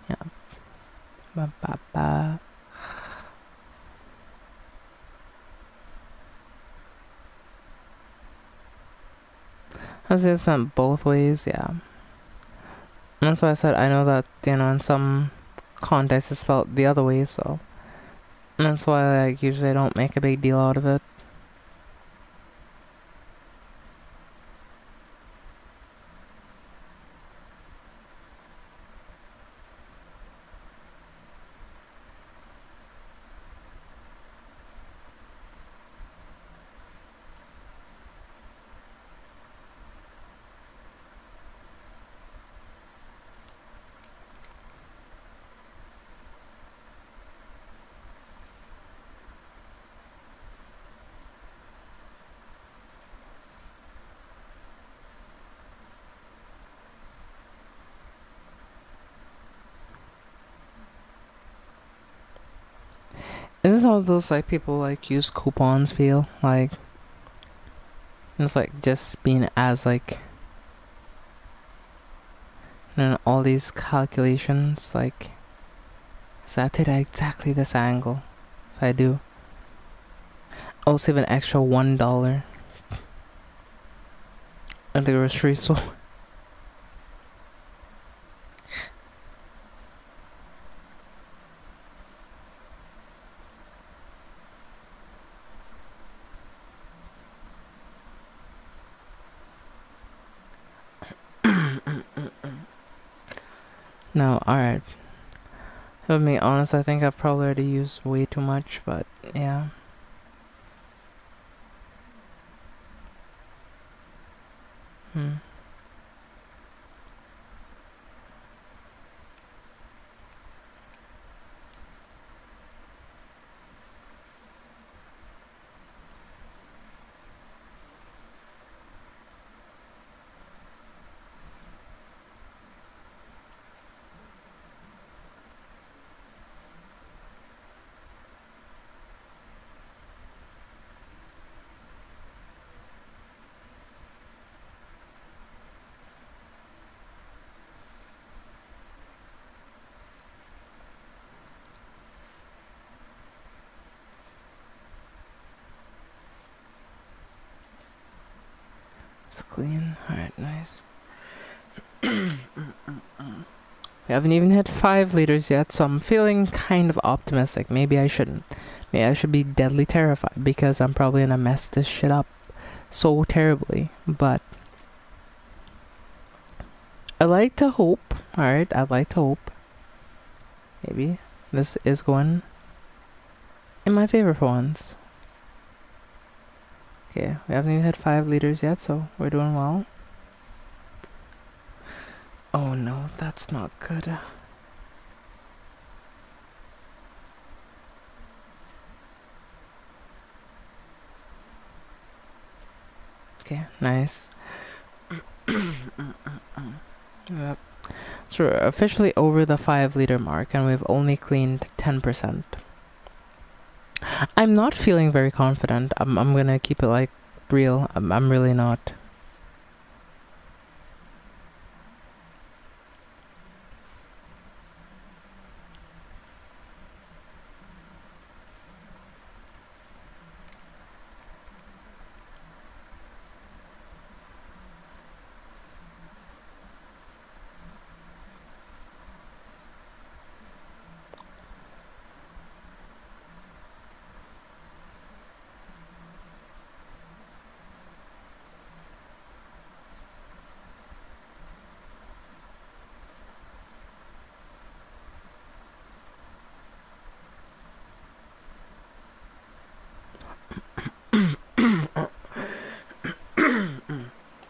Yeah. Ba ba ba. I was it's meant both ways, yeah. And that's why I said I know that, in some contexts it's spelled the other way, so. And that's why I usually don't make a big deal out of it. Is this how those like people like use coupons feel? Like it's like just being as like all these calculations like so I take exactly this angle if I do. I'll save an extra $1 at the grocery store. No, alright. To be honest, I think I've probably already used way too much, but yeah. Hmm. It's clean. Alright, nice. We haven't even hit 5 liters yet, so I'm feeling kind of optimistic. Maybe I shouldn't. Maybe I should be deadly terrified because I'm probably gonna mess this shit up so terribly. But I like to hope. Alright, I'd like to hope. Maybe this is going in my favor for once. Okay, we haven't even hit 5 liters yet, so we're doing well. Oh no, that's not good. Okay, nice. Yep. So we're officially over the 5 liter mark and we've only cleaned 10%. I'm not feeling very confident. I'm gonna keep it like real. I'm really not.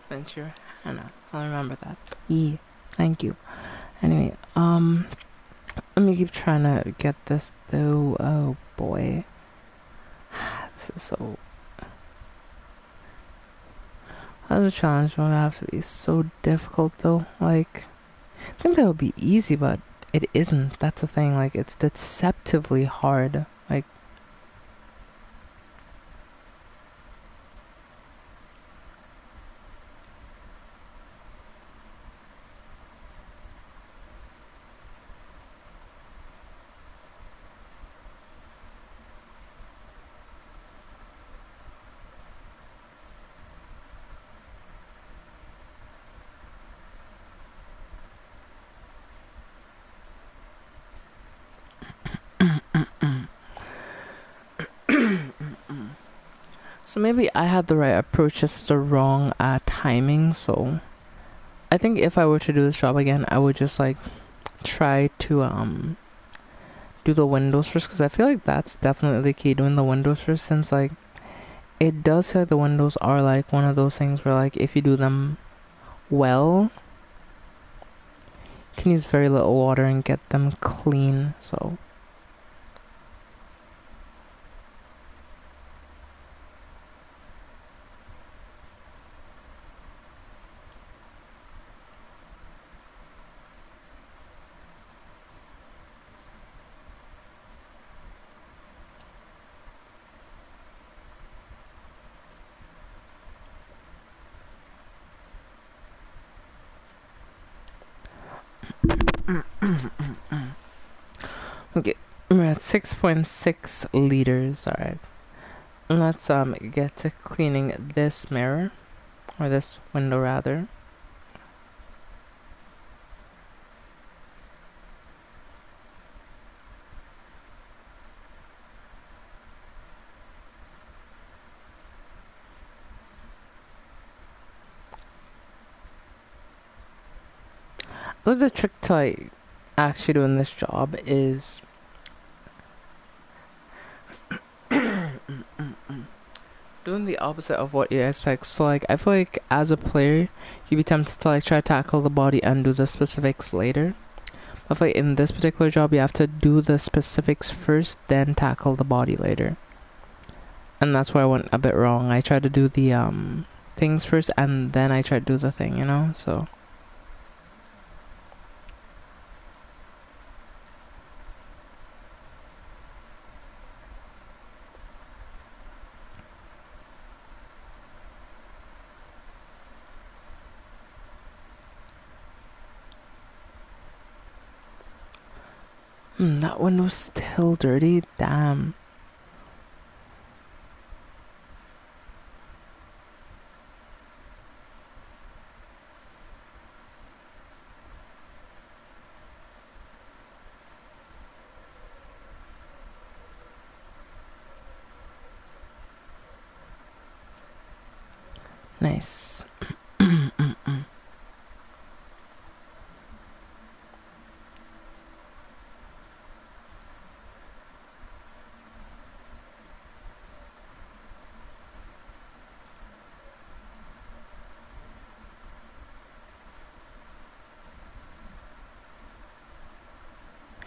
Venture Hannah. I'll remember that. Thank you. Anyway, let me keep trying to get this though. Oh boy. This is so. How's a challenge would have to be so difficult though? Like, I think that would be easy, but it isn't. That's the thing. Like, it's deceptively hard. Like, so maybe I had the right approach, just the wrong timing. So I think if I were to do this job again, I would just like try to do the windows first, because I feel like that's definitely the key, doing the windows first, since like it does feel like the windows are like one of those things where like if you do them well, you can use very little water and get them clean. So okay, we're at 6.6 liters. All right, let's get to cleaning this mirror, or this window rather. Look, the trick to like actually doing this job is doing the opposite of what you expect. So like I feel like as a player, you'd be tempted to like try to tackle the body and do the specifics later. I feel like in this particular job, you have to do the specifics first, then tackle the body later. And that's where I went a bit wrong. I tried to do the things first, and then I tried to do the thing, you know. So that window's still dirty. Damn. Nice.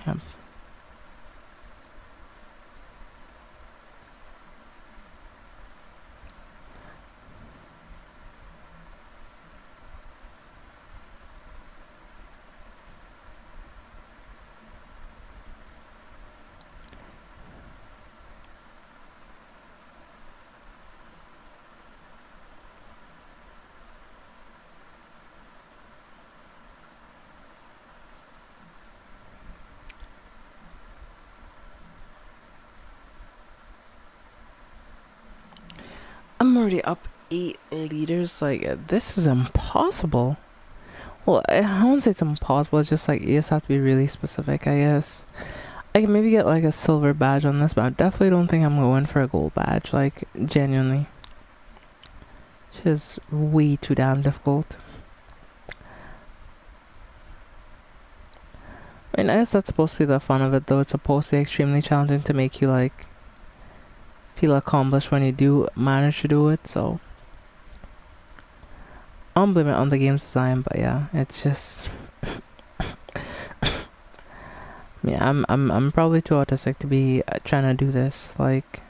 Yep. I'm already up 8 liters. Like, this is impossible. Well, I won't say it's impossible. It's just like you just have to be really specific, I guess. I can maybe get like a silver badge on this, but I definitely don't think I'm going for a gold badge. Like, genuinely. Which is way too damn difficult. I mean, I guess that's supposed to be the fun of it, though. It's supposed to be extremely challenging to make you, like, feel accomplished when you do manage to do it, so. I don't blame it on the game's design, but yeah, it's just. Yeah, I'm probably too autistic to be trying to do this. Like,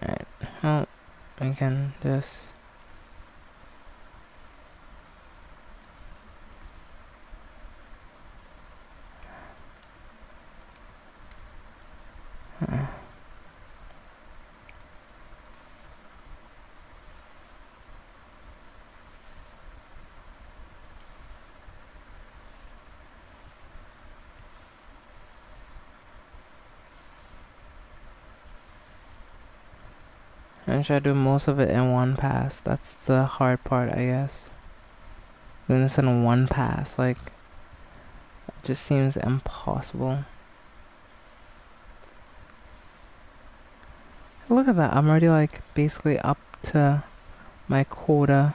alright, well, I can just. I'm trying to do most of it in one pass. That's the hard part, I guess. Doing this in one pass, like, it just seems impossible. Look at that, I'm already, like, basically up to my quota.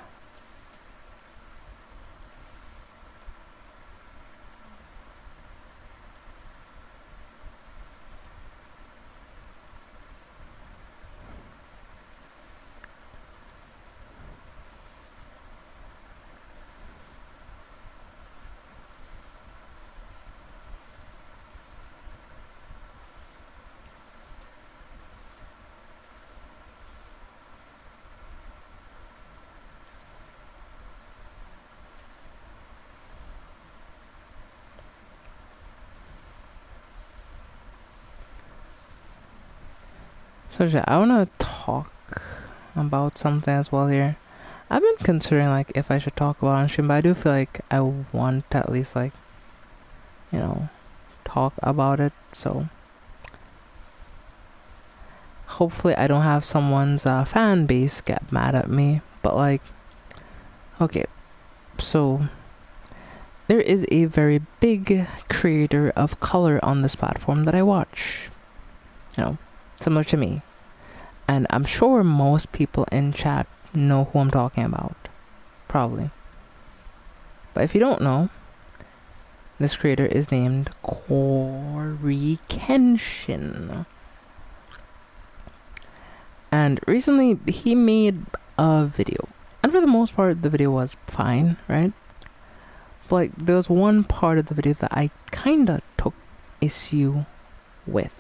So yeah, I wanna talk about something as well here. I've been considering like if I should talk about it on stream, but I do feel like I want to at least like, you know, talk about it. So hopefully I don't have someone's fan base get mad at me. But like, okay, so there is a very big creator of color on this platform that I watch. You know, similar to me. And I'm sure most people in chat know who I'm talking about. Probably. But if you don't know, this creator is named Corey Kenshin. And recently he made a video. And for the most part the video was fine, right? But like there was one part of the video that I kinda took issue with.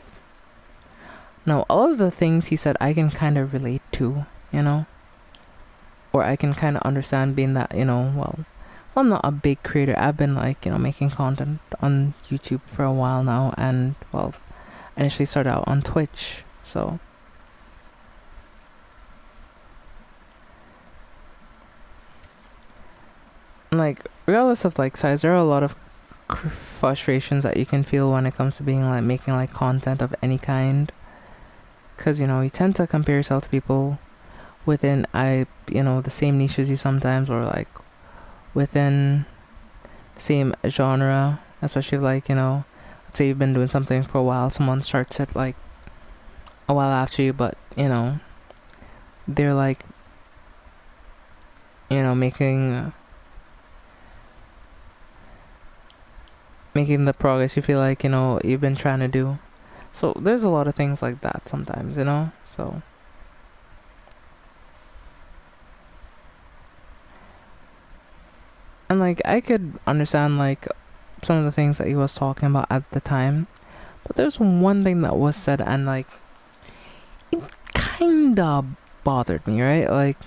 Now, all of the things he said I can kind of relate to, you know? Or I can kind of understand, being that, you know, well, I'm not a big creator. I've been like, you know, making content on YouTube for a while now, and well, I initially started out on Twitch, so like regardless of like size, there are a lot of frustrations that you can feel when it comes to being like making like content of any kind, because you know you tend to compare yourself to people within the same niche as you sometimes, or like within the same genre, especially if, like, you know, let's say you've been doing something for a while, someone starts it like a while after you, but you know they're like, you know, making the progress you feel like, you know, you've been trying to do. So there's a lot of things like that sometimes, you know. So and like I could understand like some of the things that he was talking about at the time, but there's one thing that was said and like it kinda bothered me, right? Like,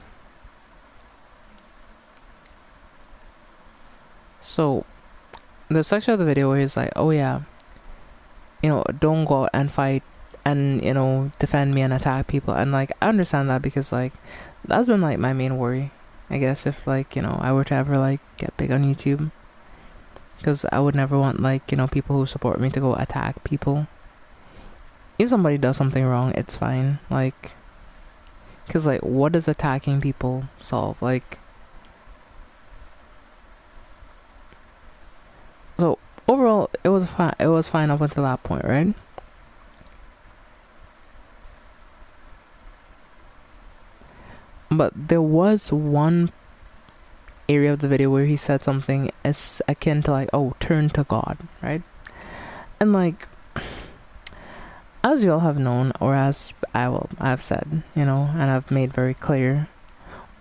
so the section of the video where he's like, oh yeah, you know, don't go out and fight and, you know, defend me and attack people. And like I understand that, because like that's been like my main worry, I guess, if like, you know, I were to ever like get big on YouTube, because I would never want like, you know, people who support me to go attack people. If somebody does something wrong, it's fine, like, because like what does attacking people solve? Like, so overall it was fine up until that point, right? But there was one area of the video where he said something as akin to like, oh, turn to God, right? And like, as you all have known, or as I've said, you know, and I've made very clear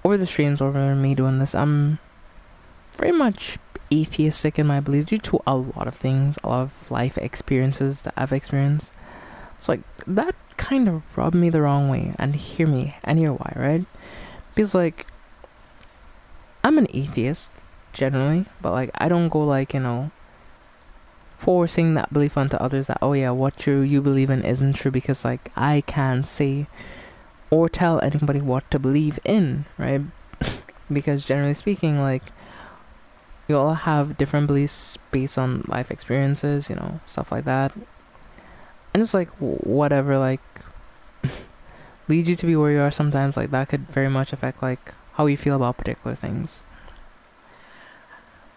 over the streams, over me doing this, I'm very much atheistic in my beliefs due to a lot of things, a lot of life experiences that I've experienced. So like that kind of rubbed me the wrong way, and hear why, right? Because like I'm an atheist generally, but like I don't go like, you know, forcing that belief onto others that, oh yeah, what you believe in isn't true, because like I can't say or tell anybody what to believe in, right? Because generally speaking, like, we all have different beliefs based on life experiences, you know, stuff like that. And it's like whatever like leads you to be where you are sometimes, like that could very much affect like how you feel about particular things.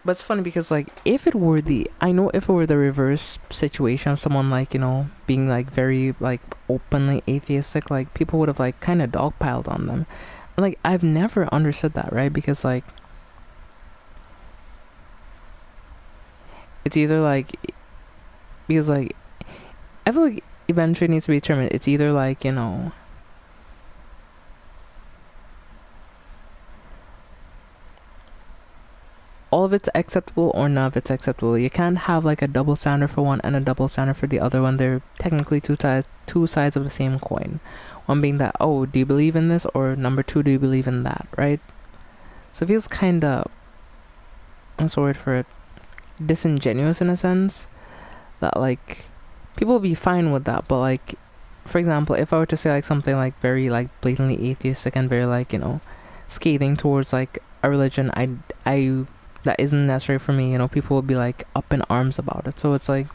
But it's funny because like if it were the reverse situation of someone like, you know, being like very like openly atheistic, like people would have like kind of dogpiled on them. And, like, I've never understood that, right? Because like it's either like, because like I feel like eventually it needs to be determined. It's either like, you know, all of it's acceptable or none of it's acceptable. You can't have like a double standard for one and a double standard for the other when they're technically two sides of the same coin. One being that, oh, do you believe in this? Or number two, do you believe in that, right? So it feels kind of, what's the word for it, disingenuous in a sense, that like people will be fine with that. But like, for example, if I were to say like something like very like blatantly atheistic and very like, you know, scathing towards like a religion I that isn't necessary for me, you know, people would be like up in arms about it. So it's like,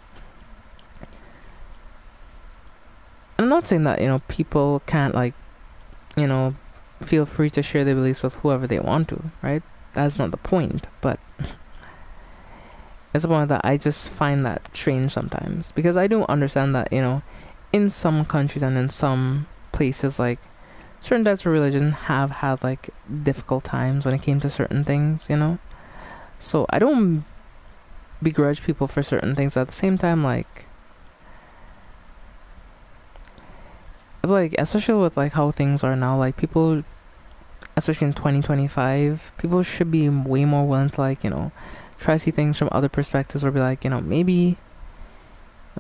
I'm not saying that, you know, people can't like, you know, feel free to share their beliefs with whoever they want to, right? That's not the point. But It's the point that I just find that strange sometimes, because I do understand that, in some countries and in some places, like certain types of religion have had like difficult times when it came to certain things. So I don't begrudge people for certain things, but at the same time, like especially with like how things are now, like people, especially in 2025, people should be way more willing to like try to see things from other perspectives, or be like, maybe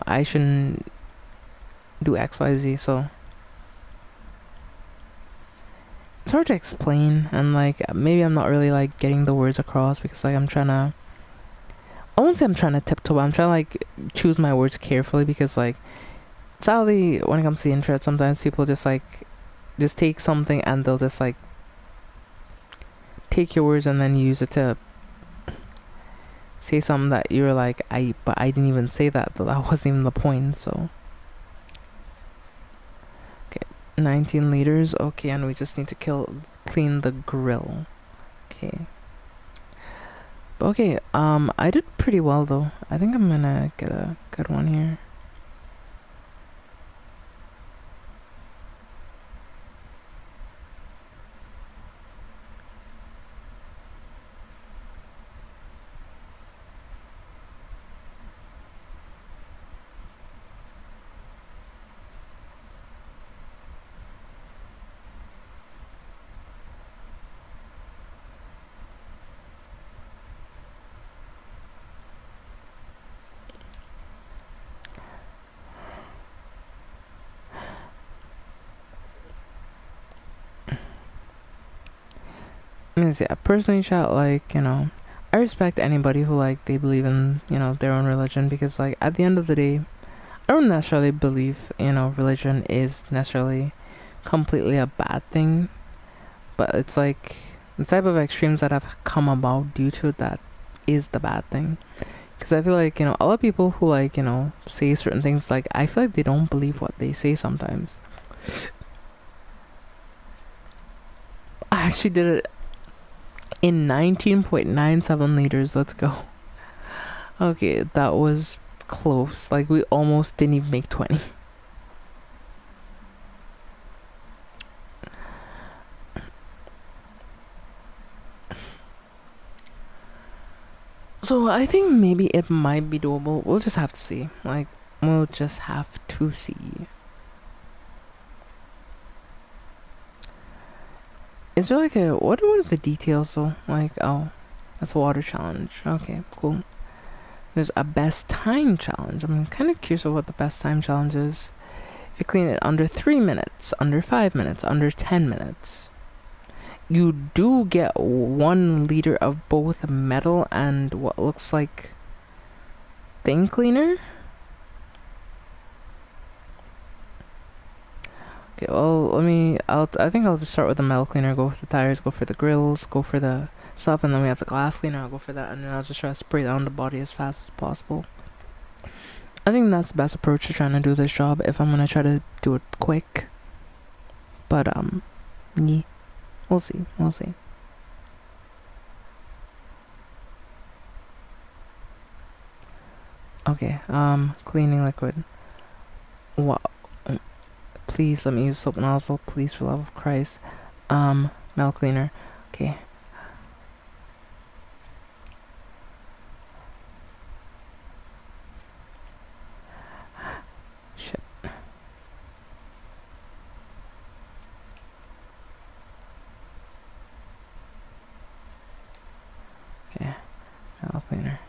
I shouldn't do XYZ. So it's hard to explain, and like maybe I'm not really like getting the words across, because like I won't say I'm trying to tiptoe, but I'm trying to like choose my words carefully, because like sadly when it comes to the internet, sometimes people just take something and they'll just like take your words and then use it to say something that you're like, but I didn't even say that, though that wasn't even the point. So okay, 19 liters. Okay, and we just need to clean the grill. Okay. Okay, I did pretty well though. I think I'm gonna get a good one here. I mean, see, I personally chat like, I respect anybody who like they believe in, their own religion, because like at the end of the day, I don't necessarily believe, religion is necessarily completely a bad thing, but it's like the type of extremes that have come about due to it that is the bad thing. Because I feel like, a lot of people who like, say certain things, like I feel like they don't believe what they say sometimes. I actually did it in 19.97 liters. Let's go. Okay, that was close. Like we almost didn't even make 20. So I think maybe it might be doable. We'll just have to see. Like, we'll just have to see. Is there like what are the details though? Like, oh, that's a water challenge. Okay, cool. There's a best time challenge. I'm kind of curious of what the best time challenge is. If you clean it under 3 minutes, under 5 minutes, under 10 minutes, you do get 1 liter of both metal and what looks like thing cleaner. Okay, well, I think I'll just start with the metal cleaner, go for the tires, go for the grills, go for the stuff, and then we have the glass cleaner. I'll go for that, and then I'll just try to spray down the body as fast as possible. I think that's the best approach to trying to do this job if I'm gonna try to do it quick. But, yeah, we'll see. Okay, cleaning liquid. Wow. Please let me use soap nozzle, please, for the love of Christ. Metal cleaner. Okay. Shit. Okay. Metal cleaner.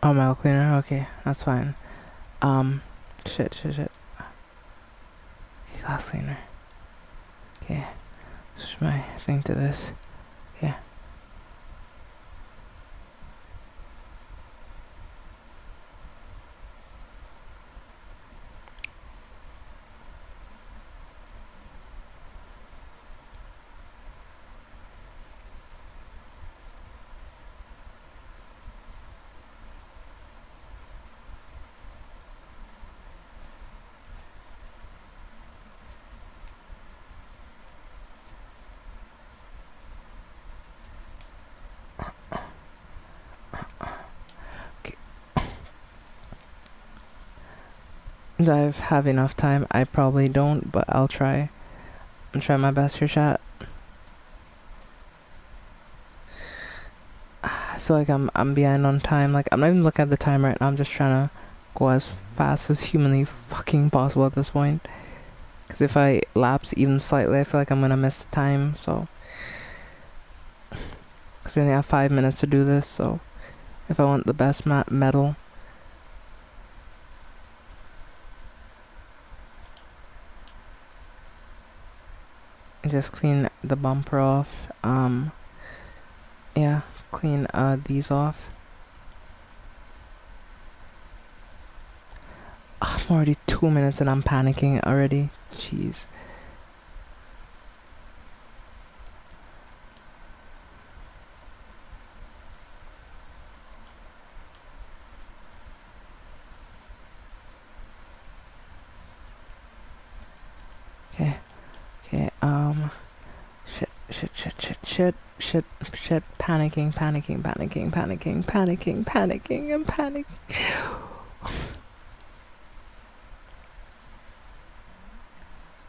Oh, mail cleaner. Okay, that's fine. Shit. Okay, glass cleaner. Okay, switch my thing to this. Okay. Do I have enough time? I probably don't, but I'll try. I'll try my best here, chat. I feel like I'm behind on time. Like, I'm not even looking at the time right now. I'm just trying to go as fast as humanly fucking possible at this point. Because if I lapse even slightly, I feel like I'm gonna miss time. So, because we only have 5 minutes to do this. So, if I want the best medal, just clean the bumper off. Yeah, clean these off. I'm already 2 minutes and I'm panicking already. Jeez. Okay. Okay. Shit. Panicking. I'm panicking.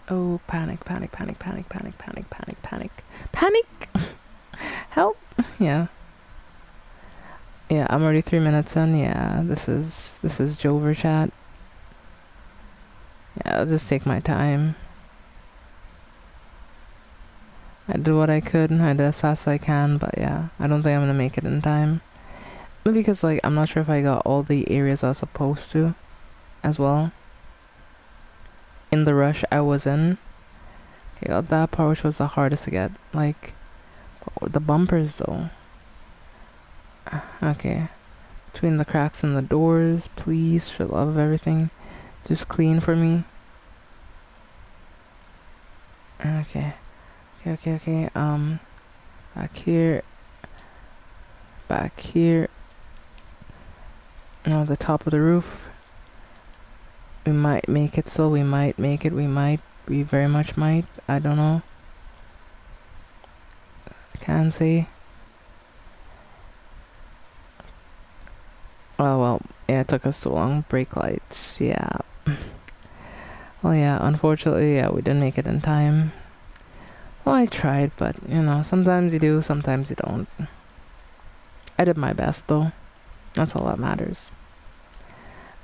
Oh, panic. Help. Yeah. Yeah, I'm already 3 minutes in. Yeah, this is Jover chat. Yeah, I'll just take my time. I did what I could. I did as fast as I can, but yeah, I don't think I'm gonna make it in time. Maybe because, like, I'm not sure if I got all the areas I was supposed to as well. In the rush I was in. Okay, got that part, which was the hardest to get. Like, the bumpers, though. Okay. Between the cracks in the doors, please, for the love of everything, just clean for me. Okay. Back here. No, the top of the roof. We might make it, so we might make it. We very much might. I don't know. Can't say. Oh well, yeah, it took us too long. Brake lights, yeah. Well, yeah, unfortunately, yeah, we didn't make it in time. Well, I tried, but, you know, sometimes you do, sometimes you don't. I did my best, though. That's all that matters.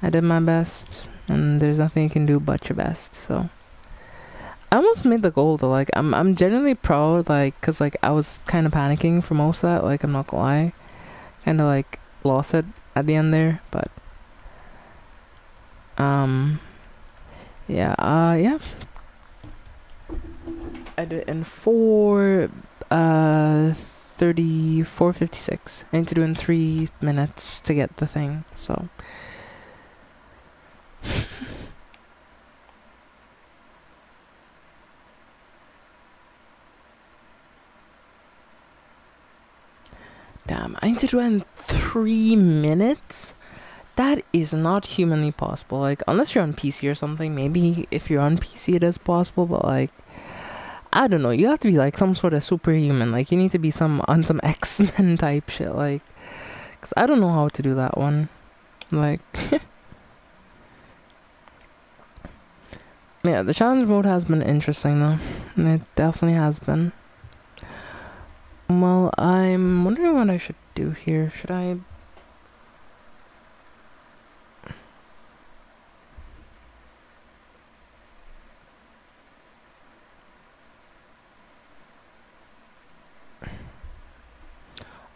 I did my best, and there's nothing you can do but your best, so. I almost made the goal, though. Like, I'm genuinely proud, like, because, like, I was kind of panicking for most of that, like, I'm not gonna lie. Kind of, like, lost it at the end there, but, yeah, yeah. I did it in 4:56. I need to do it in 3 minutes to get the thing, so. Damn, I need to do it in 3 minutes? That is not humanly possible. Like, unless you're on PC or something, maybe if you're on PC it is possible, but like, I don't know, you have to be like some sort of superhuman. Like, you need to be on some X-Men type shit, like, because I don't know how to do that one. Like, yeah, the challenge mode has been interesting though. It definitely has been. Well, I'm wondering what I should do here. Should I...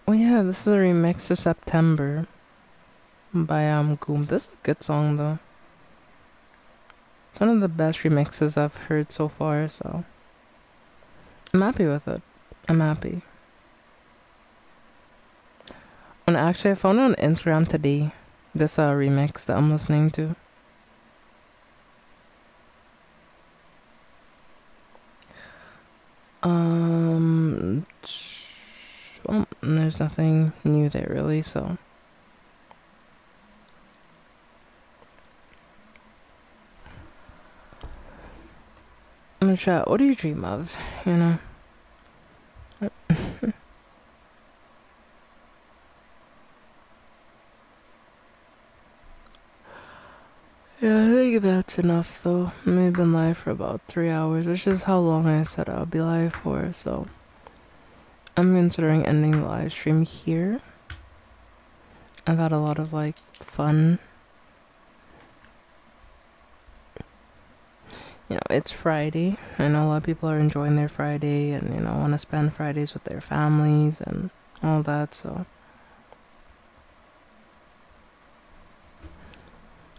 Oh yeah, this is a remix to September. by Goom. This is a good song though. It's one of the best remixes I've heard so far, so I'm happy with it. I'm happy. And actually, I found it on Instagram today. This remix that I'm listening to. Well, there's nothing new there really, so. I'm gonna chat. What do you dream of? You know. Yeah, I think that's enough though. I've been live for about 3 hours, which is how long I said I'll be live for, so I'm considering ending the live stream here. I've had a lot of like fun. You know, it's Friday. I know a lot of people are enjoying their Friday and, you know, want to spend Fridays with their families and all that, so.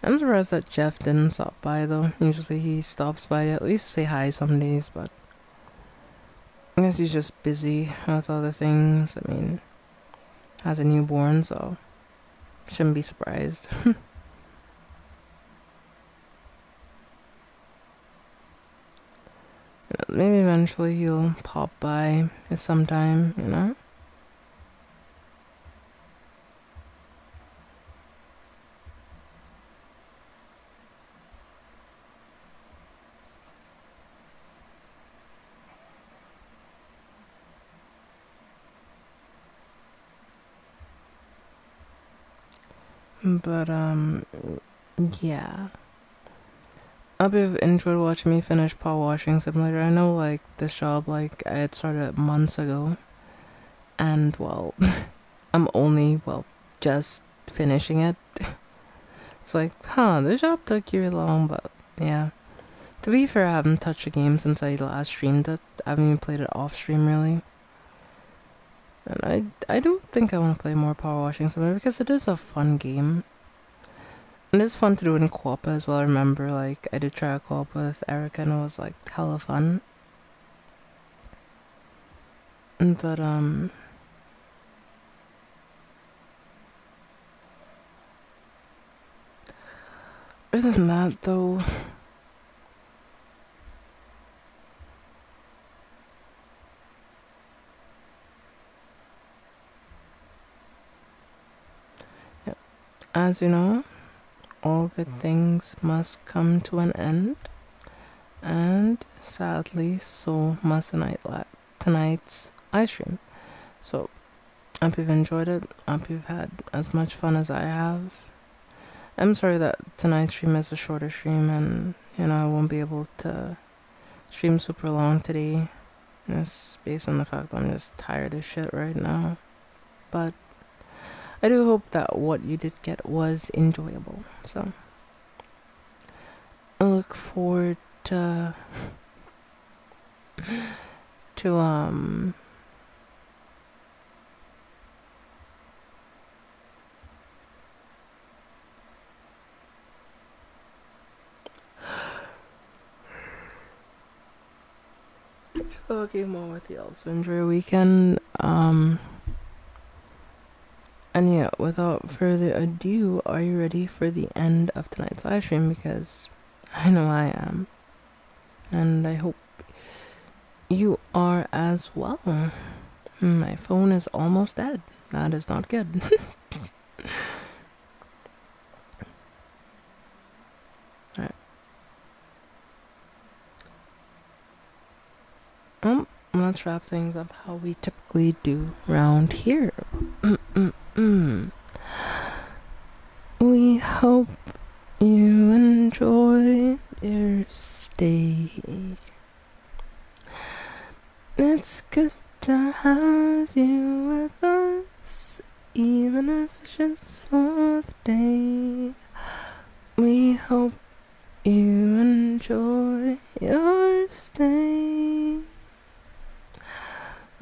I'm surprised that Jeff didn't stop by though. Usually he stops by at least to say hi some days, but I guess he's just busy with other things. I mean, has a newborn, so shouldn't be surprised. Maybe eventually he'll pop by sometime, you know? But, yeah. I hope you've enjoyed watching me finish Power Washing Simulator. I know, like, this job, like, I had started months ago. And, well, I'm only, well, just finishing it. It's like, huh, this job took you long, but, yeah. To be fair, I haven't touched the game since I last streamed it. I haven't even played it off stream, really. And I don't think I want to play more Power Washing Simulator because it is a fun game. And it's fun to do in co-op as well. I remember, like, I did try a co-op with Erica and it was, like, hella fun. But, other than that, though, yeah. As you know, all good things must come to an end, and sadly, so must tonight's ice stream. So, I hope you've enjoyed it. I hope you've had as much fun as I have. I'm sorry that tonight's stream is a shorter stream, and you know I won't be able to stream super long today. Just based on the fact that I'm just tired as shit right now. But I do hope that what you did get was enjoyable. So I look forward to to okay, more with you. Also enjoy your weekend. And yeah, without further ado, are you ready for the end of tonight's live stream? Because I know I am. And I hope you are as well. My phone is almost dead. That is not good. Alright. Let's wrap things up how we typically do round here. We hope you enjoy your stay. It's good to have you with us, even if it's just for the day. We hope you enjoy your stay.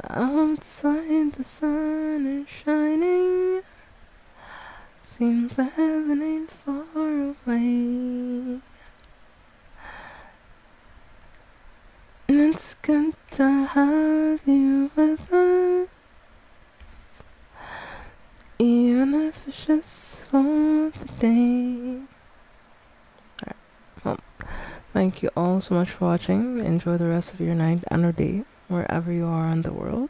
Outside the sun is shining, Seems that heaven ain't far away. And it's good to have you with us, even if it's just for the day. Alright, well, thank you all so much for watching. Enjoy the rest of your night and or day, wherever you are in the world.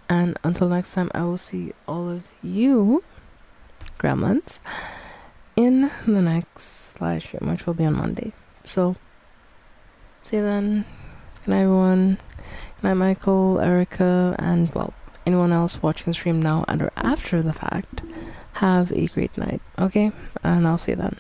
And until next time, I will see all of you, gremlins, in the next live stream, which will be on Monday. So, see you then. Good night, everyone. Good night, Michael, Erica, and, well, anyone else watching the stream now and or after the fact. Have a great night, okay? And I'll see you then.